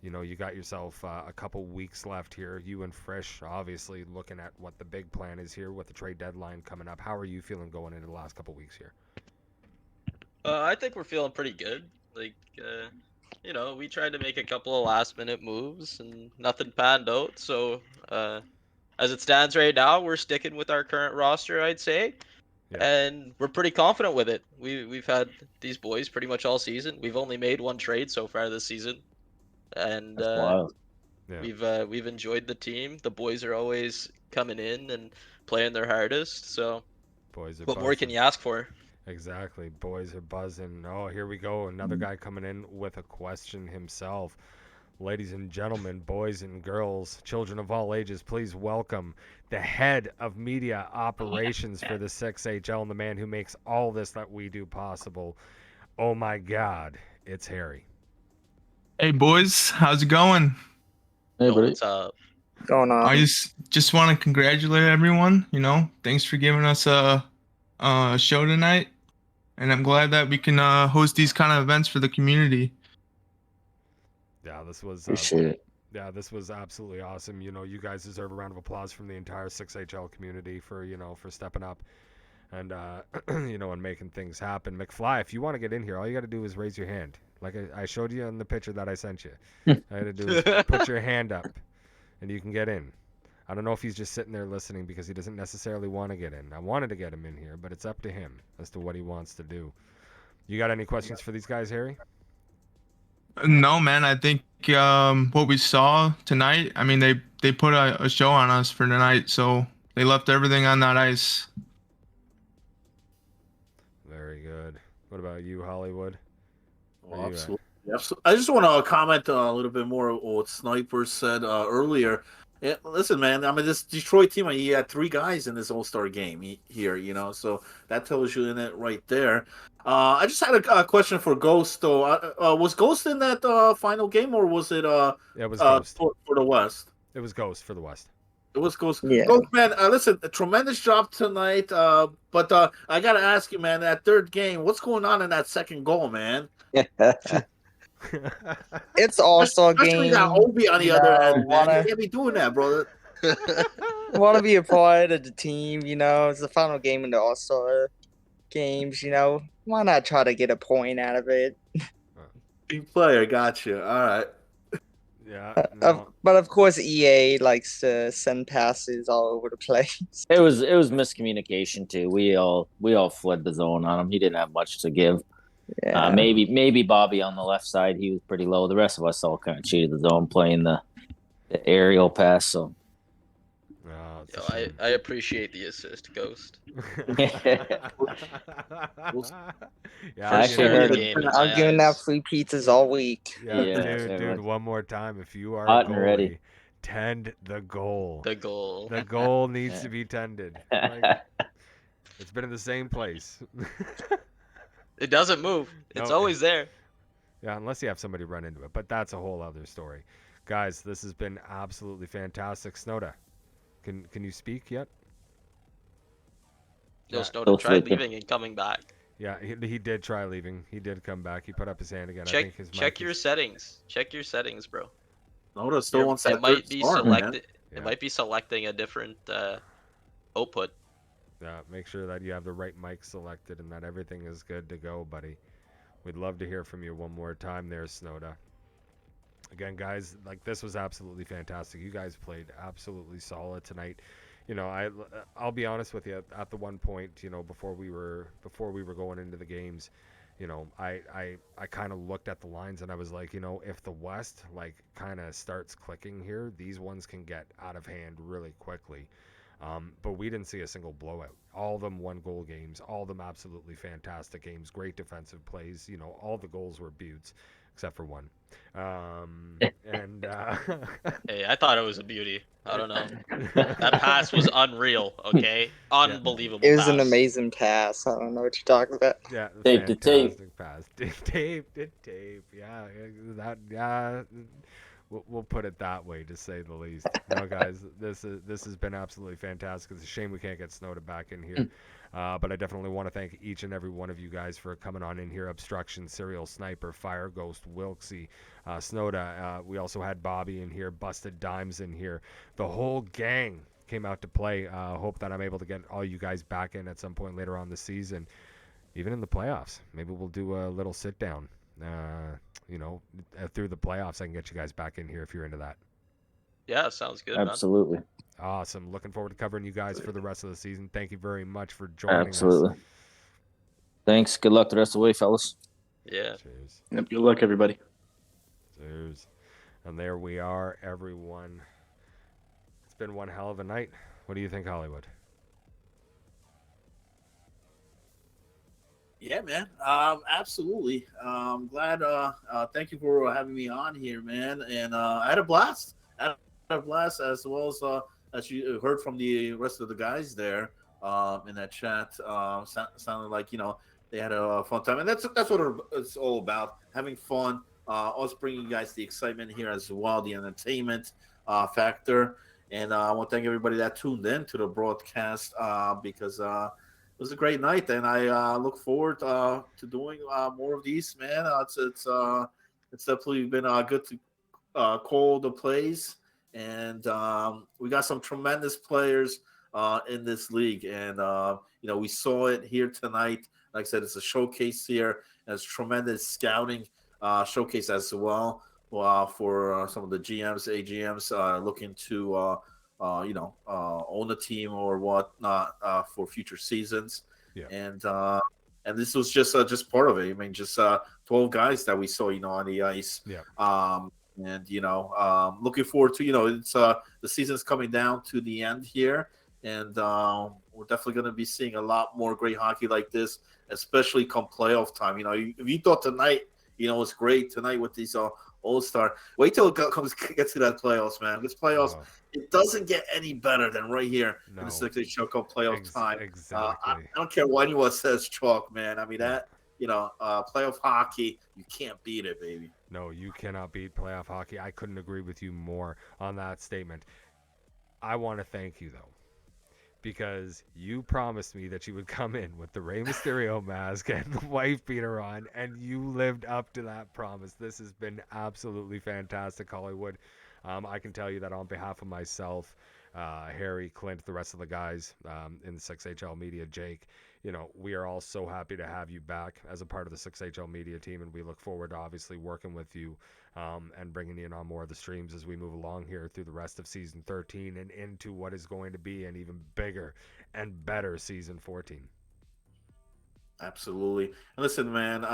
You got yourself a couple weeks left here. You and Frisch, obviously, looking at what the big plan is here with the trade deadline coming up. How are you feeling going into the last couple weeks here? I think we're feeling pretty good. Like, we tried to make a couple of last-minute moves and nothing panned out. So, as it stands right now, we're sticking with our current roster, I'd say. Yeah. And we're pretty confident with it. We've had these boys pretty much all season. We've only made one trade so far this season, and That's wild. Yeah. we've enjoyed the team. The boys are always coming in and playing their hardest. So, Boys are what more can buzzing. you ask for? Exactly. Boys are buzzing. Oh, here we go. Another guy coming in with a question himself. Ladies and gentlemen, boys and girls, children of all ages, please welcome the head of media operations for the 6HL and the man who makes all this that we do possible. Oh my God, it's Harry. Hey boys, how's it going? Hey, buddy. What's up? Going on? I just want to congratulate everyone. Thanks for giving us a show tonight, and I'm glad that we can host these kind of events for the community. Yeah, this was Appreciate it. Yeah, this was absolutely awesome. You guys deserve a round of applause from the entire 6HL community for stepping up and and making things happen. McFly, if you want to get in here, all you got to do is raise your hand. Like I showed you in the picture that I sent you. All you got to do is put your hand up, and you can get in. I don't know if he's just sitting there listening because he doesn't necessarily want to get in. I wanted to get him in here, but it's up to him as to what he wants to do. You got any questions for these guys, Harry? No, man, I think what we saw tonight. I mean, they put a show on us for tonight, so they left everything on that ice. Very good. What about you, Hollywood? Oh, absolutely. I just want to comment a little bit more on what Sniper said earlier. Yeah, listen, man. I mean, this Detroit team, he had 3 guys in this All-Star game here, so that tells you in it right there. I just had a question for Ghost, though. Was Ghost in that final game, or was it Yeah, it was Ghost for the West? It was Ghost for the West. It was Ghost. Yeah. Ghost, man, listen, a tremendous job tonight. But I gotta ask you, man, that third game, what's going on in that second goal, man? It's All-Star Especially that game. Obi on the You other know, end, man. You can't be doing that, brother. wanna be a part of the team. You know, it's the final game in the All-Star games. You know, why not try to get a point out of it? Team player, gotcha. All right. Yeah. But of course, EA likes to send passes all over the place. It was miscommunication too. We all fled the zone on him. He didn't have much to give. Yeah. Maybe Bobby on the left side. He was pretty low. The rest of us all kind of cheated the zone playing the aerial pass. So Yo, I appreciate the assist, Ghost. Yeah, First fair game in my I'm giving out eyes. free pizzas all week. Dude, one more time. If you are Hot a and goalie, ready. tend the goal. The goal. The goal needs to be tended. Like, it's been in the same place. It doesn't move. It's No, always there. Yeah, unless you have somebody run into it. But that's a whole other story. Guys, this has been absolutely fantastic. Snowda, can you speak yet? Yo, Snowden tried leaving and coming back. Yeah, he did try leaving. He did come back. He put up his hand again. I Check think his check mic your is... settings. Check your settings, bro. Snowda still wants that It might third be star, man. selected. It might be selecting a different output. Yeah, make sure that you have the right mic selected and that everything is good to go, buddy. We'd love to hear from you one more time there, Snowda. Again, guys, like, this was absolutely fantastic. You guys played absolutely solid tonight. You know, I'll be honest with you. At the one point, you know, before we were going into the games, you know, I kind of looked at the lines and I was like, you know, if the West like kind of starts clicking here, these ones can get out of hand really quickly. But we didn't see a single blowout. All of them one-goal games. All of them absolutely fantastic games. Great defensive plays. You know, all the goals were beauts, except for one. And Hey, I thought it was a beauty. I don't know. That pass was unreal. Okay, unbelievable. It was pass. an amazing pass. I don't know what you're talking about. Yeah, tape to tape. fantastic pass. Tape to tape. Yeah, that. Yeah. We'll put it that way, to say the least. No, guys, this has been absolutely fantastic. It's a shame we can't get Snowda back in here, but I definitely want to thank each and every one of you guys for coming on in here. Obstruction, Serial Sniper, Fire Ghost, Wilksy, Snowda. We also had Bobby in here, Busted Dimes in here. The whole gang came out to play. Hope that I'm able to get all you guys back in at some point later on this season, even in the playoffs. Maybe we'll do a little sit down. You know, through the playoffs, I can get you guys back in here if you're into that. Yeah, sounds good. Absolutely. Man. Awesome. Looking forward to covering you guys for the rest of the season. Thank you very much for joining Absolutely. us. Thanks. Good luck the rest of the way, fellas. Yeah. Cheers. Yep, good luck, everybody. Cheers. And there we are, everyone. It's been one hell of a night. What do you think, Hollywood? Yeah, man. Absolutely. I'm glad. Thank you for having me on here, man. And I had a blast. As well as you heard from the rest of the guys there in that chat. Sounded like, you know, they had a fun time, and that's what it's all about, having fun. Us bringing you guys the excitement here as well, the entertainment factor. And I want to thank everybody that tuned in to the broadcast because it was a great night, and I look forward to doing more of these, man. It's definitely been good to call the plays, and we got some tremendous players in this league, and you know, we saw it here tonight. Like I said, it's a showcase here, and it's tremendous scouting showcase as well for some of the GMs, AGMs looking to you know, own a team or whatnot for future seasons. Yeah. And this was just part of it. I mean, just 12 guys that we saw, you know, on the ice. Yeah. And you know, looking forward to, you know, it's the season's coming down to the end here, and we're definitely going to be seeing a lot more great hockey like this, especially come playoff time. You know, if you thought tonight, you know, was great tonight with these All-Star. Wait till it gets to that playoffs, man. This playoffs, it doesn't get any better than right here in the 6A Show Cup playoff time. Exactly. I don't care what anyone says, chalk, man. I mean, that, you know, playoff hockey, you can't beat it, baby. No, you cannot beat playoff hockey. I couldn't agree with you more on that statement. I want to thank you, though, because you promised me that you would come in with the Rey Mysterio mask and the wife beater on, and you lived up to that promise. This has been absolutely fantastic, Hollywood. I can tell you that on behalf of myself, Harry, Clint, the rest of the guys in the 6HL Media, Jake, we are all so happy to have you back as a part of the 6HL Media team, and we look forward to obviously working with you and bringing you in on more of the streams as we move along here through the rest of season 13 and into what is going to be an even bigger and better season 14. Absolutely. And listen, man,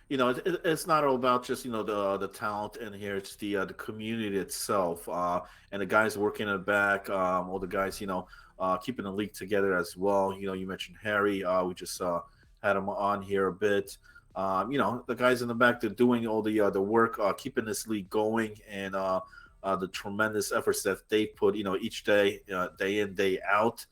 it's not all about just the talent in here. It's the community itself, and the guys working in the back, all the guys keeping the league together as well. You mentioned Harry. We just had him on here a bit. The guys in the back, they're doing all the work, keeping this league going, and the tremendous efforts that they put each day, day in, day out.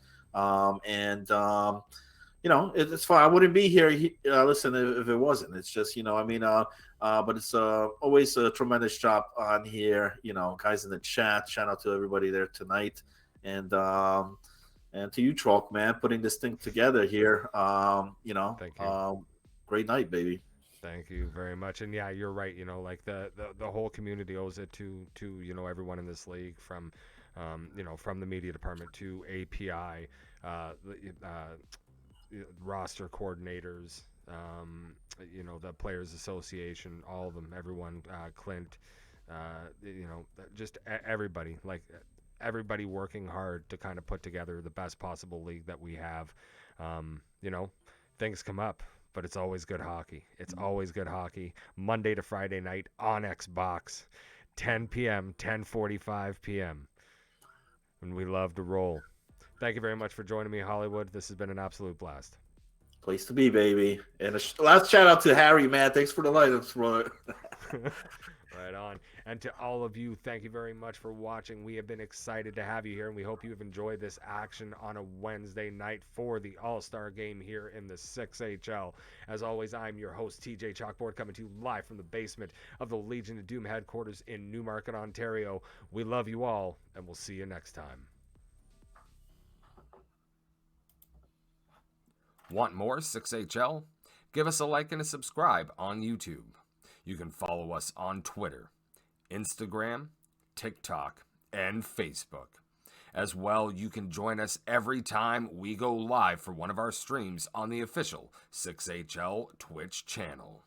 It's fine. I wouldn't be here. Listen, if it wasn't, it's just but it's always a tremendous job on here. Guys in the chat. Shout out to everybody there tonight, and to you, Chalk, man, putting this thing together here. Thank you. Great night, baby. Thank you very much. And yeah, you're right. Like the whole community owes it to everyone in this league, from from the media department to API, roster coordinators, the Players Association, all of them, everyone, Clint, just everybody, like everybody working hard to kind of put together the best possible league that we have. Things come up, but it's always good hockey. It's always good hockey. Monday to Friday night on Xbox, 10 p.m., 10:45 p.m. And we love to roll. Thank you very much for joining me, Hollywood. This has been an absolute blast. Place to be, baby. And last shout out to Harry, man. Thanks for the lineups, brother. Right on. And to all of you, thank you very much for watching. We have been excited to have you here, and we hope you have enjoyed this action on a Wednesday night for the All-Star Game here in the 6HL. As always, I'm your host, TJ Chalkboard, coming to you live from the basement of the Legion of Doom headquarters in Newmarket, Ontario. We love you all, and we'll see you next time. Want more 6HL? Give us a like and a subscribe on YouTube. You can follow us on Twitter, Instagram, TikTok, and Facebook. As well, you can join us every time we go live for one of our streams on the official 6HL Twitch channel.